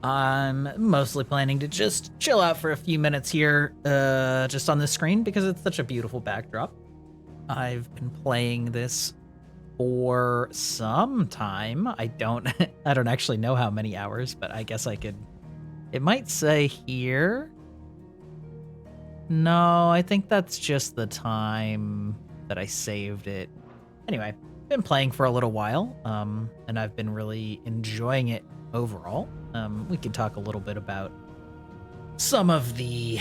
I'm mostly planning to just chill out for a few minutes here, just on the screen because it's such a beautiful backdrop. I've been playing this for some time. I don't I don't actually know how many hours, but I guess I could. It might say here. No, I think that's just the time that I saved it. Anyway, been playing for a little while, and I've been really enjoying it overall. We can talk a little bit about some of the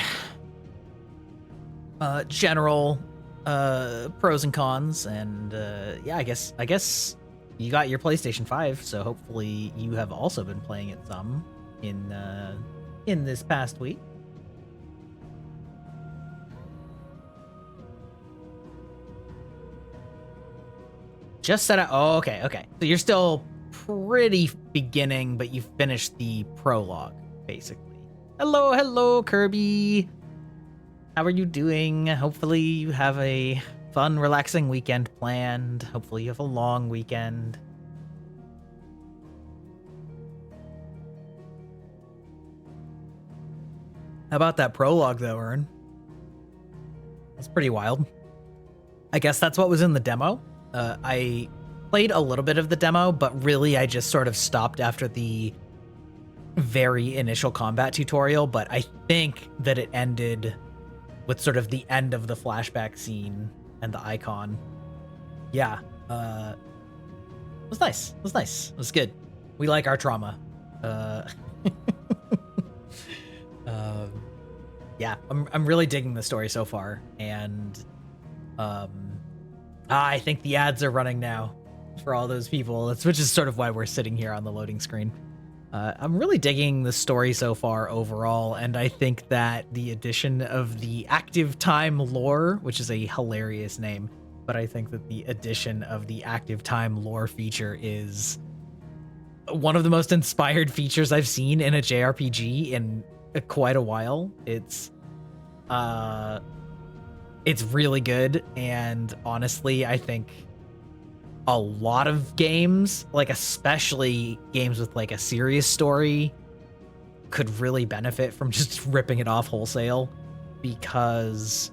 general pros and cons, and yeah, I guess you got your PlayStation 5, so hopefully you have also been playing it some in this past week. Just set up. Oh, okay. So you're still pretty beginning, but you finished the prologue, basically. Hello, Kirby. How are you doing? Hopefully you have a fun, relaxing weekend planned. Hopefully you have a long weekend. How about that prologue, though, Ern? That's pretty wild. I guess that's what was in the demo. I played a little bit of the demo, but really I just sort of stopped after the very initial combat tutorial, but I think that it ended with sort of the end of the flashback scene and the icon. Yeah, it was nice. It was good. We like our trauma. Yeah, I'm really digging the story so far, and I think the ads are running now for all those people, which is sort of why we're sitting here on the loading screen. I'm really digging the story so far overall, and I think that the addition of the active time lore, which is a hilarious name, but I think that the addition of the active time lore feature is one of the most inspired features I've seen in a JRPG in quite a while. It's really good, and honestly, I think a lot of games, like especially games with like a serious story, could really benefit from just ripping it off wholesale, because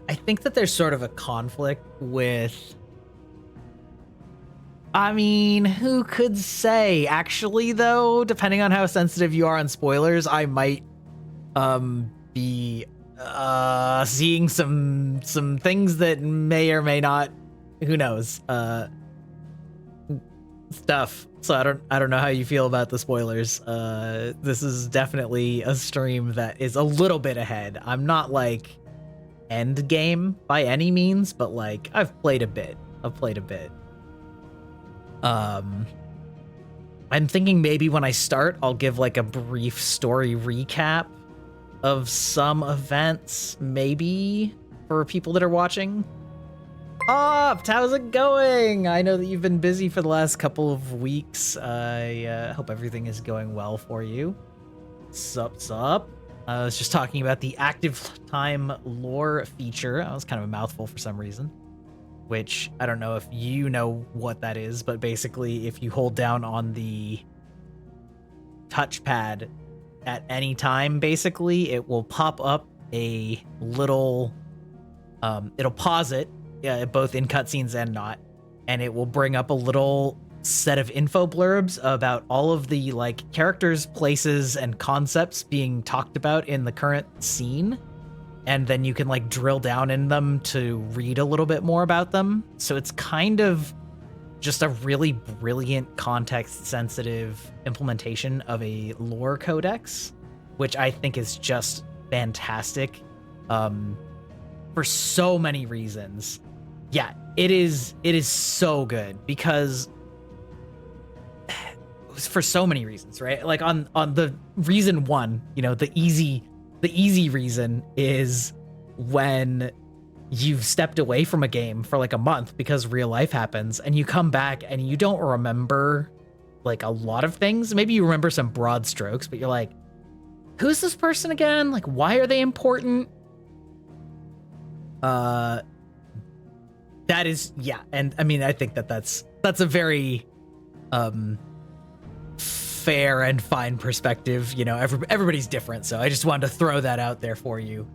I think that there's sort of a conflict with, I mean, who could say? Actually, though, depending on how sensitive you are on spoilers, I might be seeing some things that may or may not, who knows, stuff. So I don't know how you feel about the spoilers. This is definitely a stream that is a little bit ahead. I'm not like end game by any means, but like I've played a bit. I'm thinking maybe when I start, I'll give like a brief story recap of some events, maybe, for people that are watching. Opt, how's it going? I know that you've been busy for the last couple of weeks. I hope everything is going well for you. Sup. I was just talking about the active time lore feature. That was kind of a mouthful for some reason, which I don't know if you know what that is, but basically if you hold down on the touchpad at any time, basically it will pop up a little, it'll pause it, both in cutscenes and not, and it will bring up a little set of info blurbs about all of the like characters, places, and concepts being talked about in the current scene. And then you can like drill down in them to read a little bit more about them. So it's kind of just a really brilliant context-sensitive implementation of a lore codex, which I think is just fantastic for so many reasons. Yeah, it is so good because for so many reasons, right? Like on the reason one, you know, the easy reason is when you've stepped away from a game for like a month because real life happens, and you come back and you don't remember like a lot of things. Maybe you remember some broad strokes, but you're like, who's this person again? Like, why are they important? That is, yeah, and I mean, I think that's a very fair and fine perspective. You know, everybody's different, so I just wanted to throw that out there for you.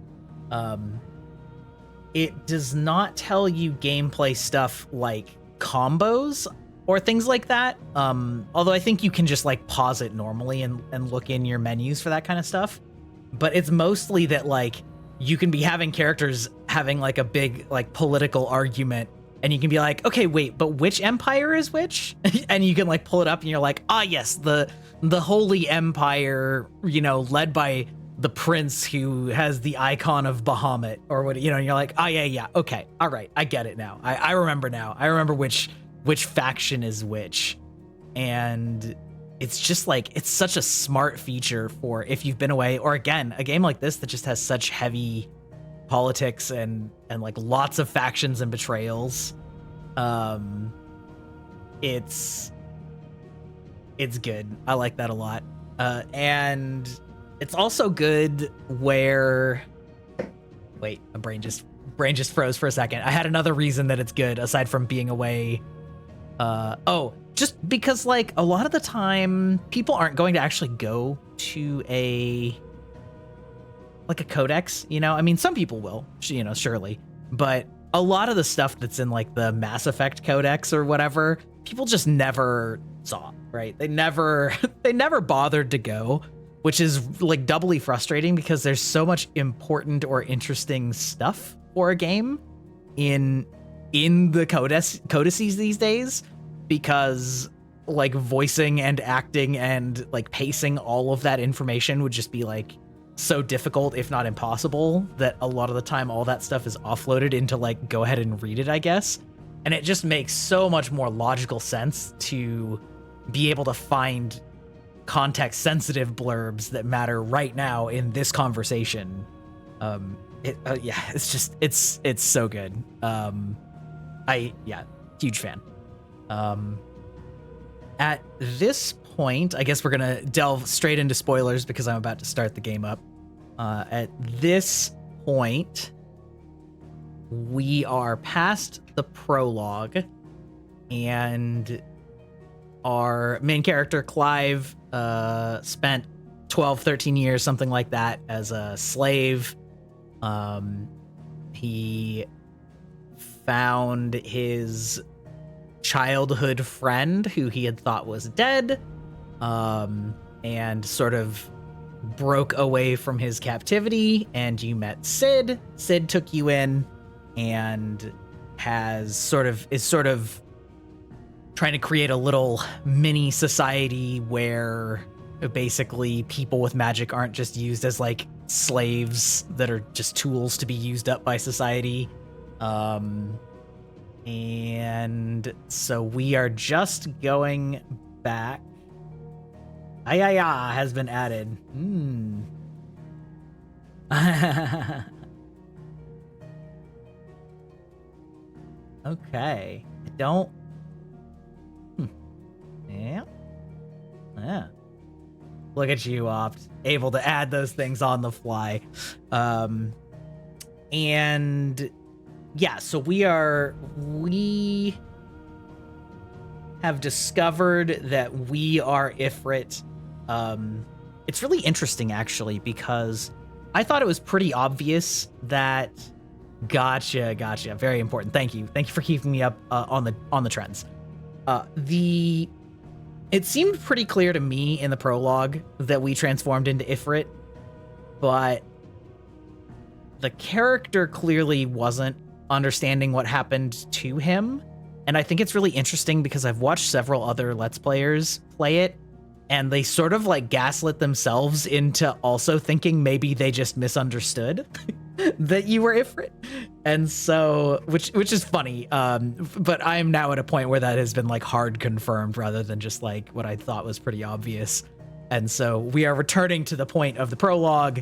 It does not tell you gameplay stuff like combos or things like that. Although I think you can just like pause it normally and look in your menus for that kind of stuff. But it's mostly that like you can be having characters having like a big like political argument, and you can be like, okay, wait, but which empire is which? And you can like pull it up and you're like, ah, yes, the Holy Empire, you know, led by the prince who has the icon of Bahamut or what, you know, and you're like, oh yeah, okay, all right, I get it now. I remember now. I remember which faction is which. And it's just like, it's such a smart feature for if you've been away, or again, a game like this that just has such heavy politics and like lots of factions and betrayals. It's good. I like that a lot. And it's also good where, wait, my brain just froze for a second. I had another reason that it's good aside from being away. Just because like a lot of the time people aren't going to actually go to a codex, you know? I mean, some people will, you know, surely, but a lot of the stuff that's in like the Mass Effect codex or whatever, people just never saw, right? They never bothered to go, which is like doubly frustrating because there's so much important or interesting stuff for a game in the codices these days, because like voicing and acting and like pacing all of that information would just be like so difficult, if not impossible, that a lot of the time all that stuff is offloaded into like, go ahead and read it, I guess. And it just makes so much more logical sense to be able to find context sensitive blurbs that matter right now in this conversation. It's so good. Huge fan. At this point, I guess we're gonna delve straight into spoilers because I'm about to start the game up. At this point, we are past the prologue, and our main character, Clive, spent 12, 13 years, something like that, as a slave. He found his childhood friend who he had thought was dead, and sort of broke away from his captivity, and you met Sid. Sid took you in and is sort of trying to create a little mini society where basically people with magic aren't just used as like slaves that are just tools to be used up by society. And so we are just going back. Ayaya has been added. Okay. I don't. Yeah. Look at you, Opt, able to add those things on the fly. And yeah, so we have discovered that we are Ifrit. It's really interesting, actually, because I thought it was pretty obvious that. Gotcha. Very important. Thank you for keeping me up on the trends. It seemed pretty clear to me in the prologue that we transformed into Ifrit, but the character clearly wasn't understanding what happened to him. And I think it's really interesting because I've watched several other Let's Players play it, and they sort of like gaslit themselves into also thinking maybe they just misunderstood that you were Ifrit. And so, which is funny. But I am now at a point where that has been like hard confirmed rather than just like what I thought was pretty obvious. And so we are returning to the point of the prologue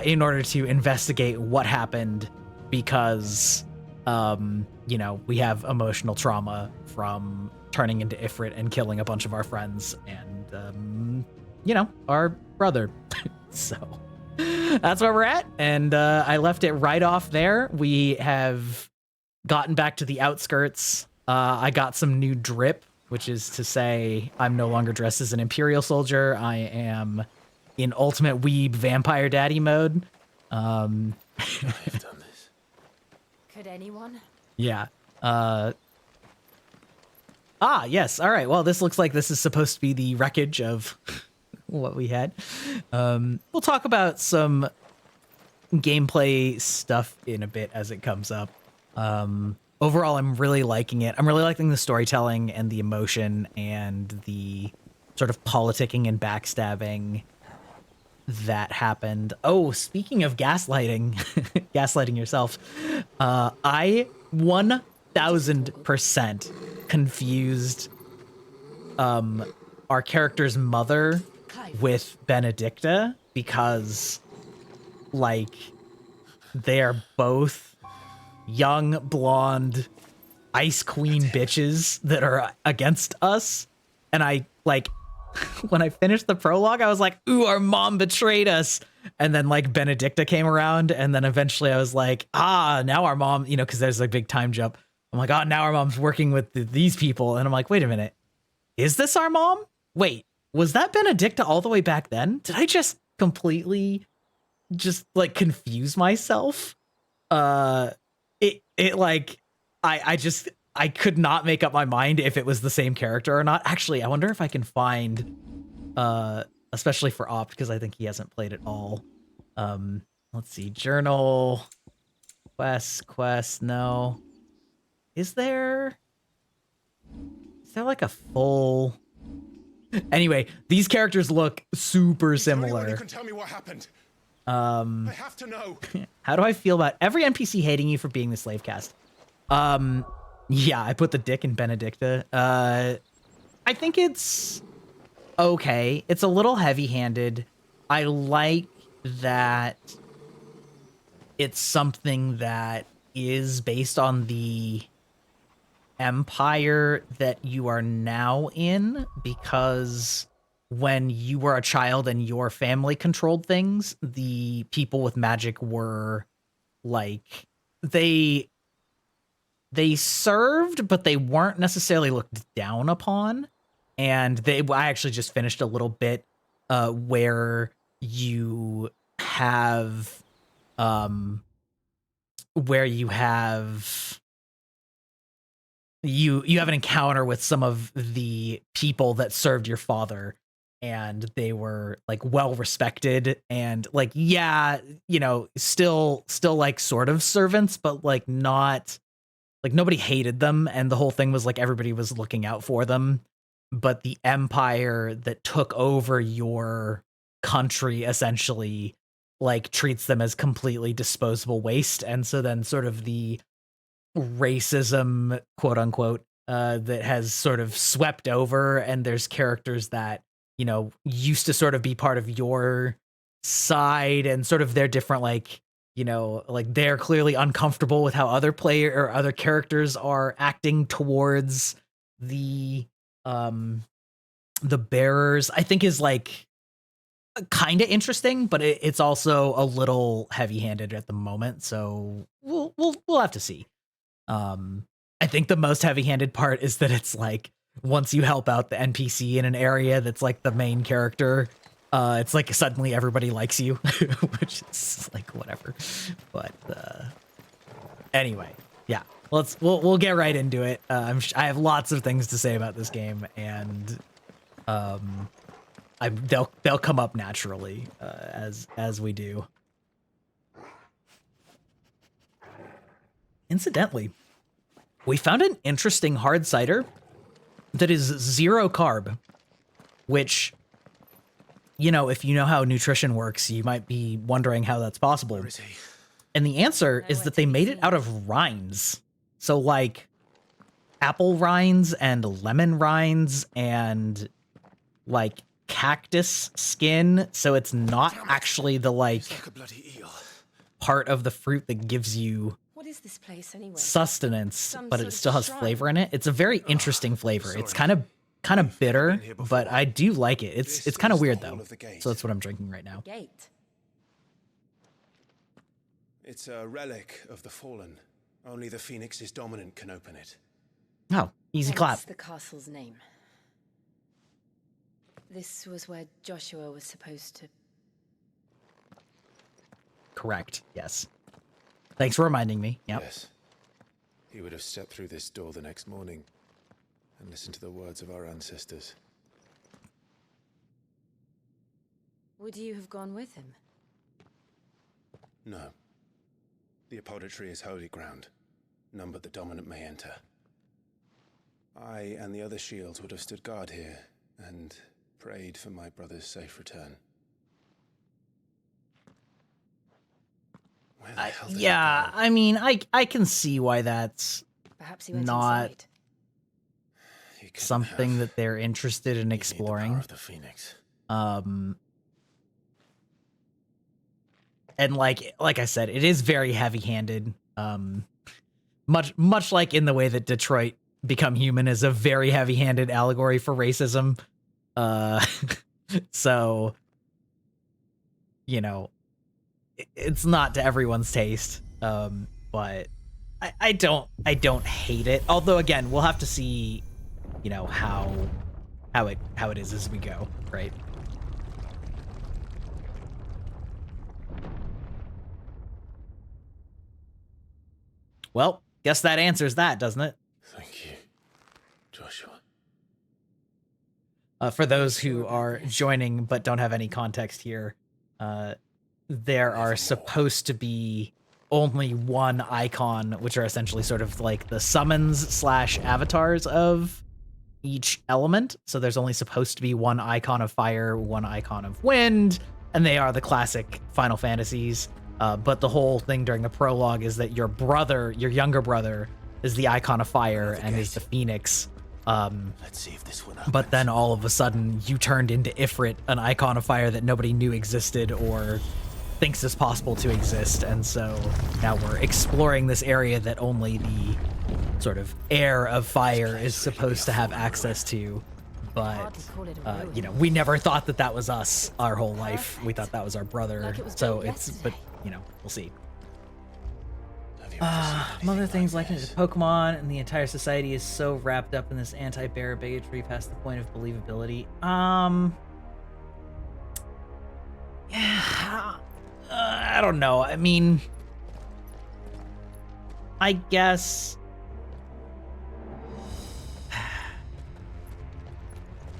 in order to investigate what happened, because we have emotional trauma from turning into Ifrit and killing a bunch of our friends and our brother. So that's where we're at, and I left it right off there. We have gotten back to the outskirts. I got some new drip, which is to say I'm no longer dressed as an Imperial soldier. I am in ultimate weeb vampire daddy mode. I've done this. Could anyone? Yeah. Yes. All right. Well, this looks like this is supposed to be the wreckage of what we had. We'll talk about some gameplay stuff in a bit as it comes up. Overall, I'm really liking it. I'm really liking the storytelling and the emotion and the sort of politicking and backstabbing that happened. Oh, speaking of gaslighting, gaslighting yourself, I 1000% confused our character's mother with Benedicta because, like, they are both young, blonde, ice queen bitches that are against us. And I, like, when I finished the prologue, I was like, ooh, our mom betrayed us. And then, like, Benedicta came around, and then eventually I was like, now our mom, you know, because there's a big time jump. I'm like, now our mom's working with these people. And I'm like, wait a minute. Is this our mom? Wait, was that Benedicta all the way back then? Did I just completely just, like, confuse myself? I could not make up my mind if it was the same character or not. Actually, I wonder if I can find, especially for Opt, because I think he hasn't played it all. Let's see, journal, quest, no. Is there like a full... Anyway, these characters look super similar. You can tell me what happened. I have to know. How do I feel about every NPC hating you for being the slave caste? Yeah, I put the dick in Benedicta. I think it's okay. It's a little heavy-handed. I like that it's something that is based on the empire that you are now in, because when you were a child and your family controlled things, the people with magic were, like, they served, but they weren't necessarily looked down upon. And I actually just finished a little bit where you have you have an encounter with some of the people that served your father, and they were, like, well respected and, like, yeah, you know, still like sort of servants, but, like, not, like, nobody hated them, and the whole thing was like everybody was looking out for them. But the empire that took over your country essentially, like, treats them as completely disposable waste. And so then sort of the racism, quote unquote, that has sort of swept over, and there's characters that, you know, used to sort of be part of your side, and sort of they're different, like, you know, like, they're clearly uncomfortable with how other player or other characters are acting towards the bearers. I think is, like, kind of interesting, but it's also a little heavy-handed at the moment, so we'll have to see. I think the most heavy-handed part is that it's like, once you help out the NPC in an area that's like the main character, it's like suddenly everybody likes you, which is like whatever. But anyway, yeah, we'll get right into it. I have lots of things to say about this game, and they'll come up naturally as we do. Incidentally, we found an interesting hard cider that is 0 carb, which, you know, if you know how nutrition works, you might be wondering how that's possible. Where is he? And the answer is that they made it out of rinds. So, like, apple rinds and lemon rinds and, like, cactus skin. So it's not actually the, like a bloody eel. part of the fruit that gives you What is this place anyway? sustenance, but it still has flavor in it. It's a very interesting flavor. It's kind of bitter, but I do like it. It's kind of weird though. So that's what I'm drinking right now. Gate. It's a relic of the fallen. Only the Phoenix's dominant can open it. Oh, easy clap. Hence the castle's name. This was where Joshua was supposed to... Correct, yes. Thanks for reminding me. Yep. Yes. He would have stepped through this door the next morning and listened to the words of our ancestors. Would you have gone with him? No. The apodatory is holy ground. None but the dominant may enter. I and the other shields would have stood guard here and prayed for my brother's safe return. Where the hell did he Yeah, go? I mean, I can see why that's Perhaps he went not inside. He couldn't something have. that they're interested in You need the exploring. power of the Phoenix. And like I said, it is very heavy-handed. Much like in the way that Detroit Become Human is a very heavy-handed allegory for racism. So, you know, it's not to everyone's taste. But I don't hate it. Although again, we'll have to see, you know, how it is as we go, right? Well, guess that answers that, doesn't it? Thank you, Joshua. For those who are joining but don't have any context here, there are supposed to be only one icon, which are essentially sort of like the summons / avatars of each element. So there's only supposed to be one icon of fire, one icon of wind, and they are the classic Final Fantasies. But the whole thing during the prologue is that your brother, your younger brother, is the icon of fire and is the Phoenix. Let's see if this one opens. But then all of a sudden you turned into Ifrit, an icon of fire that nobody knew existed or thinks is possible to exist. And so now we're exploring this area that only the sort of heir of fire is supposed to have access to. But, you know, we never thought that that was us our whole life. We thought that was our brother. Like it was So built it's, but, yesterday. you know, we'll see. Have you ever seen Some other anything things like this? Pokemon and the entire society is so wrapped up in this anti-bear bigotry past the point of believability. Yeah, I don't know. I mean, I guess,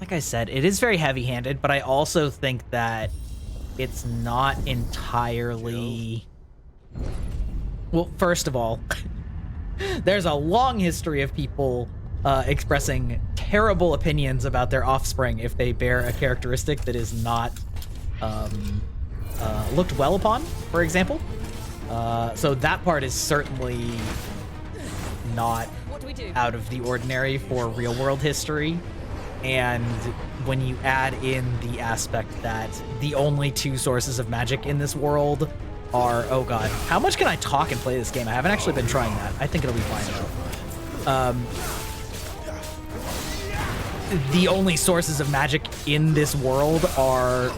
like I said, it is very heavy-handed, but I also think that it's not entirely. Well, first of all, there's a long history of people expressing terrible opinions about their offspring if they bear a characteristic that is not looked well upon, for example. So that part is certainly not What do we do? out of the ordinary for real-world history. And when you add in the aspect that the only two sources of magic in this world are, oh god, how much can I talk and play this game? I haven't actually been trying that. I think it'll be fine though. The only sources of magic in this world are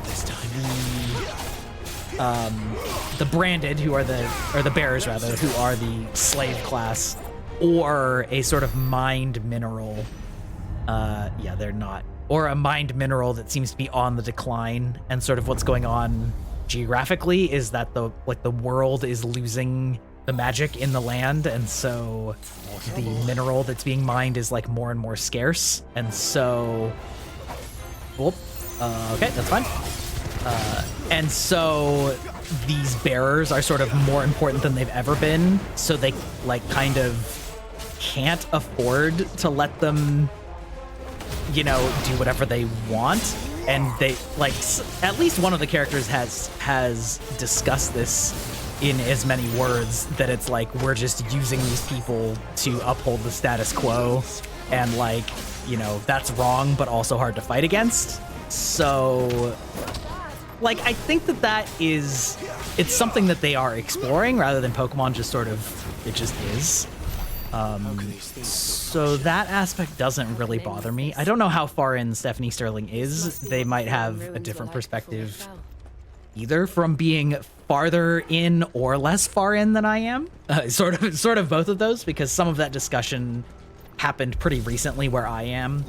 the branded, who are the bearers rather, who are the slave class, or a sort of mind mineral. Yeah, they're not. Or a mind mineral that seems to be on the decline, and sort of what's going on geographically is that the world is losing the magic in the land, and so the mineral that's being mined is like more and more scarce, and so okay, that's fine. And so these bearers are sort of more important than they've ever been, so they like kind of can't afford to let them, you know, do whatever they want. And they like, at least one of the characters has discussed this in as many words that it's like, we're just using these people to uphold the status quo, and like, you know, that's wrong but also hard to fight against. So like, I think that is, it's something that they are exploring rather than Pokemon just sort of, it just is. So that aspect doesn't really bother me. I don't know how far in Stephanie Sterling is. They might have a different perspective either from being farther in or less far in than I am. Sort of both of those, because some of that discussion happened pretty recently where I am,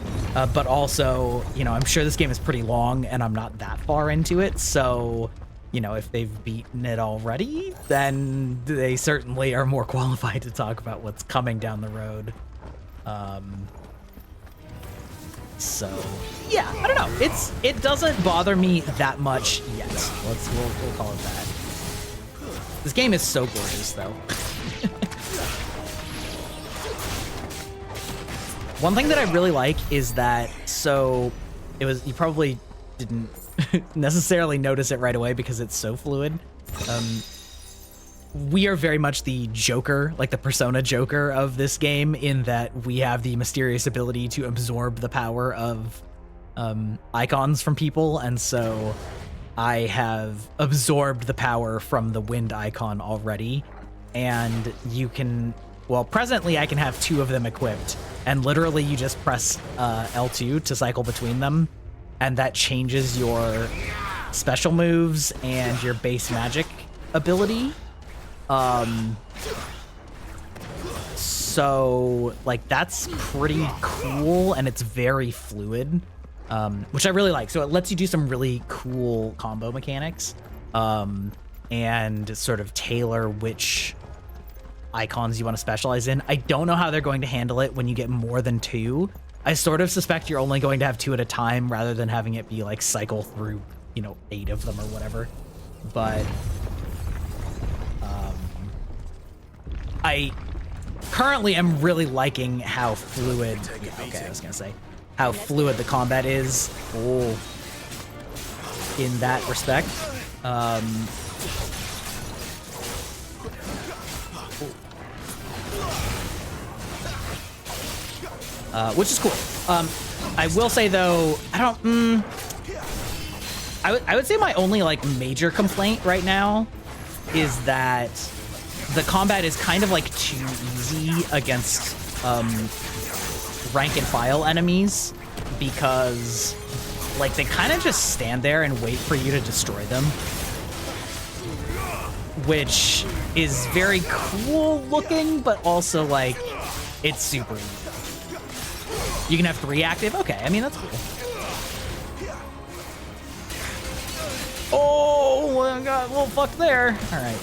but also, you know, I'm sure this game is pretty long and I'm not that far into it, so, you know, if they've beaten it already, then they certainly are more qualified to talk about what's coming down the road. So yeah, I don't know. It doesn't bother me that much yet. We'll call it that. This game is so gorgeous, though. One thing that I really like is that, so you probably didn't necessarily notice it right away because it's so fluid. We are very much the Joker, like the Persona Joker of this game, in that we have the mysterious ability to absorb the power of icons from people, and so I have absorbed the power from the wind icon already, and you can, well, presently I can have 2 of them equipped, and literally you just press L2 to cycle between them, and that changes your special moves and your base magic ability. So like that's pretty cool, and it's very fluid, which I really like. So it lets you do some really cool combo mechanics, and sort of tailor which icons you want to specialize in. I don't know how they're going to handle it when you get more than 2. I sort of suspect you're only going to have 2 at a time rather than having it be like cycle through, you know, 8 of them or whatever. But I currently am really liking how fluid, I was gonna say, how fluid the combat is in that respect. Which is cool. I will say though, I would say my only like major complaint right now is that the combat is kind of like too easy against rank and file enemies, because like they kind of just stand there and wait for you to destroy them, which is very cool looking, but also like it's super easy. You can have 3 active. Okay, I mean that's cool. Oh, I got a little fucked there. All right.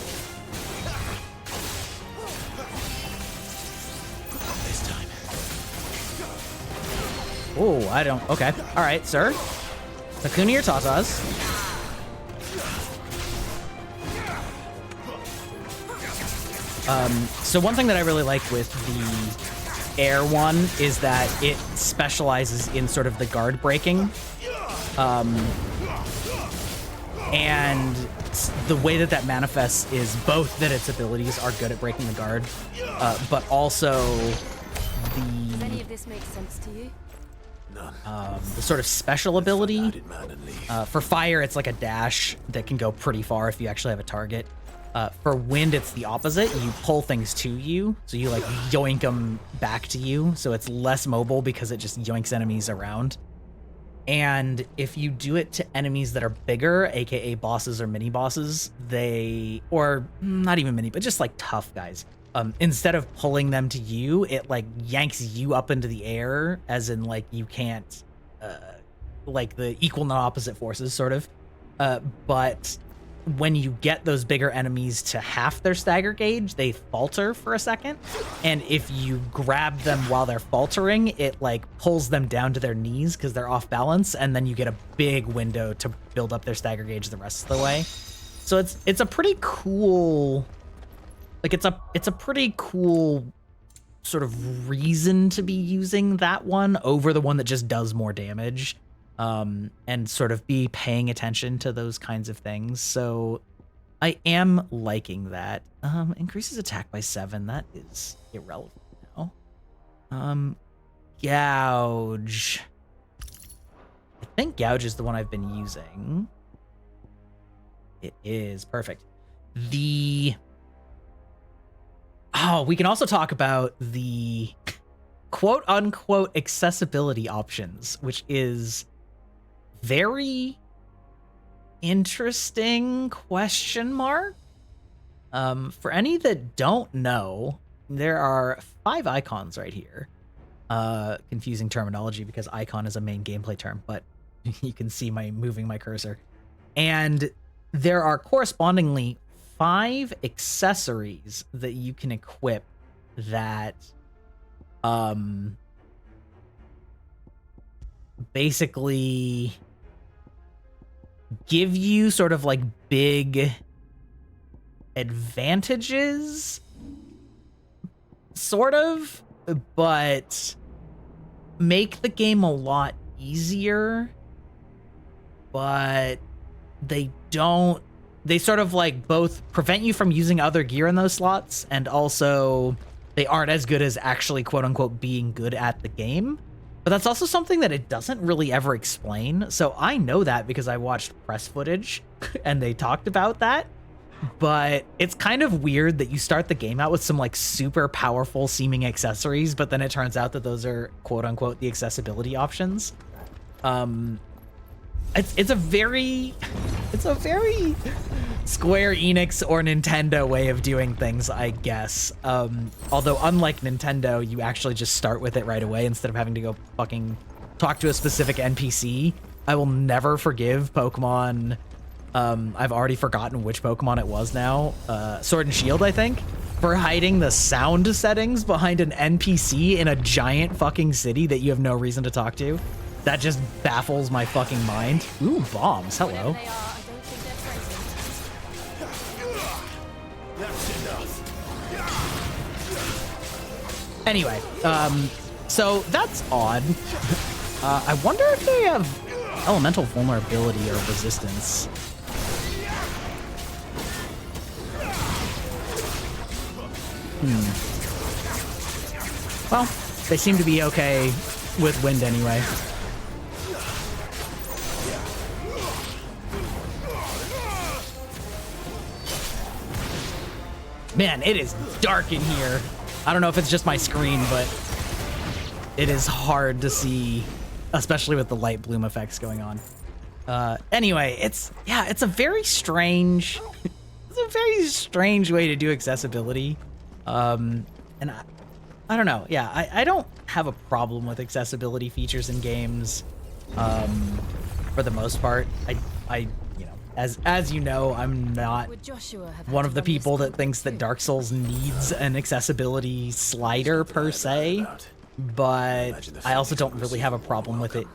Oh, I don't. Okay. All right, sir. Takuni or Tatas. So one thing that I really like with the air one is that it specializes in sort of the guard breaking. And the way that that manifests is both that its abilities are good at breaking the guard, but also Does any of this make sense to you? the sort of special ability. For fire, it's like a dash that can go pretty far if you actually have a target. For wind, it's the opposite. You pull things to you, so you like yoink them back to you, so it's less mobile because it just yoinks enemies around. And if you do it to enemies that are bigger, aka bosses or mini bosses, or not even mini, but just like tough guys, instead of pulling them to you, it like yanks you up into the air, as in like you can't, like the equal not opposite forces sort of. But when you get those bigger enemies to half their stagger gauge, they falter for a second. And if you grab them while they're faltering, it like pulls them down to their knees because they're off balance. And then you get a big window to build up their stagger gauge the rest of the way. So it's a pretty cool, like it's a pretty cool sort of reason to be using that one over the one that just does more damage. And sort of be paying attention to those kinds of things. So I am liking that. Increases attack by 7. That is irrelevant now. Gouge. I think Gouge is the one I've been using. It is. Perfect. We can also talk about the quote unquote accessibility options, which is very interesting question mark. For any that don't know, there are 5 icons right here. Confusing terminology because icon is a main gameplay term, but you can see my moving my cursor. And there are correspondingly 5 accessories that you can equip that basically give you sort of like big advantages, sort of, but make the game a lot easier, but they sort of like both prevent you from using other gear in those slots, and also they aren't as good as actually quote unquote being good at the game. But that's also something that it doesn't really ever explain. So I know that because I watched press footage and they talked about that. But it's kind of weird that you start the game out with some like super powerful seeming accessories, but then it turns out that those are quote unquote the accessibility options. It's a very Square Enix or Nintendo way of doing things, I guess. Although unlike Nintendo, you actually just start with it right away instead of having to go fucking talk to a specific NPC. I will never forgive Pokemon. I've already forgotten which Pokemon it was now. Sword and Shield, I think, for hiding the sound settings behind an NPC in a giant fucking city that you have no reason to talk to. That just baffles my fucking mind. Ooh, bombs. Hello. Anyway, so that's odd. I wonder if they have elemental vulnerability or resistance. Well, they seem to be okay with wind anyway. Man, it is dark in here. I don't know if it's just my screen, but it is hard to see, especially with the light bloom effects going on. Anyway, it's a very strange, way to do accessibility. And I don't know. Yeah, I don't have a problem with accessibility features in games, for the most part. I you know, as you know, I'm not one of the people that thinks that Dark Souls needs an accessibility slider per se, but I also don't really have a problem with it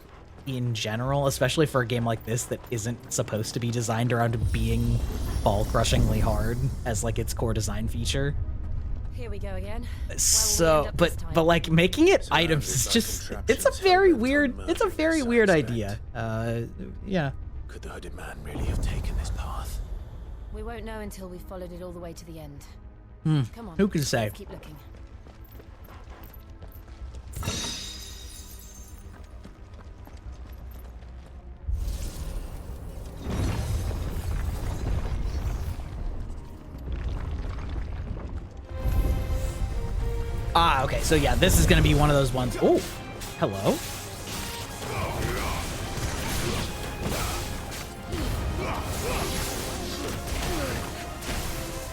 in general, especially for a game like this that isn't supposed to be designed around being ball-crushingly hard as like its core design feature. Here we go again. So, but like making it items is just, it's a very weird idea. Yeah. Could the hooded man really have taken this path? We won't know until we've followed it all the way to the end. Come on. Who can say? Let's keep looking. Ah, okay. So yeah, this is gonna be one of those ones. Oh, hello.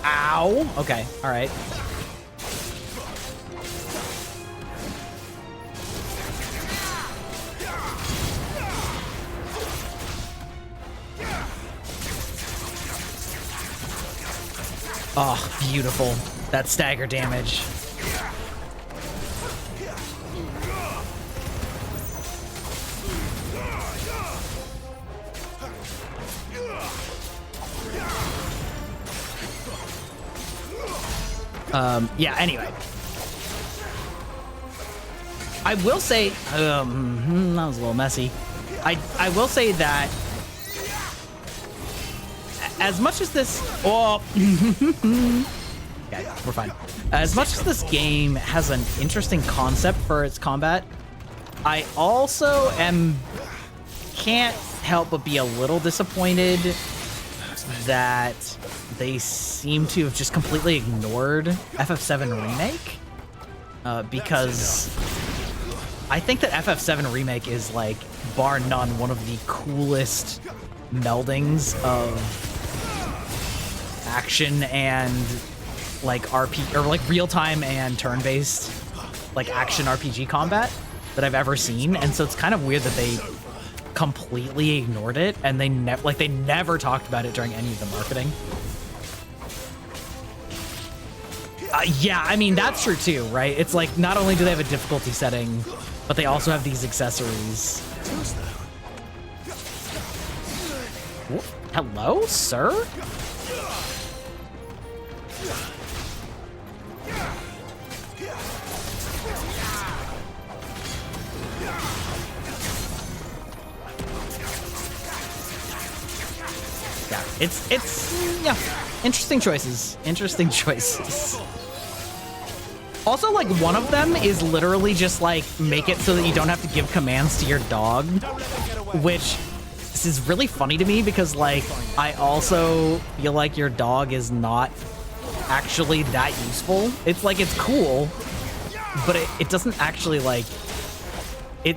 Ow. Okay. All right. Oh, beautiful. That stagger damage. Yeah, anyway. I will say, that was a little messy. I will say that as much as this, okay, we're fine. As much as this game has an interesting concept for its combat, I also can't help but be a little disappointed that they seem to have just completely ignored FF7 Remake, because I think that FF7 Remake is, like, bar none, one of the coolest meldings of action and like RP or like real-time and turn-based like action RPG combat that I've ever seen, and so it's kind of weird that they completely ignored it and they never talked about it during any of the marketing. Yeah, I mean, that's true too, right? It's like not only do they have a difficulty setting, but they also have these accessories. Hello, sir? Yeah, it's yeah, interesting choices. Interesting choices. Also, like, one of them is literally just like make it so that you don't have to give commands to your dog, which this is really funny to me because like I also feel like your dog is not actually that useful. It's like it's cool, but it doesn't actually like it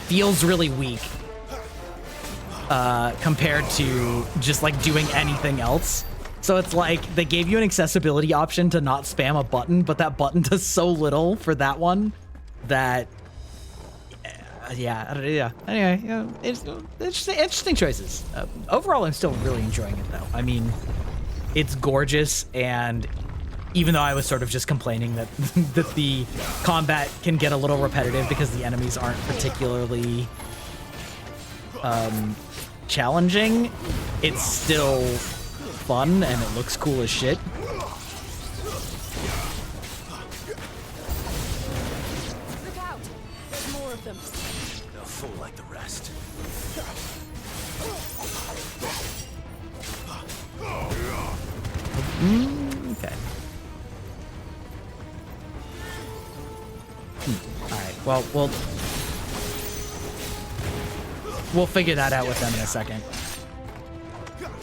feels really weak compared to just like doing anything else. So it's like they gave you an accessibility option to not spam a button, but that button does so little for that one that yeah. Anyway, yeah, it's interesting choices. Overall, I'm still really enjoying it though. I mean, it's gorgeous, and even though I was sort of just complaining that that the combat can get a little repetitive because the enemies aren't particularly challenging, it's still fun and it looks cool as shit. Look out! There's more of them. They'll fall like the rest. Okay. All right. Well, we'll figure that out with them in a second.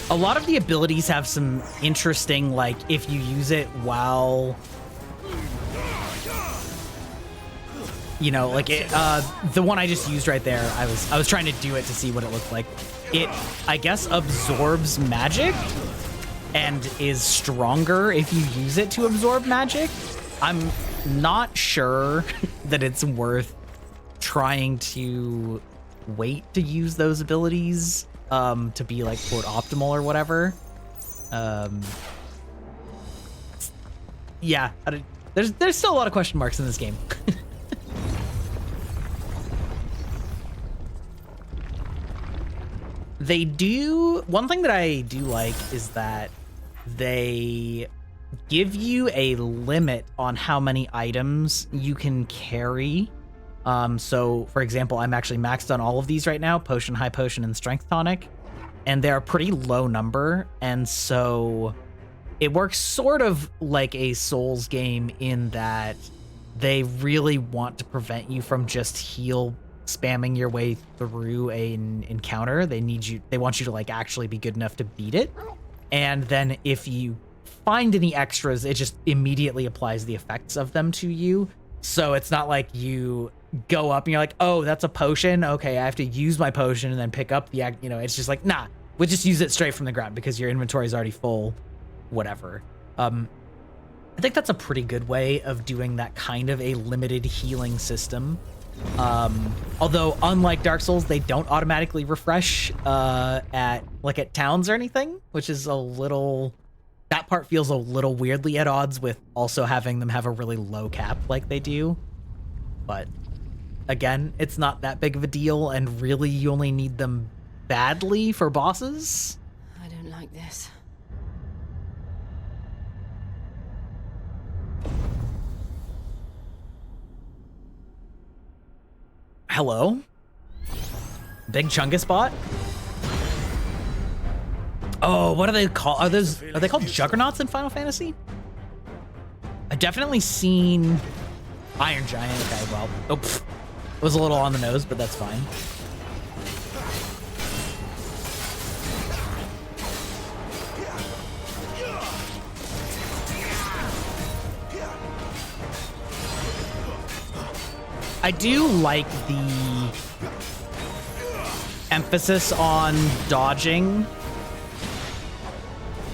A lot of the abilities have some interesting, like, if you use it while, you know, like it, the one I just used right there, I was trying to do it to see what it looked like. It, I guess, absorbs magic and is stronger if you use it to absorb magic. I'm not sure that it's worth trying to wait to use those abilities to be like quote optimal or whatever. Yeah, there's still a lot of question marks in this game. They do, one thing that I do like is that they give you a limit on how many items you can carry. So for example, I'm actually maxed on all of these right now, potion, high potion, and strength tonic, and they're a pretty low number. And so it works sort of like a Souls game in that they really want to prevent you from just heal spamming your way through an encounter. They want you to like actually be good enough to beat it. And then if you find any extras, it just immediately applies the effects of them to you. So it's not like you go up and you're like, oh, that's a potion. Okay, I have to use my potion and then pick up the, you know, it's just like, nah, we'll just use it straight from the ground because your inventory is already full, whatever. I think that's a pretty good way of doing that kind of a limited healing system. Although unlike Dark Souls, they don't automatically refresh at towns or anything, which is a little, that part feels a little weirdly at odds with also having them have a really low cap like they do. But again, it's not that big of a deal, and really you only need them badly for bosses. I don't like this. Hello? Big Chungus bot? Oh, what are they called? Are they called Juggernauts in Final Fantasy? I've definitely seen Iron Giant. Okay, well, it was a little on the nose, but that's fine. I do like the emphasis on dodging.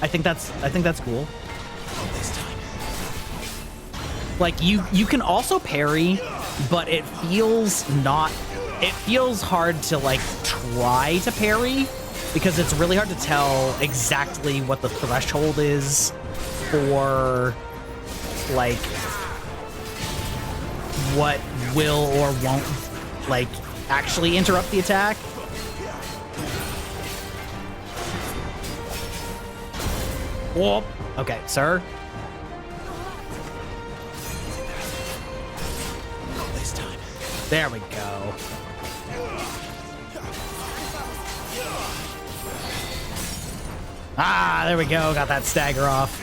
I think that's cool. Like you can also parry, but it feels hard to like try to parry because it's really hard to tell exactly what the threshold is for like what will or won't like actually interrupt the attack. Whoop. Okay, sir. There we go. Ah, there we go. Got that stagger off.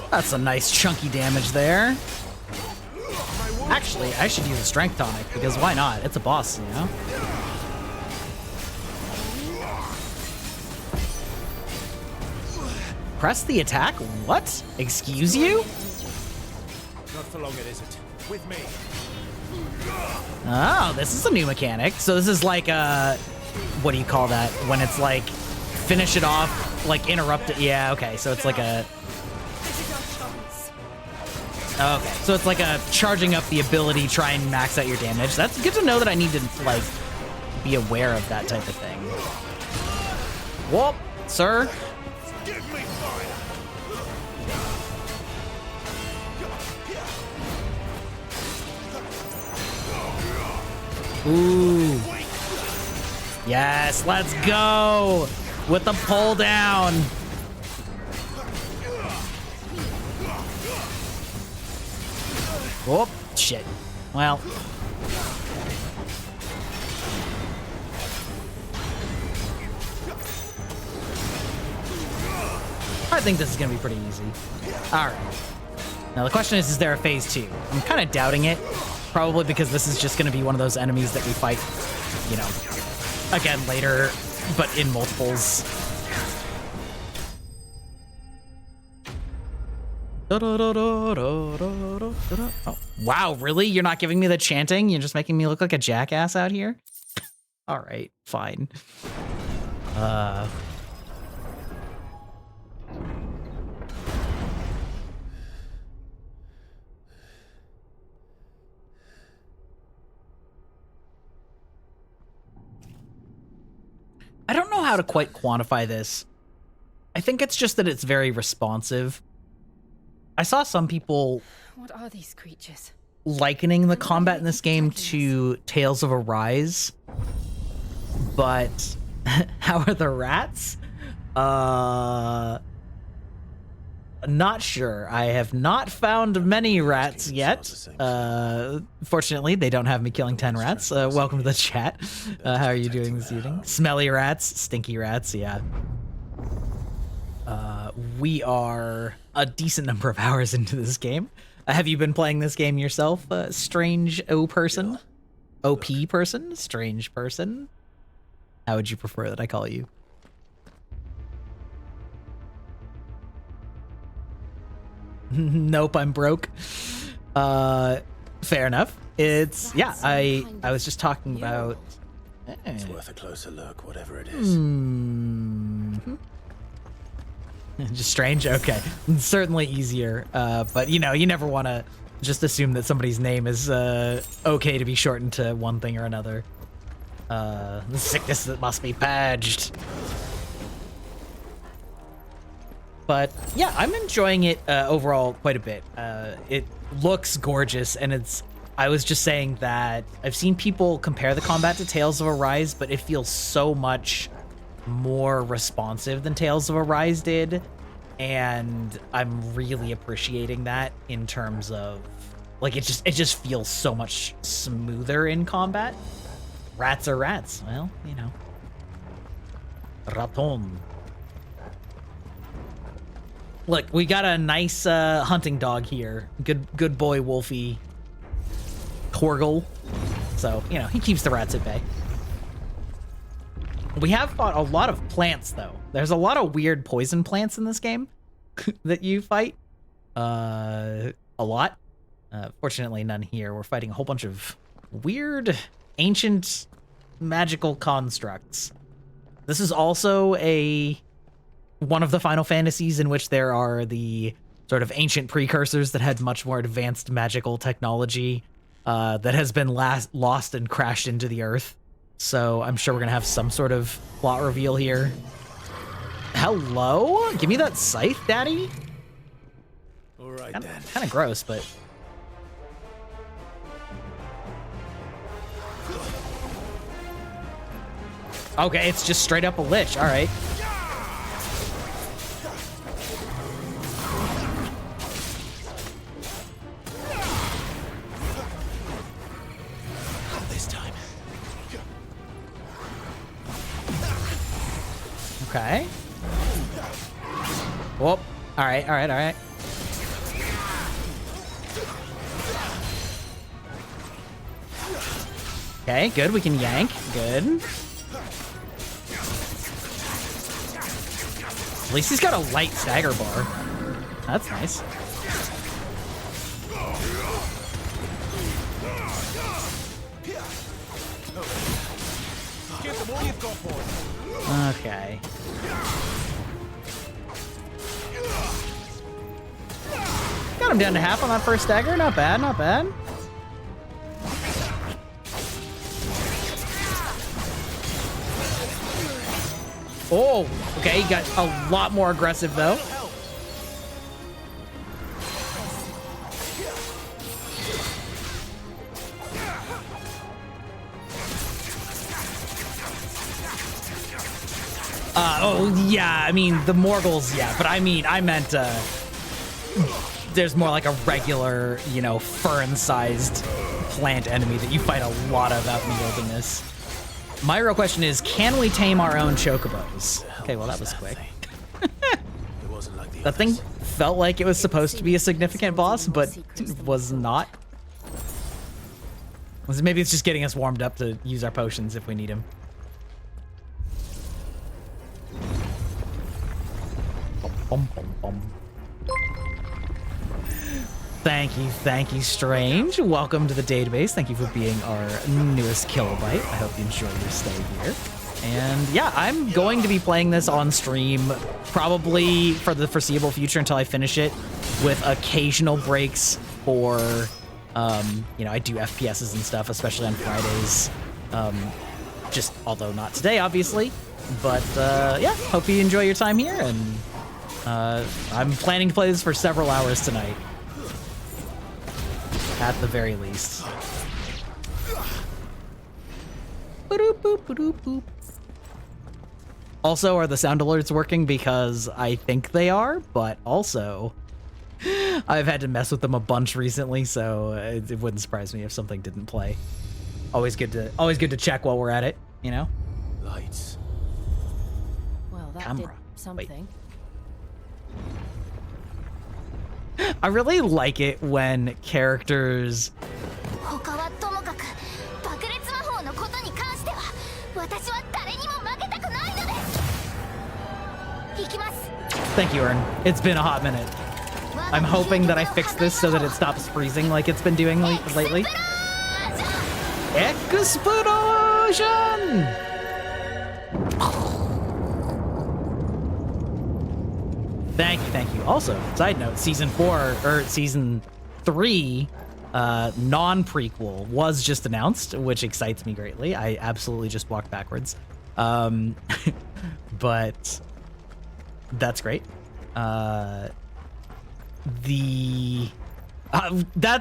That's a nice chunky damage there. Actually, I should use a strength tonic because why not? It's a boss, you know? Press the attack? What? Excuse you? Not for long, is it? With me. Oh, this is a new mechanic. So this is like what do you call that? When it's like finish it off, like interrupt it. Yeah, okay. So it's like a okay. So it's like a charging up the ability, try and max out your damage. That's good to know that I need to like be aware of that type of thing. Whoop, sir. Ooh. Yes, let's go with the pull down. Oh, shit. Well. I think this is going to be pretty easy. All right. Now the question is there a phase 2? I'm kind of doubting it. Probably because this is just going to be one of those enemies that we fight, you know, again later, but in multiples. Oh, wow, really? You're not giving me the chanting? You're just making me look like a jackass out here? All right, fine. I don't know how to quite quantify this. I think it's just that it's very responsive. I saw some people What are these creatures? likening the combat in this game to Tales of Arise, but how are the rats? Not sure. I have not found many rats yet. Fortunately, they don't have me killing 10 rats. Welcome to the chat. How are you doing this evening? Smelly rats, stinky rats, yeah. We are a decent number of hours into this game. Have you been playing this game yourself, strange person? OP person? Strange person? How would you prefer that I call you? Nope, I'm broke. Fair enough. It's yeah, I was just talking about It's worth a closer look, whatever it is. Just strange. Okay, certainly easier. But you know, you never want to just assume that somebody's name is okay to be shortened to one thing or another. The sickness that must be purged. But yeah, I'm enjoying it overall quite a bit. It looks gorgeous, and I was just saying that I've seen people compare the combat to Tales of Arise, but it feels so much more responsive than Tales of Arise did, and I'm really appreciating that in terms of like it just feels so much smoother in combat. Rats are rats. Well, you know. Raton. Look, we got a nice hunting dog here. Good boy, Wolfie. Torgal. So, you know, he keeps the rats at bay. We have fought a lot of plants, though. There's a lot of weird poison plants in this game that you fight. a lot. Fortunately, none here. We're fighting a whole bunch of weird, ancient, magical constructs. This is also one of the Final Fantasies in which there are the sort of ancient precursors that had much more advanced magical technology that has been lost and crashed into the earth. So I'm sure we're gonna have some sort of plot reveal here. Hello? Give me that scythe, daddy? All right, then. Kind of gross, but... Okay, it's just straight up a lich. All right. This time. Okay. Whoop. All right, all right, all right. Okay, good. We can yank. Good. At least he's got a light stagger bar. That's nice. Give them all you've got, boy. Okay. Got him down to half on that first stagger. Not bad, not bad. Oh, okay, he got a lot more aggressive though. Oh yeah, I mean the Morgals, yeah, but I meant there's more like a regular, you know, fern-sized plant enemy that you fight a lot of out in the wilderness. My real question is, can we tame our own chocobos? Okay, well that was quick. That thing felt like it was supposed to be a significant boss, but was not. Maybe it's just getting us warmed up to use our potions if we need them. Thank you, Strange. Welcome to the database. Thank you for being our newest kilobyte. I hope you enjoy your stay here. And yeah, I'm going to be playing this on stream probably for the foreseeable future until I finish it, with occasional breaks for, you know, I do FPSs and stuff, especially on Fridays. Just, although not today, obviously. But yeah, hope you enjoy your time here, and I'm planning to play this for several hours tonight. At the very least. Also, are the sound alerts working? Because I think they are, but also I've had to mess with them a bunch recently, so it wouldn't surprise me if something didn't play. Always good to check while we're at it, you know? Lights. Well, that Camera. did something. Wait. I really like it when characters... Thank you, Ern. It's been a hot minute. I'm hoping that I fix this so that it stops freezing like it's been doing lately. Explosion! Thank you. Also, side note, season 3, non-prequel was just announced, which excites me greatly. I absolutely just walked backwards. But that's great. That's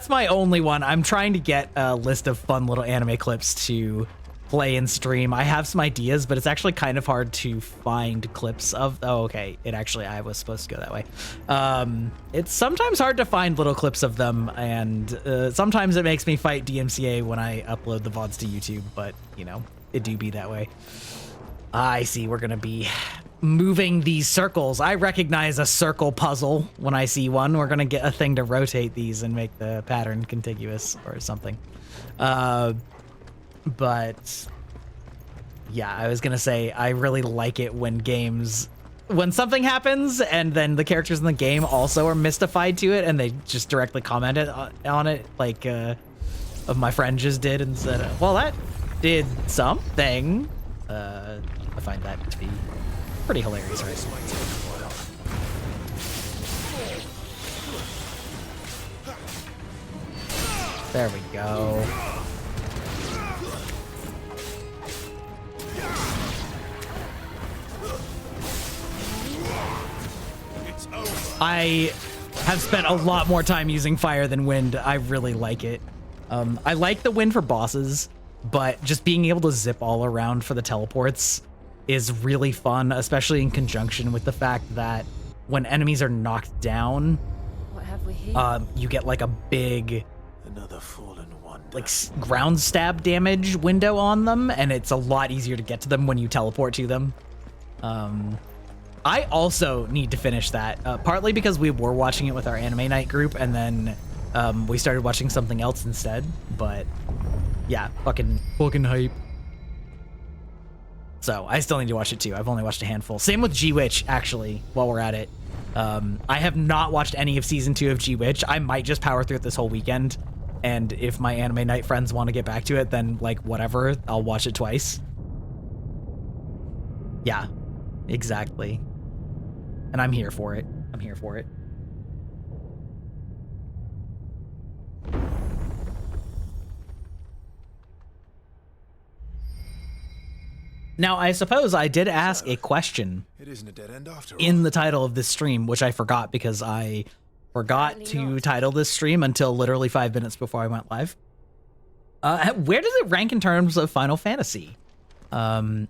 my only one. I'm trying to get a list of fun little anime clips to play and stream. I have some ideas, but it's actually kind of hard to find clips of. Oh, okay. I was supposed to go that way. It's sometimes hard to find little clips of them, and sometimes it makes me fight DMCA when I upload the VODs to YouTube, but you know, it do be that way. I see. We're gonna be moving these circles. I recognize a circle puzzle when I see one. We're gonna get a thing to rotate these and make the pattern contiguous or something. But yeah, I was gonna say I really like it when games when something happens and then the characters in the game also are mystified to it and they just directly commented on it, like my friend just did and said, well, that did something. I find that to be pretty hilarious, right? There we go. I have spent a lot more time using fire than wind. I really like it. I like the wind for bosses, but just being able to zip all around for the teleports is really fun, especially in conjunction with the fact that when enemies are knocked down, What have we here? you get like a big Another fallen wonder. like ground stab damage window on them, and it's a lot easier to get to them when you teleport to them. I also need to finish that, partly because we were watching it with our anime night group, and then we started watching something else instead. But yeah, fucking hype. So I still need to watch it too. I've only watched a handful. Same with G-Witch, actually, while we're at it. I have not watched any of season 2 of G-Witch. I might just power through it this whole weekend. And if my anime night friends want to get back to it, then like whatever, I'll watch it twice. Yeah, exactly. And I'm here for it. I'm here for it. Now, I suppose I did ask a question It isn't a dead end after all. in the title of this stream, which I forgot because I forgot to title this stream until literally 5 minutes before I went live. Where does it rank in terms of Final Fantasy? Happy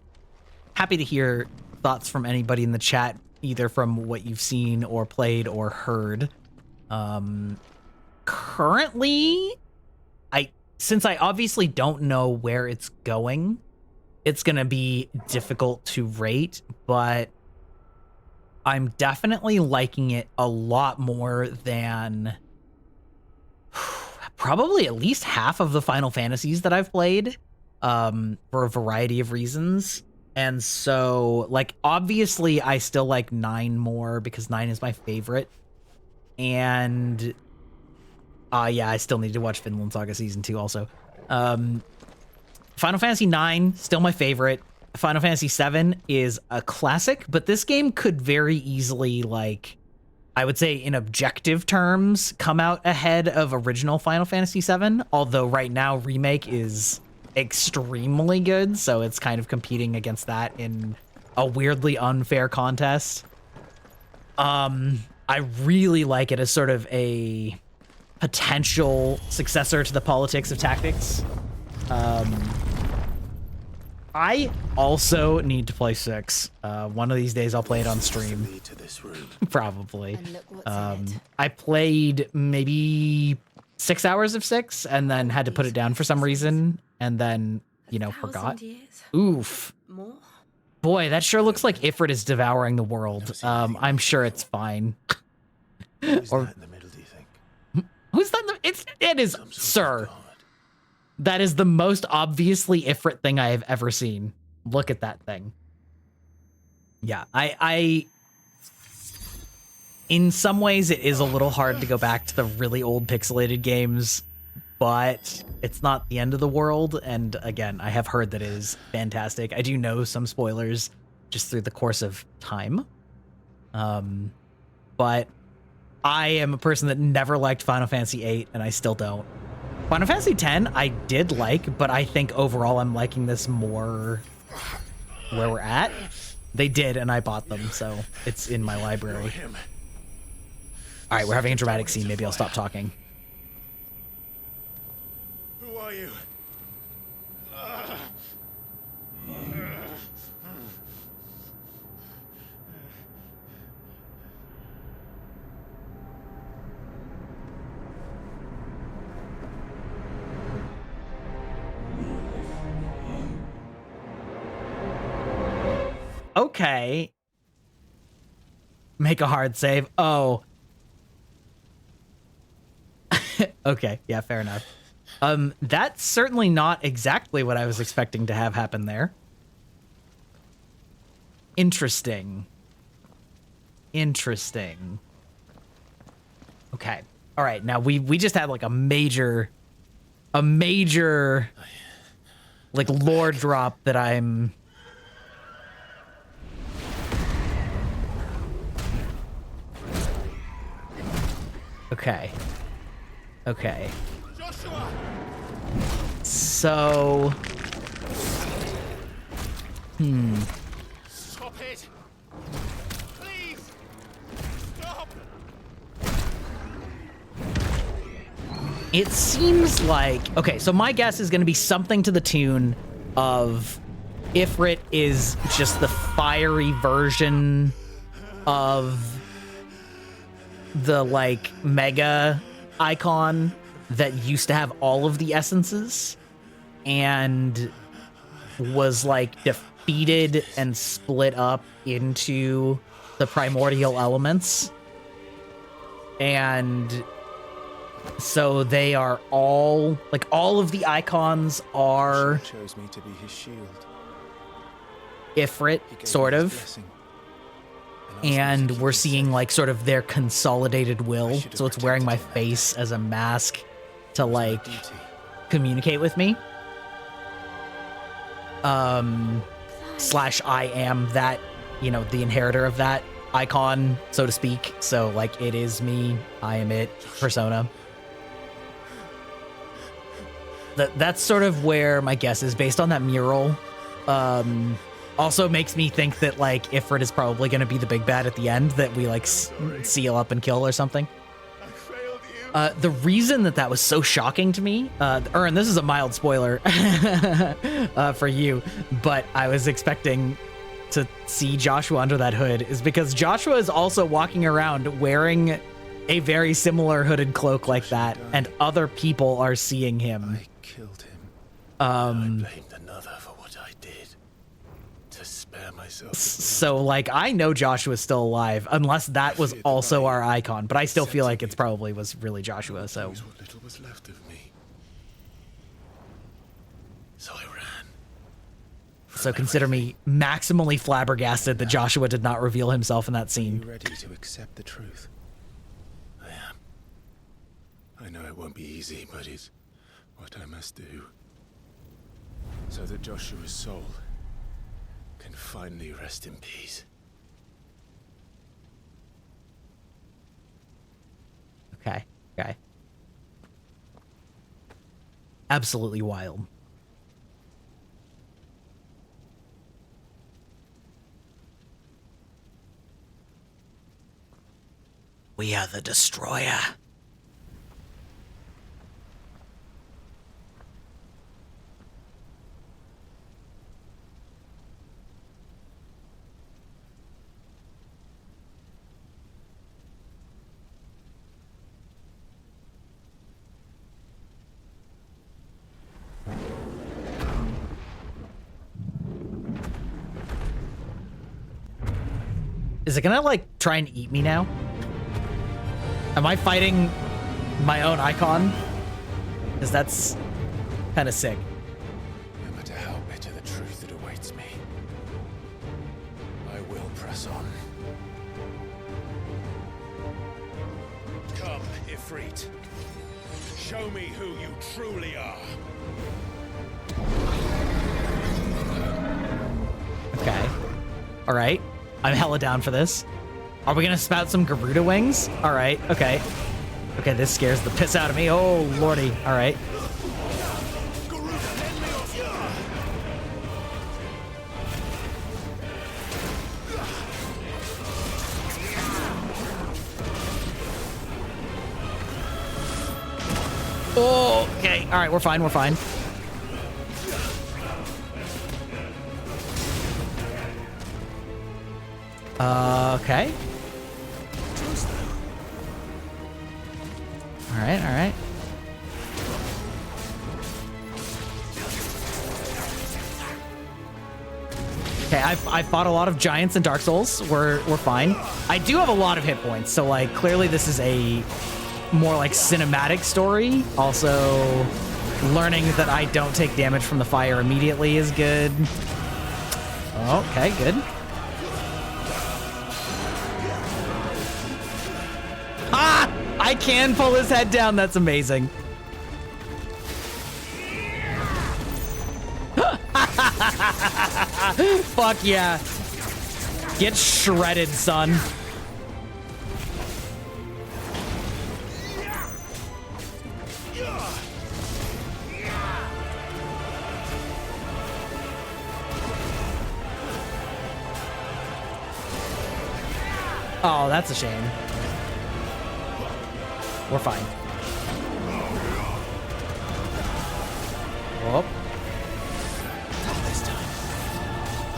to hear thoughts from anybody in the chat, either from what you've seen or played or heard. Currently, since I obviously don't know where it's going, it's gonna be difficult to rate, but I'm definitely liking it a lot more than probably at least half of the Final Fantasies that I've played, for a variety of reasons. And so, like, obviously I still like 9 more because 9 is my favorite. And yeah, I still need to watch Vinland Saga Season 2 also. Final Fantasy 9, still my favorite. Final Fantasy 7 is a classic, but this game could very easily, like, I would say in objective terms, come out ahead of original Final Fantasy 7, although right now Remake is extremely good, so it's kind of competing against that in a weirdly unfair contest. I really like it as sort of a potential successor to the Politics of Tactics. I also need to play 6. One of these days I'll play it on stream. Lead to this room. Probably. And look what's in it. I played maybe 6 hours of 6 and then had to put it down for some reason and then, you know, forgot. 1,000 years? Oof. More? Boy, that sure looks like Ifrit is devouring the world. I'm sure it's fine. Who's Or- that in the middle, do you think? Who's that? It is, Some sort of sir. god. That is the most obviously Ifrit thing I have ever seen. Look at that thing. Yeah, I in some ways it is a little hard to go back to the really old pixelated games, but it's not the end of the world. And again, I have heard that it is fantastic. I do know some spoilers just through the course of time. But I am a person that never liked Final Fantasy VIII, and I still don't. Final Fantasy X I did like, but I think overall I'm liking this more where we're at. They did, and I bought them, so it's in my library. Him. All right, we're having a dramatic scene. Maybe I'll stop talking. Who are you? Okay. Make a hard save. Oh. Okay, yeah, fair enough. That's certainly not exactly what I was expecting to have happen there. Interesting. Interesting. Okay. All right. Now we just had like a major like lore drop that I'm okay. Okay. Joshua! So Stop it! Please! Stop! it seems like, okay, so my guess is going to be something to the tune of Ifrit is just the fiery version of the like mega icon that used to have all of the essences and was like defeated and split up into the primordial elements. And so they are all like all of the icons are He chose me to be his shield. Ifrit, He gave sort me his of. blessing, and asked me to And keep we're it seeing safe. like sort of their consolidated will. should have So it's wearing my protected him that face as a mask to It was my like duty. communicate with me. Slash I am that, you know, the inheritor of that icon, so to speak. So like it is me, I am it persona. That's sort of where my guess is based on that mural. Also makes me think that like Ifrit is probably going to be the big bad at the end that we like seal up and kill or something. I failed you. The reason that was so shocking to me, Ern, this is a mild spoiler for you, but I was expecting to see Joshua under that hood, is because Joshua is also walking around wearing a very similar hooded cloak like that, and other people are seeing him. I killed him. I blamed another for what I did. To spare myself. So, like, I know Joshua's still alive, unless that was also our icon, but I still feel like it's probably was really Joshua, so. Use what little was left of me. So I ran. So consider me maximally flabbergasted that Joshua did not reveal himself in that Are scene. you ready to accept the truth? I am. I know it won't be easy, but it's what I must do. So that Joshua's soul Can finally rest in peace. Okay, okay. Absolutely wild. We are the Destroyer. Is it gonna, like, try and eat me now? Am I fighting my own icon? Because that's kind of sick. no matter how bitter the truth that awaits me, I will press on. Come, Ifrit. Show me who you truly are. Okay. All right. I'm hella down for this. Are we gonna spout some Garuda wings? All right. Okay. Okay, this scares the piss out of me. Oh, lordy. All right. Oh, okay. All right, we're fine. We're fine. Okay. All right, all right. Okay, I fought a lot of giants in Dark Souls. We're fine. I do have a lot of hit points, so like clearly this is a more like cinematic story. Also, learning that I don't take damage from the fire immediately is good. Okay, good. I can pull his head down. That's amazing. Fuck yeah. Get shredded, son. Oh, that's a shame. We're fine. Whoop.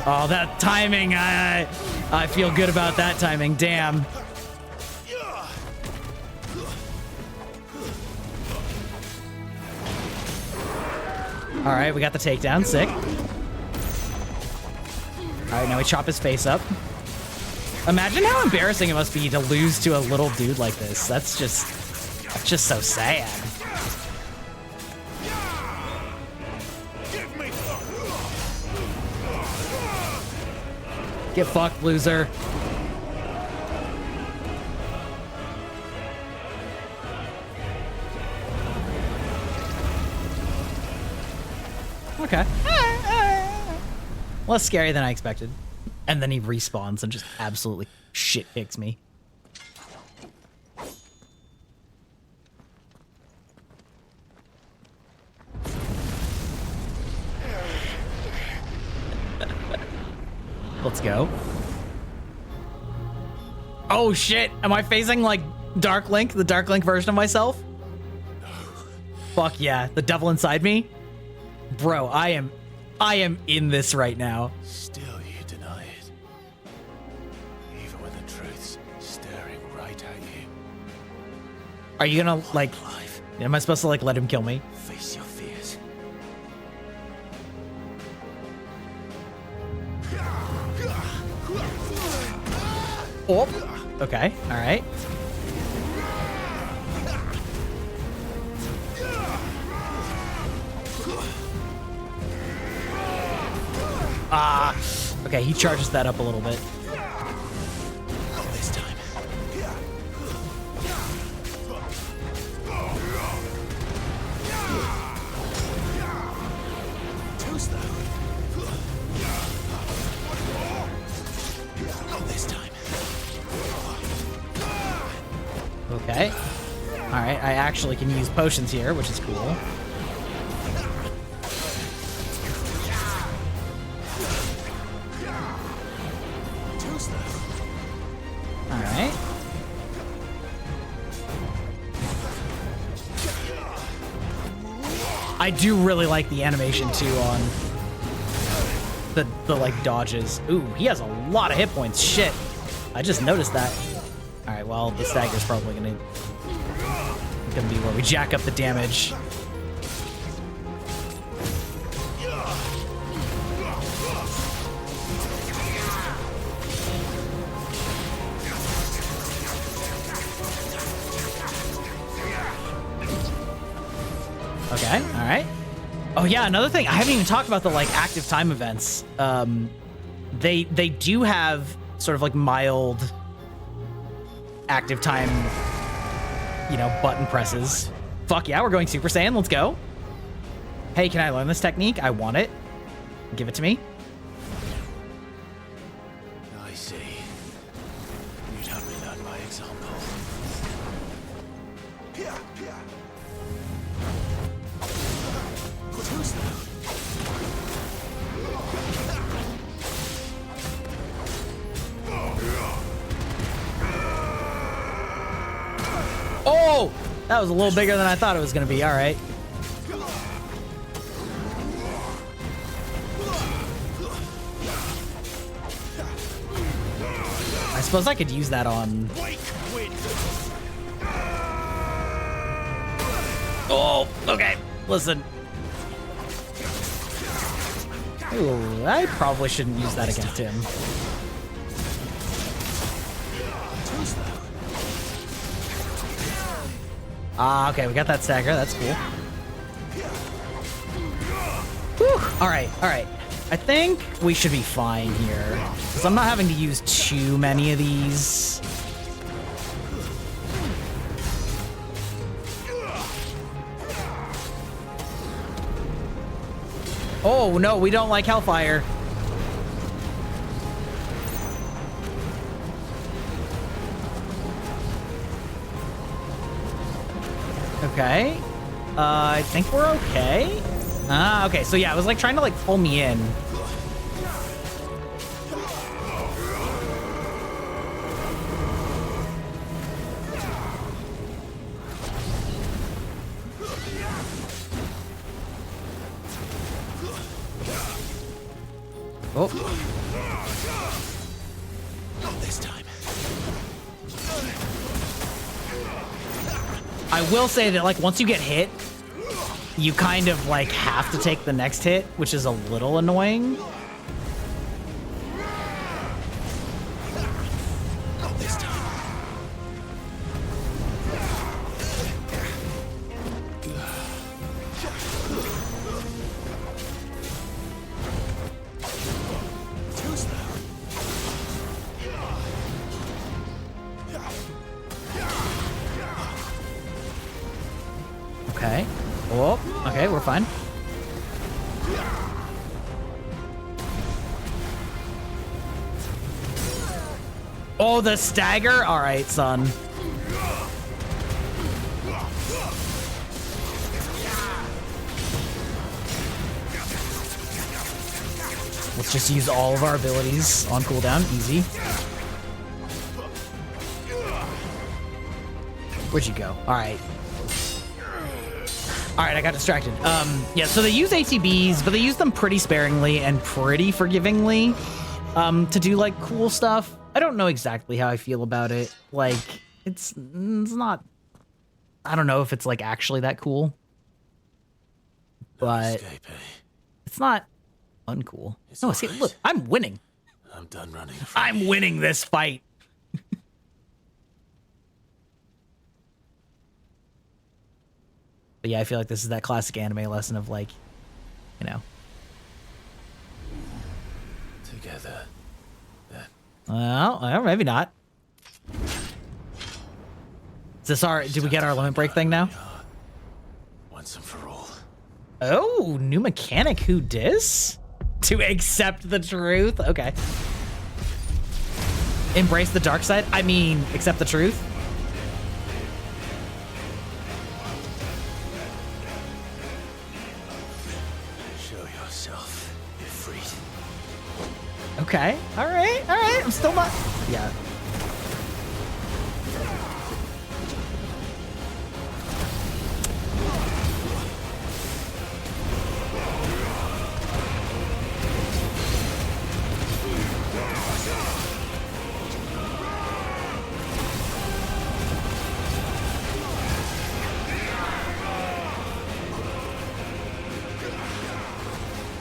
Oh, that timing. I feel good about that timing. Damn. All right, we got the takedown. Sick. All right, now we chop his face up. Imagine how embarrassing it must be to lose to a little dude like this. That's just so sad. Get fucked, loser. Okay. Less scary than I expected. And then he respawns and just absolutely shit kicks me. Let's go. Oh shit, am I facing like Dark Link, the Dark Link version of myself? Fuck yeah, the devil inside me? Bro, I am in this right now. Still you deny it. Even when the truth's staring right at you. Are you gonna like, am I supposed to like let him kill me? Face your fears. Oh, okay, all right. Ah, okay, he charges that up a little bit. This time. Too slow. This time. Okay. All right, I actually can use potions here, which is cool. All right. I do really like the animation too on the like dodges. Ooh, he has a lot of hit points. Shit. I just noticed that. All right, well, the stagger's probably gonna be where we jack up the damage. Okay, all right. Oh yeah, another thing, I haven't even talked about the like active time events. They do have sort of like mild active time, you know, button presses. Fuck yeah, we're going Super Saiyan, let's go. Hey, can I learn this technique? I want it. Give it to me. I see. You'd have me learn by example. Too slow. Oh, that was a little bigger than I thought it was gonna be. All right. I suppose I could use that on. Oh, okay. Listen. Ooh, I probably shouldn't use that against him. Ah, okay, we got that stagger. That's cool. Whew. All right. I think we should be fine here, because I'm not having to use too many of these. Oh, no, we don't like Hellfire. Okay. I think we're okay. Ah, okay. So yeah, it was like trying to like pull me in. Oh. Not this time. I will say that like once you get hit, you kind of like have to take the next hit, which is a little annoying. Not this time. Too slow. Okay. Oh, okay, we're fine. Oh, the stagger? All right, son. Let's just use all of our abilities on cooldown. Easy. Where'd you go? All right. All right, I got distracted. Yeah, so they use ATBs, but they use them pretty sparingly and pretty forgivingly to do like cool stuff. I don't know exactly how I feel about it. Like, it's not, I don't know if it's like actually that cool, but Escape, eh? it's not uncool. It's No, all see, right. look, I'm winning. I'm done running. I'm winning this fight. But yeah, I feel like this is that classic anime lesson of like, you know. Together. Well, maybe not. Is this our, did we get our limit break thing now? Once and for all. Oh, new mechanic, who dis? To accept the truth? Okay. Embrace the dark side? I mean, accept the truth? Show yourself, Ifrit. Okay. All right. All right. I'm still not. Yeah.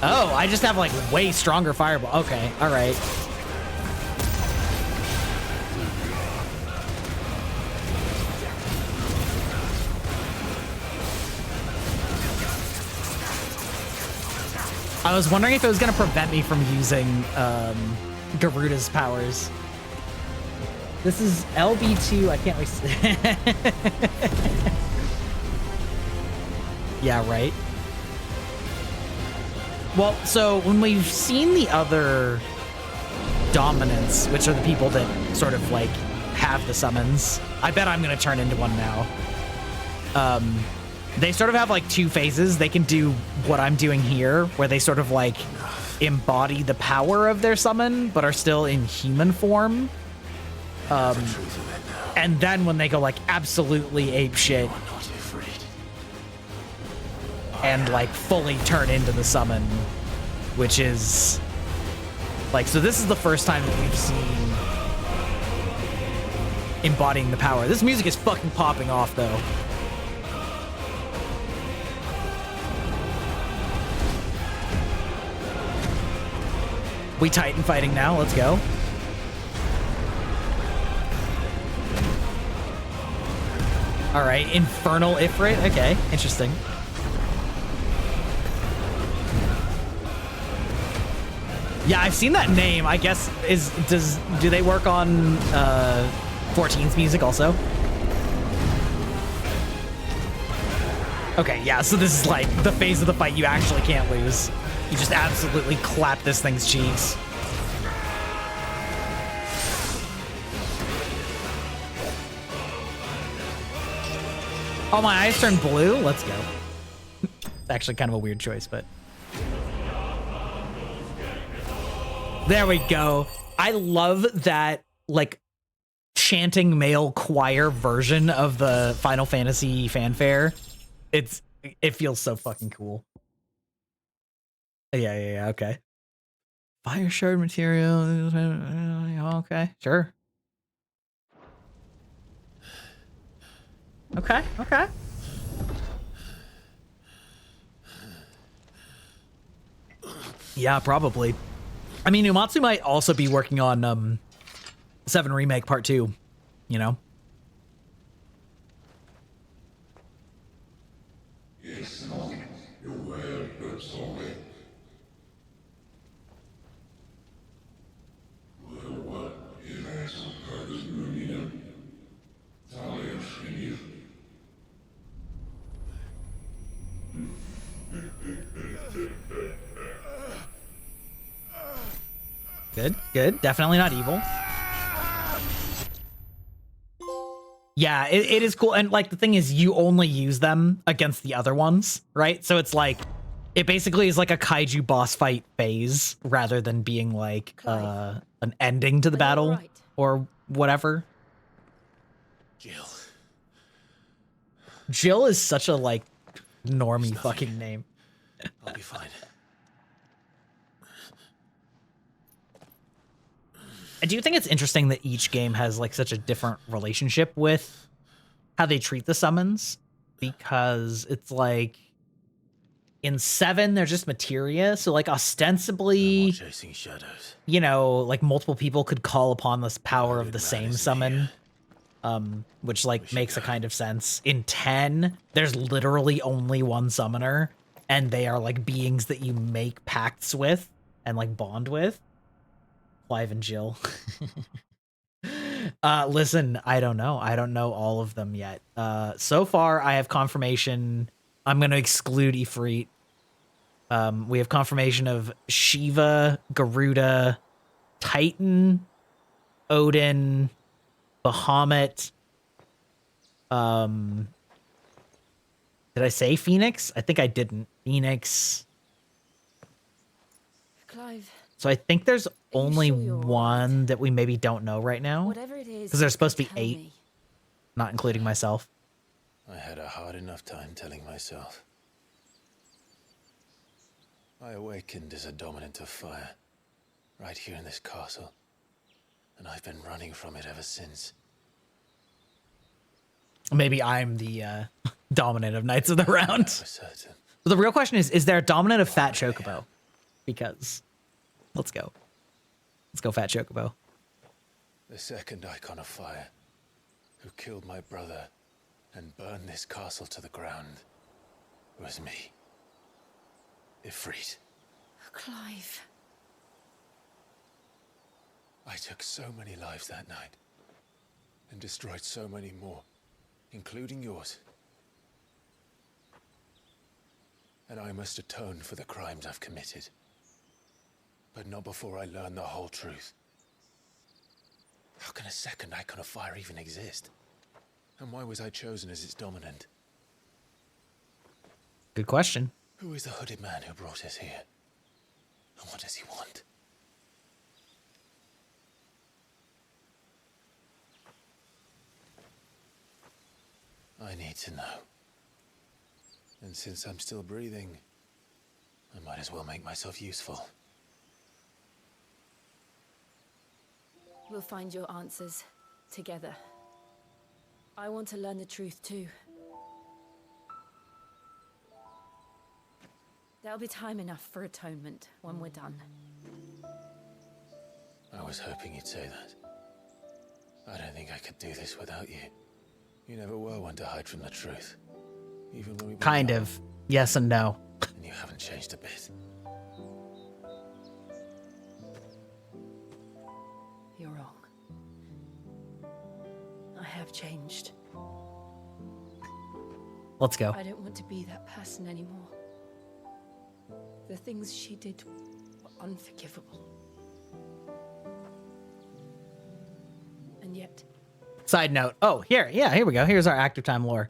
Oh, I just have like way stronger fireball. Okay. All right. I was wondering if it was going to prevent me from using Garuda's powers. This is LB2. I can't wait. Yeah, right. Well, so when we've seen the other dominants, which are the people that sort of like have the summons, I bet I'm going to turn into one now. They sort of have like two phases. They can do what I'm doing here, where they sort of like embody the power of their summon, but are still in human form. And then when they go like absolutely ape shit and like fully turn into the summon, which is like, so this is the first time that we've seen embodying the power. This music is fucking popping off though. We Titan fighting now. Let's go. All right, Infernal Ifrit. Okay, interesting. Yeah, I've seen that name. I guess do they work on 14's music also? Okay, yeah. So this is like the phase of the fight you actually can't lose. You just absolutely clap this thing's cheeks. Oh, my eyes turned blue? Let's go. It's actually kind of a weird choice, but... There we go. I love that, like, chanting male choir version of the Final Fantasy fanfare. It feels so fucking cool. Yeah, okay. Fire shard material. Okay, sure. Okay. Yeah, probably. I mean, Umatsu might also be working on 7 Remake Part 2, you know? Good. Definitely not evil. Yeah, it is cool. And like the thing is, you only use them against the other ones, right? So it's like, it basically is like a kaiju boss fight phase rather than being like an ending to the battle or whatever. Jill is such a like normie fucking name. I'll be fine. I do think it's interesting that each game has like such a different relationship with how they treat the summons, because it's like in 7 they're just materia, so like ostensibly Chasing shadows. you know, like multiple people could call upon this power of the same summon, which like makes a kind of sense. In 10 there's literally only one summoner, and they are like beings that you make pacts with and like bond with. Clive and Jill. Listen, I don't know. I don't know all of them yet. So far I have confirmation. I'm going to exclude Ifrit. We have confirmation of Shiva, Garuda, Titan, Odin, Bahamut. Did I say Phoenix? I think I didn't. Phoenix. Clive. So I think there's only sure you're one that we maybe don't know right now. Whatever it is, Because there's supposed to be tell 8, me. not including myself. I had a hard enough time telling myself. I awakened as a dominant of fire, right here in this castle, and I've been running from it ever since. Maybe I'm the dominant of Knights of the Round. For certain. The real question is there a dominant of Fat Chocobo? Because let's go. Let's go Fat Chocobo. The second icon of fire, who killed my brother and burned this castle to the ground, was me. Ifrit. Clive. I took so many lives that night, and destroyed so many more, including yours. And I must atone for the crimes I've committed. But not before I learn the whole truth. How can a second icon of fire even exist? And why was I chosen as its dominant? Good question. Who is the hooded man who brought us here? And what does he want? I need to know. And since I'm still breathing, I might as well make myself useful. We'll find your answers together. I want to learn the truth too. There'll be time enough for atonement when we're done. I was hoping you'd say that. I don't think I could do this without you. You never were one to hide from the truth. Even when we went Kind out, of. Yes and no. and you haven't changed a bit. You're wrong. I have changed. Let's go. I don't want to be that person anymore. The things she did were unforgivable. And yet, Side note. Oh, here we go. Here's our active time lore.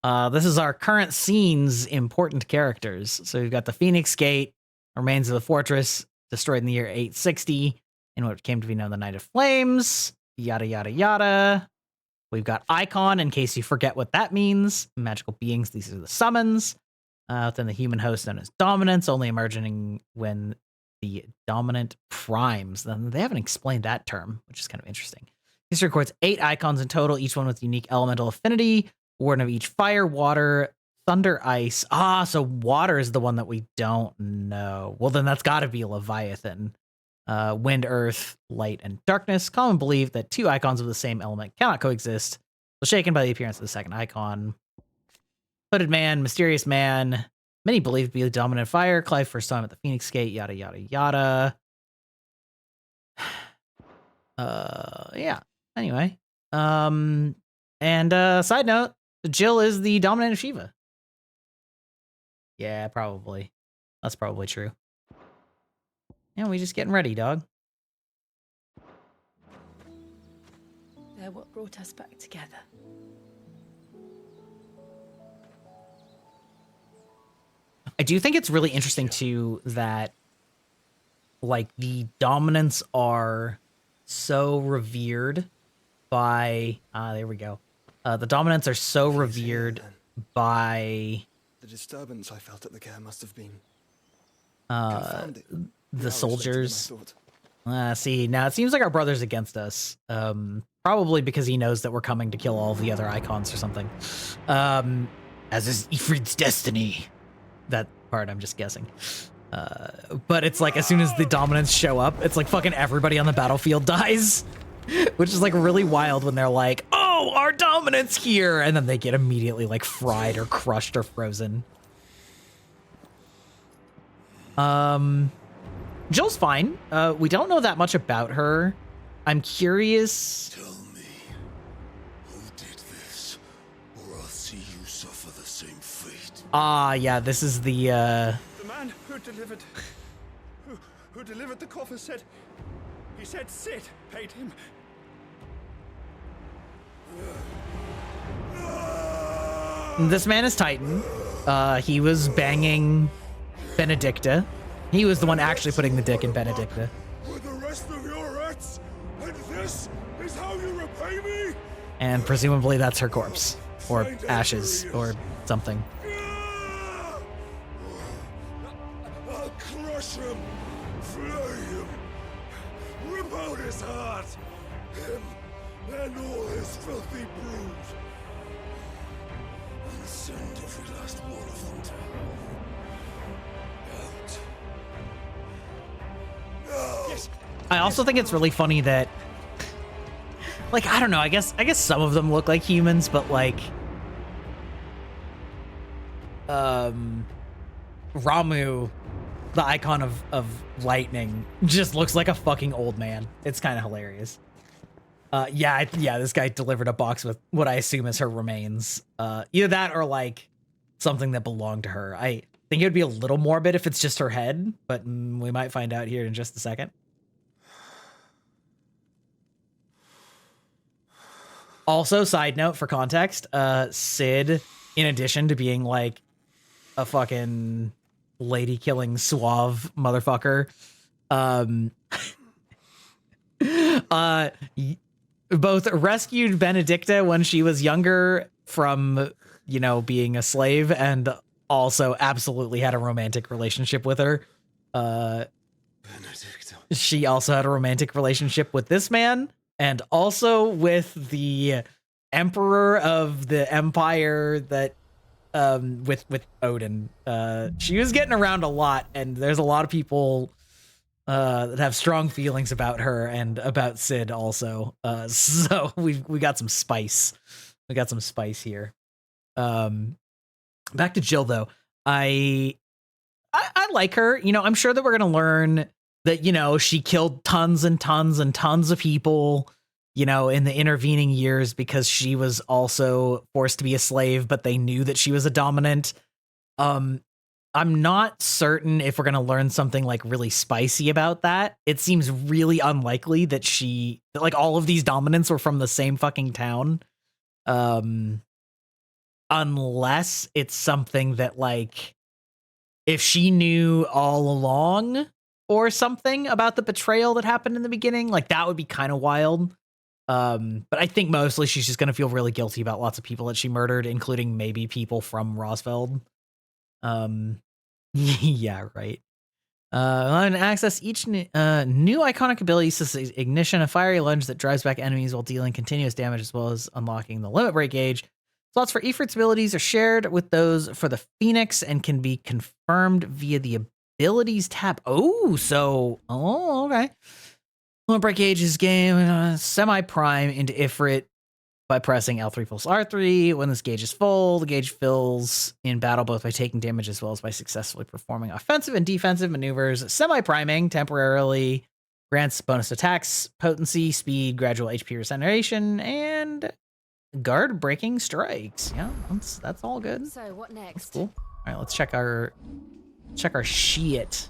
This is our current scene's important characters. So we've got the Phoenix Gate, remains of the fortress, destroyed in the year 860, in what came to be known the Night of Flames, yada, yada, yada. We've got Icon, in case you forget what that means. Magical beings, these are the summons. Within the human host known as Dominance, only emerging when the dominant primes. Then they haven't explained that term, which is kind of interesting. History records 8 icons in total, each one with unique elemental affinity. Warden of each fire, water, thunder, ice. So water is the one that we don't know. Well, then that's got to be Leviathan. Wind, earth, light, and darkness. Common belief that 2 icons of the same element cannot coexist. So shaken by the appearance of the second icon. Hooded man, mysterious man. Many believe to be the dominant fire. Clive first time at the Phoenix Gate, yada, yada, yada. Yeah. Anyway. And side note, Jill is the dominant of Shiva. Yeah, probably. That's probably true. Yeah, we just getting ready, dog. they're what brought us back together. I do think it's really interesting too that like the dominants are so revered by there we go. The dominants are so revered by the disturbance I felt at the care must have been the soldiers. See, now it seems like our brother's against us. Probably because he knows that we're coming to kill all the other icons or something. As is Ifrit's destiny. That part, I'm just guessing. But it's like as soon as the dominants show up, it's like fucking everybody on the battlefield dies. Which is like really wild when they're like, oh, our dominant's here. And then they get immediately like fried or crushed or frozen. Jill's fine. We don't know that much about her. I'm curious. Tell me, who did this, or I'll see you suffer the same fate. Yeah, this is the man who delivered the coffer said, he said Sid paid him. This man is Titan. He was banging Benedicta. He was the one actually putting the dick in Benedicta. With the rest of your rats, and this is how you repay me? And presumably that's her corpse. Or ashes, or something. I'll crush him, flay him, rip out his heart, him and all his filthy brood, and send every last one of them to hell. Out. Yes. I also think it's really funny that, like, I don't know, I guess some of them look like humans, but like, Ramu, the icon of lightning, just looks like a fucking old man. It's kind of hilarious. Yeah, this guy delivered a box with what I assume is her remains. Either that or like something that belonged to her. I think it would be a little morbid if it's just her head, but we might find out here in just a second. Also, side note for context, Sid, in addition to being like a fucking lady killing suave motherfucker, both rescued Benedicta when she was younger from, you know, being a slave, and also absolutely had a romantic relationship with her. Benedicta. She also had a romantic relationship with this man, and also with the emperor of the empire that, with Odin. She was getting around a lot, and there's a lot of people that have strong feelings about her and about Sid also. So we got some spice. We got some spice here. Back to Jill though. I like her. You know, I'm sure that we're gonna learn that, you know, she killed tons and tons and tons of people, you know, in the intervening years because she was also forced to be a slave, but they knew that she was a dominant. I'm not certain if we're going to learn something like really spicy about that. It seems really unlikely that like all of these dominants were from the same fucking town. Unless it's something that like, if she knew all along or something about the betrayal that happened in the beginning, like that would be kind of wild. But I think mostly she's just going to feel really guilty about lots of people that she murdered, including maybe people from Rosfeld. Yeah, right. And access each new iconic ability, such as Ignition, a fiery lunge that drives back enemies while dealing continuous damage, as well as unlocking the limit break gauge. Slots for Ifrit's abilities are shared with those for the Phoenix and can be confirmed via the abilities tab. Okay. Limit break gauge is game semi-prime into Ifrit by pressing L3 plus R3. When this gauge is full, the gauge fills in battle both by taking damage as well as by successfully performing offensive and defensive maneuvers. Semi-priming temporarily grants bonus attacks, potency, speed, gradual HP regeneration, and guard breaking strikes. Yeah, that's all good. So what next? That's cool. All right, let's check our shit.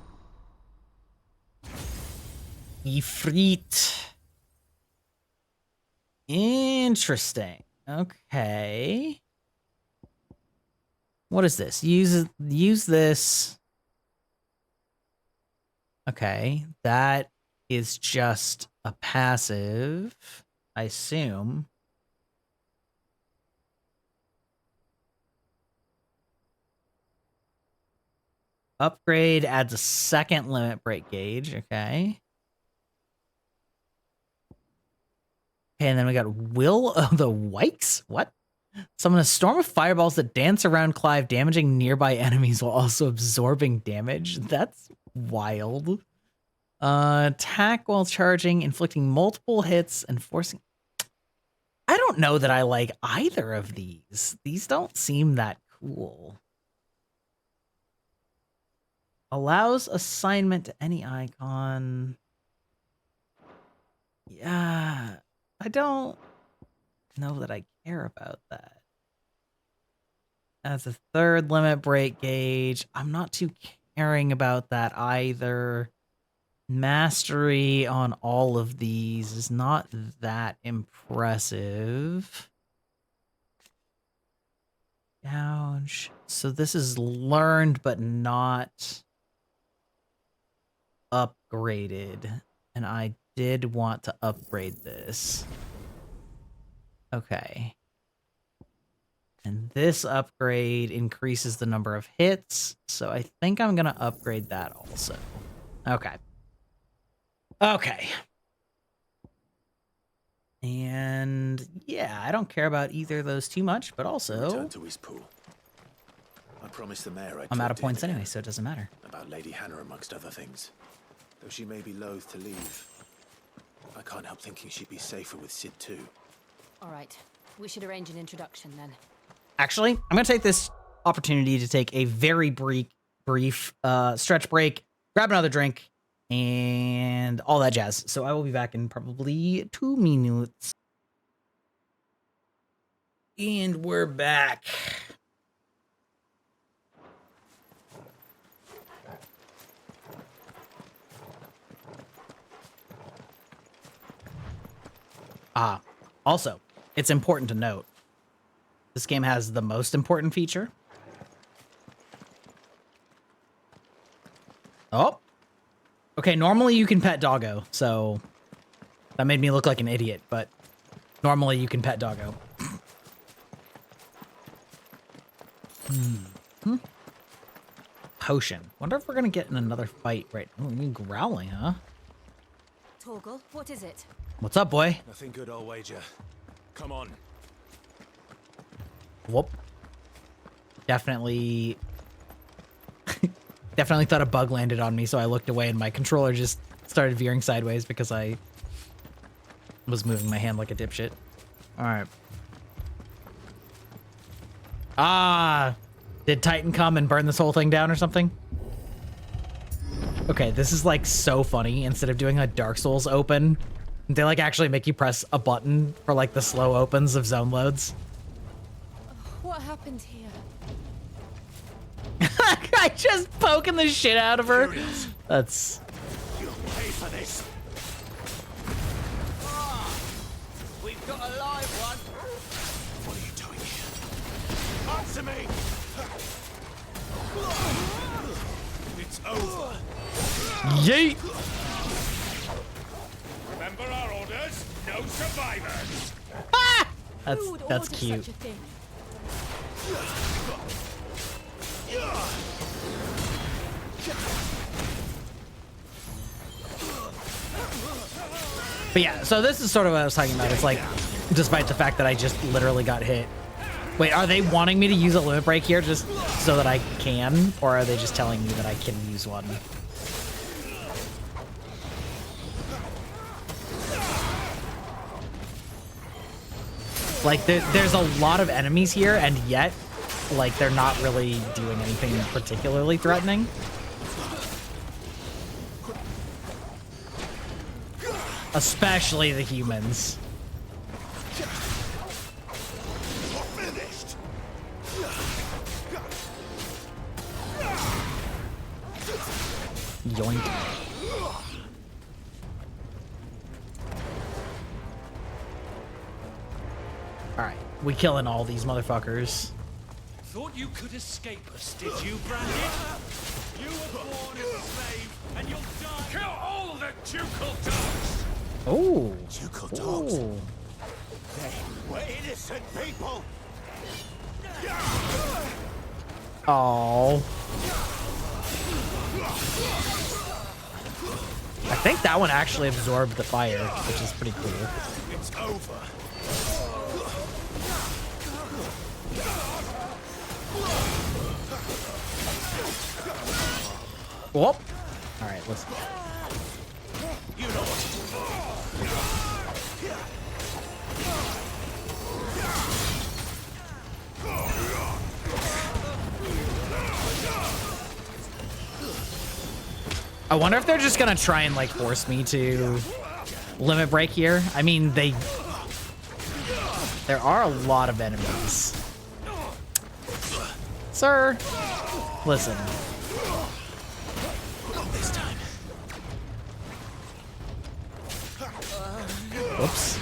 Ifrit. Interesting. Okay. What is this? Use this. Okay, that is just a passive, I assume. Upgrade adds a second limit break gauge. Okay. And then we got Will of the Wikes. What? Summon a storm of fireballs that dance around Clive, damaging nearby enemies while also absorbing damage. That's wild. Attack while charging, inflicting multiple hits and forcing... I don't know that I like either of these. These don't seem that cool. Allows assignment to any icon. Yeah... I don't know that I care about that. As a third limit break gauge, I'm not too caring about that either. Mastery on all of these is not that impressive. Gouge. So this is learned but not upgraded. And I did want to upgrade this. Okay. And this upgrade increases the number of hits, so I think I'm gonna upgrade that also. Okay. Okay. And yeah, I don't care about either of those too much, but also Return to his pool. I promised the mayor I'm out of points anyway, so it doesn't matter. About Lady Hannah amongst other things. Though she may be loath to leave, I can't help thinking she'd be safer with Sid too. All right. We should arrange an introduction then. Actually, I'm going to take this opportunity to take a very brief stretch break, grab another drink, and all that jazz. So I will be back in probably 2 minutes. And we're back. Also, it's important to note, this game has the most important feature. Oh. Okay, normally you can pet Doggo, so that made me look like an idiot, but normally you can pet Doggo. Potion. Wonder if we're gonna get in another fight right. Oh, you're growling, huh? Torgal, what is it? What's up, boy? Nothing good, I'll wager. Come on. Whoop. Definitely thought a bug landed on me, so I looked away and my controller just started veering sideways because I was moving my hand like a dipshit. Alright. Did Titan come and burn this whole thing down or something? Okay, this is like so funny. Instead of doing a Dark Souls open, they like actually make you press a button for like the slow opens of zone loads. What happened here? I just poking the shit out of her. That's... You'll pay for this. We've got a live one. What are you doing here? Answer me! It's over. Yeet! Remember our orders? No survivors. Ah! Who would That's order cute. such a thing? But yeah, so this is sort of what I was talking about. It's like, despite the fact that I just literally got hit. Wait, are they wanting me to use a limit break here just so that I can? Or are they just telling me that I can use one? Like, there's a lot of enemies here, and yet, like, they're not really doing anything particularly threatening. Especially the humans. Finished. Yoink. Alright, we killing all these motherfuckers. Thought you could escape us, did you, Brandon? You were born as a slave, and you'll die. Kill all the ducal dogs. Oh. Ducal dogs. Ooh. We're innocent people. Oh. I think that one actually absorbed the fire, which is pretty cool. It's over. Whoop. All right, let's. You know what to I wonder if they're just gonna try and like force me to limit break here. I mean, there are a lot of enemies. Sir, listen. this time. Whoops.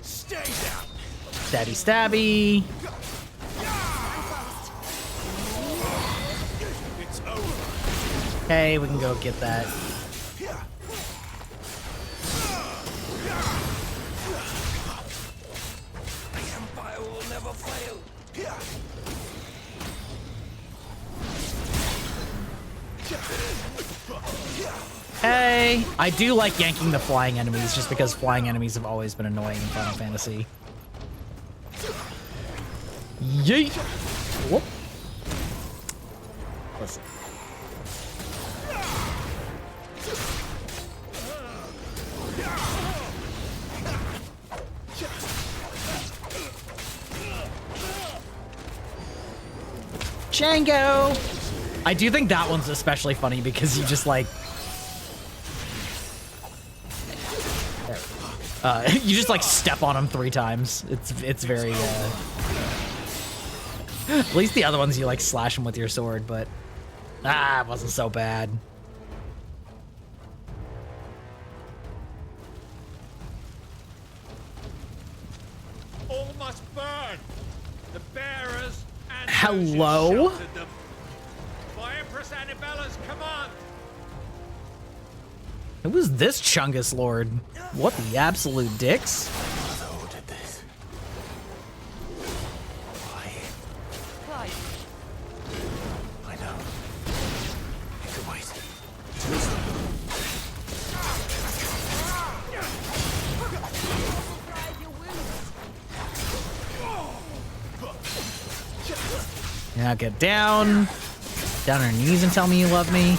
Stay down. Stabby stabby. It's over. Okay, we can go get that. The Empire will never fail. Hey, I do like yanking the flying enemies just because flying enemies have always been annoying in Final Fantasy. Yeet. Whoop. Listen. Django! I do think that one's especially funny because you just like... you just like step on them 3 times. It's very, At least the other ones you like slash them with your sword, but... it wasn't so bad. All must burn. The bearers and Hello? those who sheltered them. By Empress Annibella's command. Who was this Chungus Lord? What the absolute dicks? Mother ordered this. Why? Clive, I know. You can wait. Now get down. Down on your knees and tell me you love me.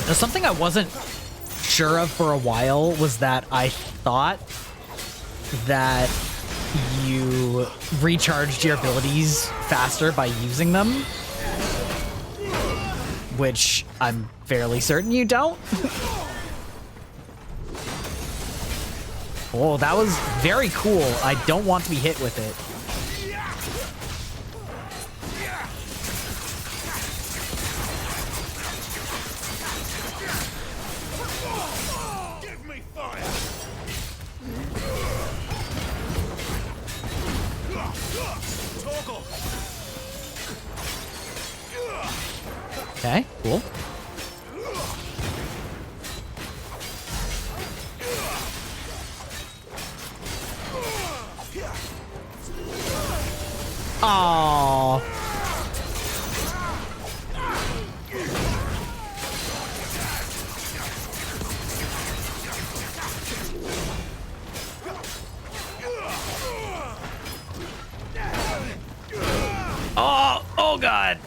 Now, something I wasn't sure of for a while was that I thought that you recharged your abilities faster by using them, which I'm fairly certain you don't. Oh, that was very cool. I don't want to be hit with it. Give me fire! Toggle! Okay, cool. Aww. Oh God.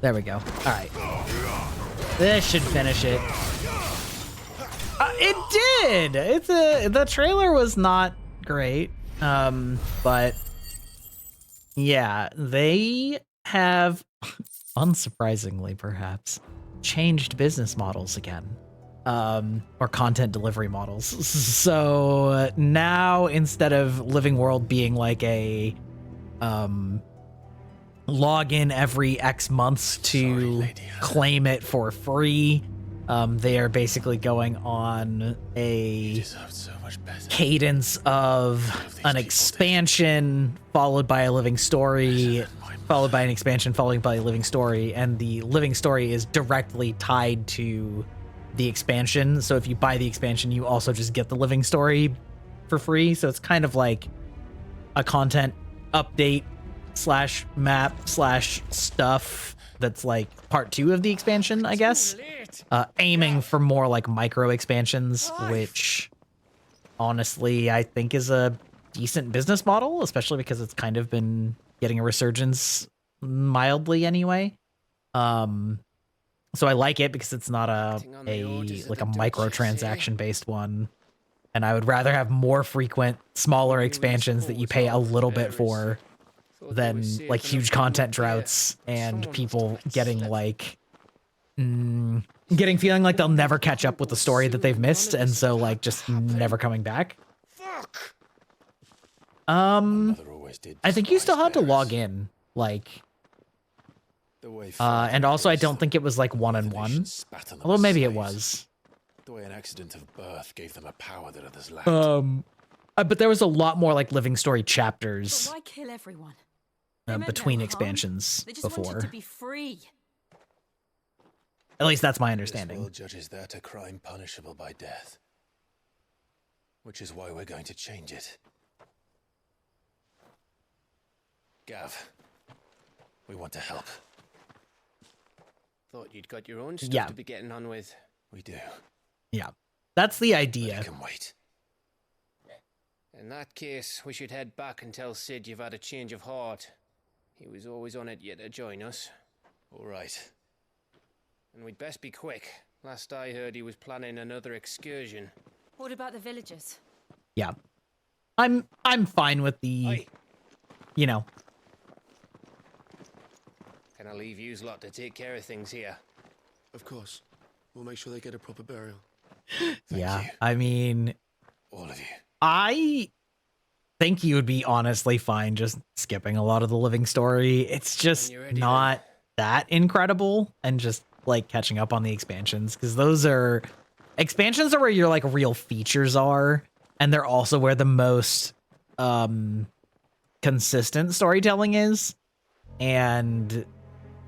There we go. All right. This should finish it. It did. The trailer was not great. But yeah, they have, unsurprisingly perhaps, changed business models again. Or content delivery models. So now instead of Living World being like a log in every X months to claim it for free, they are basically going on a cadence of an expansion followed by a living story, followed by an expansion, followed by a living story, and the living story is directly tied to the expansion. So if you buy the expansion, you also just get the living story for free. So it's kind of like a content update slash map slash stuff that's like part 2 of the expansion, I guess. Aiming for more like micro expansions, which honestly I think is a decent business model, especially because it's kind of been getting a resurgence mildly anyway. So I like it because it's not a microtransaction based one. And I would rather have more frequent, smaller expansions that you pay a little bit for than like huge content droughts and people getting like feeling like they'll never catch up with the story that they've missed, and so like just never coming back. I think you still had to log in, like, and also I don't think it was like 1-on-1, although maybe it was. The way an accident of birth gave them a power that others lacked. But there was a lot more like living story chapters But why kill everyone? between No harm. expansions They just before. wanted to be free. At least that's my This understanding. world judges that a crime punishable by death, which is why we're going to change it. Gav, we want to help. Thought you'd got your own stuff Yeah. to be getting on with. We do. Yeah, that's the But idea. it can wait. In that case, we should head back and tell Sid you've had a change of heart. He was always on it yet to join us. All right. And we'd best be quick. Last I heard, he was planning another excursion. What about the villagers? Yeah, I'm fine with the, Oi, you know, can I leave yous lot to take care of things here? Of course. We'll make sure they get a proper burial. yeah. you. I mean, All of you. I think you would be honestly fine just skipping a lot of the living story. It's just you're ready, not that incredible, and just like catching up on the expansions, because those are expansions are where your like real features are, and they're also where the most consistent storytelling is, and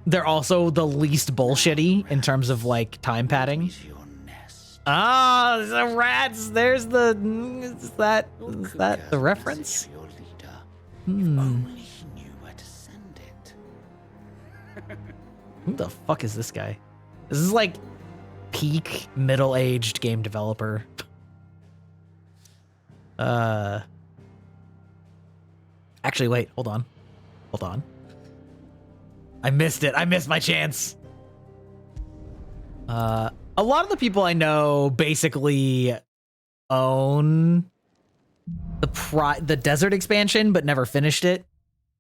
they're also the least bullshitty in terms of like time padding. Ah, the rats. There's the. Is that the reference? Who the fuck is this guy? This is like peak middle-aged game developer. Actually, wait. Hold on. I missed it. I missed my chance. A lot of the people I know basically own the desert expansion, but never finished it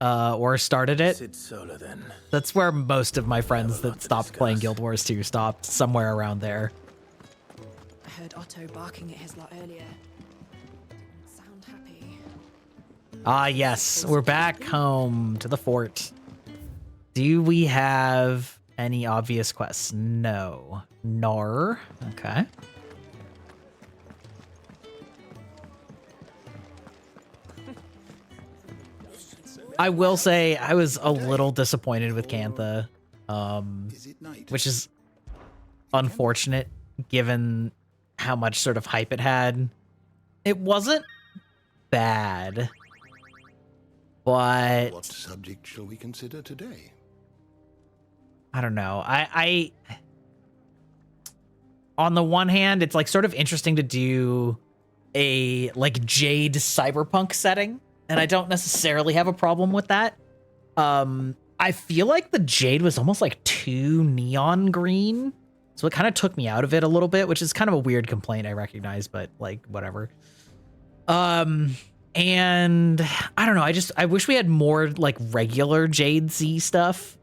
or started it. Sid Solar, then. That's where most of my friends Have a lot that to stopped playing discuss. Guild Wars 2 stopped, somewhere around there. I heard Otto barking at his lot earlier. Didn't sound happy. Ah, yes, we're back home to the fort. Do we have any obvious quests? No. Nor. Okay. I will say I was a little disappointed with Cantha, which is unfortunate given how much sort of hype it had. It wasn't bad, but What subject shall we consider today? I don't know. I on the one hand, it's like sort of interesting to do a like Jade cyberpunk setting, and I don't necessarily have a problem with that. I feel like the Jade was almost like too neon green, so it kind of took me out of it a little bit, which is kind of a weird complaint, I recognize, but like whatever. And I don't know, I wish we had more like regular Jade Z stuff.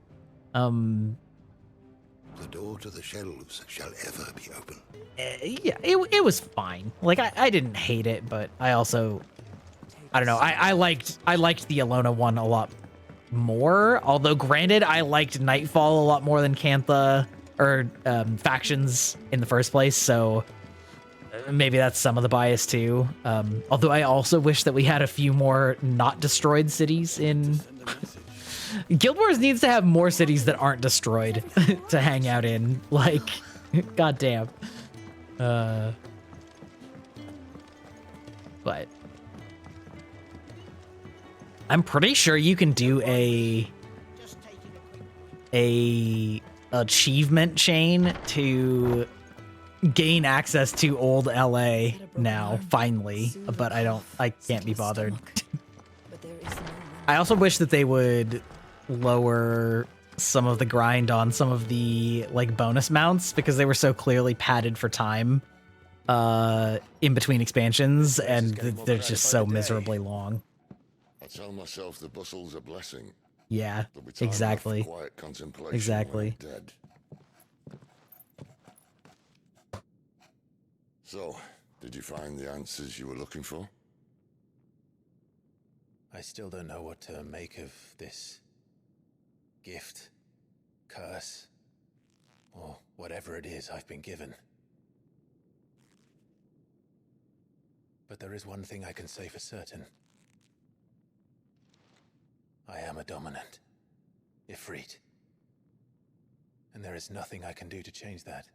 The door to the shelves shall ever be open. Yeah, it was fine. Like I didn't hate it, but I also, I don't know. I liked the Alona one a lot more. Although granted, I liked Nightfall a lot more than Cantha or factions in the first place. So maybe that's some of the bias too. Although I also wish that we had a few more not destroyed cities in. Guild Wars needs to have more cities that aren't destroyed to hang out in. Like, goddamn. But I'm pretty sure you can do a achievement chain to gain access to old LA now, finally. But I can't be bothered. I also wish that they would lower some of the grind on some of the like bonus mounts because they were so clearly padded for time in between expansions, and they're just so miserably long. I tell myself the bustle's a blessing. Yeah, There'll be time enough for exactly. quiet contemplation Exactly. when I'm dead. So, did you find the answers you were looking for? I still don't know what to make of this gift, curse, or whatever it is I've been given. But there is one thing I can say for certain. I am a dominant, Ifrit. And there is nothing I can do to change that.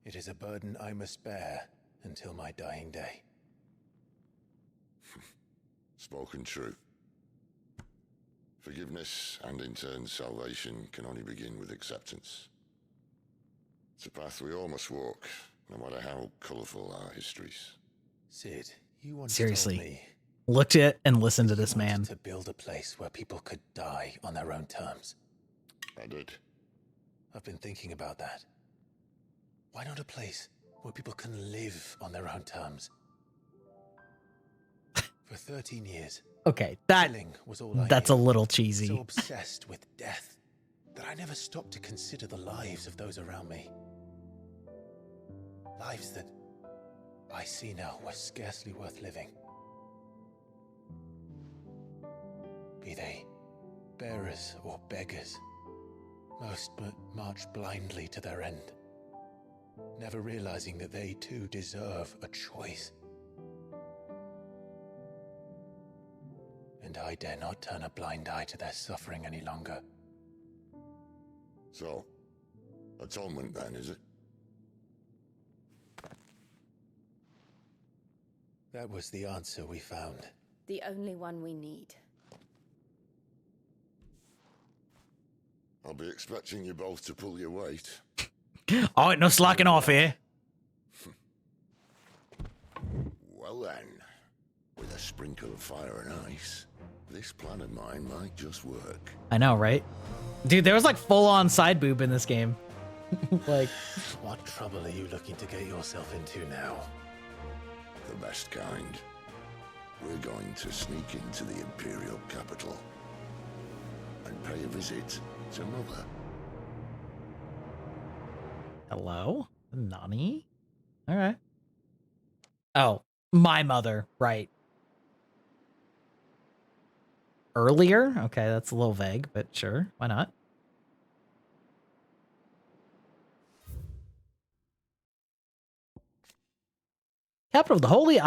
It is a burden I must bear until my dying day. Spoken true. Forgiveness and in turn salvation can only begin with acceptance. It's a path we all must walk, no matter how colourful our histories. Sid, you once Seriously. told me Looked at and listened to you this wanted man. to build a place where people could die on their own terms. I did. I've been thinking about that. Why not a place where people can live on their own terms? For 13 years, Okay, killing was all I that's knew. a little So cheesy. obsessed with death that I never stopped to consider the lives of those around me. Lives that I see now were scarcely worth living. Be they bearers or beggars, most march blindly to their end, never realizing that they too deserve a choice. And I dare not turn a blind eye to their suffering any longer. So, atonement then, is it? That was the answer we found. The only one we need. I'll be expecting you both to pull your weight. Oh, no slacking off here. Well then, with a sprinkle of fire and ice, this plan of mine might just work. I know, right? Dude, there was like full-on side boob in this game. Like, What trouble are you looking to get yourself into now? The best kind. We're going to sneak into the Imperial capital and pay a visit to Mother. hello? Nani? All right. Oh, my mother. Right. Earlier? Okay, that's a little vague, but sure. Why not? Capital of the Holy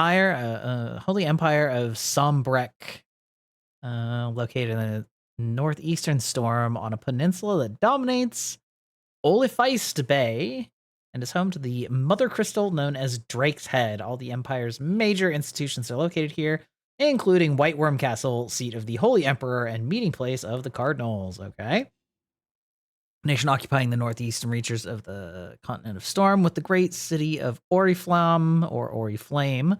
Empire of Sombrek, located in the northeastern storm on a peninsula that dominates Olifeist Bay and is home to the mother crystal known as Drake's Head. All the Empire's major institutions are located here, including White Worm Castle, seat of the Holy Emperor and meeting place of the Cardinals. Okay. Nation occupying the northeastern reaches of the continent of Storm, with the great city of Oriflamme or Oriflame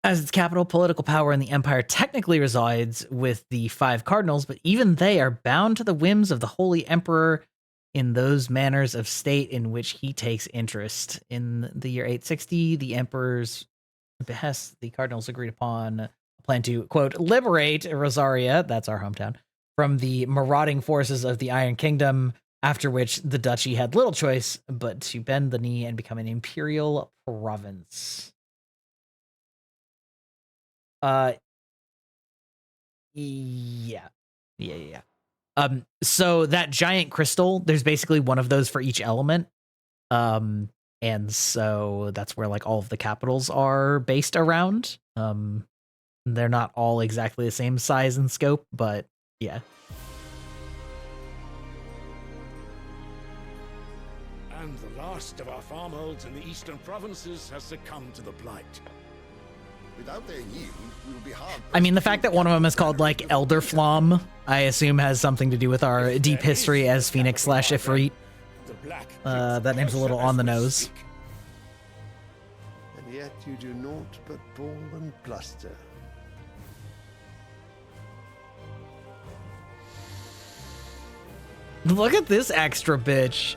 as its capital. Political power in the Empire technically resides with the 5 cardinals, but even they are bound to the whims of the Holy Emperor in those manners of state in which he takes interest. In the year 860, the Emperor's behest, the cardinals agreed upon a plan to, quote, liberate Rosaria, that's our hometown, from the marauding forces of the Iron Kingdom, after which the duchy had little choice but to bend the knee and become an imperial province. Yeah. So that giant crystal, there's basically one of those for each element. And so that's where like all of the capitals are based around. They're not all exactly the same size and scope, but yeah. And the last of our farmholds in the eastern provinces has succumbed to the blight. Without their yield, we will be hard. I mean, the fact that one of them is called like Elderflamme, I assume has something to do with our deep history as Phoenix / Ifrit. That name's a little on the nose. And yet you do naught but bawl and bluster. Look at this extra bitch.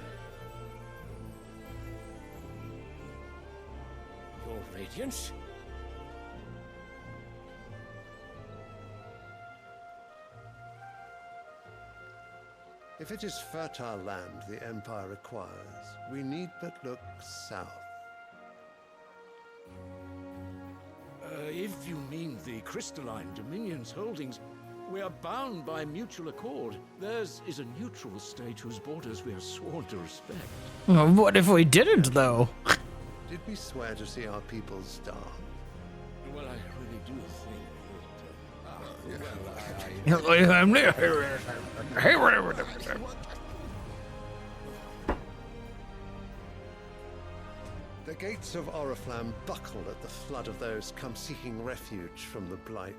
Your radiance? If it is fertile land the Empire acquires, we need but look south. If you mean the crystalline Dominion's holdings, we are bound by mutual accord. Theirs is a neutral state whose borders we are sworn to respect. What if we didn't, though? Did we swear to see our people starve? Well, I really do think The gates of Oriflamme buckle at the flood of those come seeking refuge from the blight.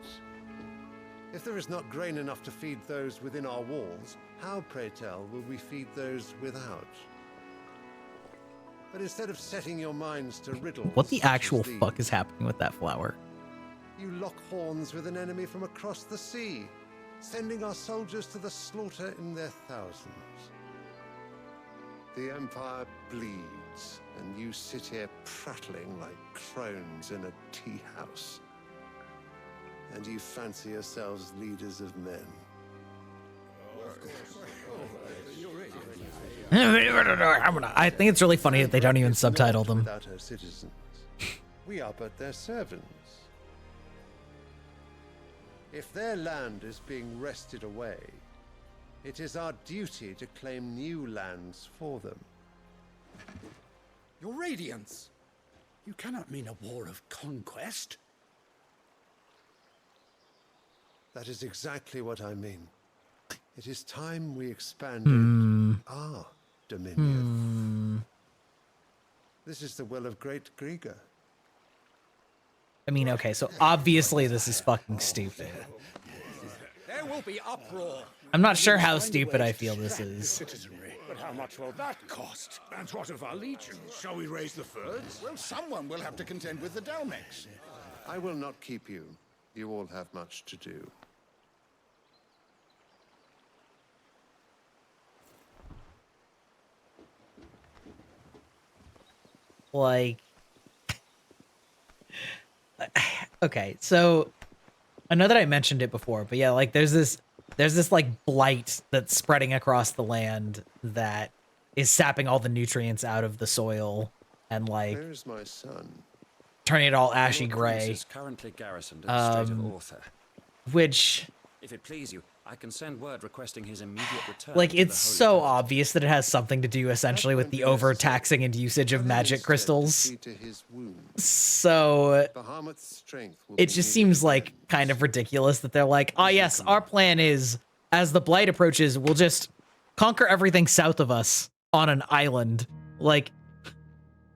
If there is not grain enough to feed those within our walls, how, pray tell, will we feed those without? But instead of setting your minds to riddles, What the actual fuck is happening with that flower? you lock horns with an enemy from across the sea, sending our soldiers to the slaughter in their thousands. The Empire bleeds, and you sit here prattling like crones in a tea house. And you fancy yourselves leaders of men. I think it's really funny that they don't even subtitle them. Without her citizens, we are but their servants. If their land is being wrested away, it is our duty to claim new lands for them. Your Radiance! You cannot mean a war of conquest. That is exactly what I mean. It is time we expanded our dominion. This is the will of great Grieger. I mean, okay, so obviously this is fucking stupid. There will be uproar. I'm not sure how stupid I feel this is. Citizenry. But how much will that cost? And what of our legions? Shall we raise the furs? Well, someone will have to contend with the Dalmex. I will not keep you. You all have much to do. Like, okay, so I know that I mentioned it before, but yeah, like there's this like blight that's spreading across the land that is sapping all the nutrients out of the soil and like Where's my son? turning it all ashy Lord gray. Cruz is currently garrisoned at the Strait of Author. Which, if it please you, I can send word requesting his immediate return. like, to the it's Holy so Coast. obvious that it has something to do essentially with the overtaxing and usage of magic crystals. So it just seems like kind of ridiculous that they're like, oh yes, our plan is, as the blight approaches, we'll just conquer everything south of us on an island. Like,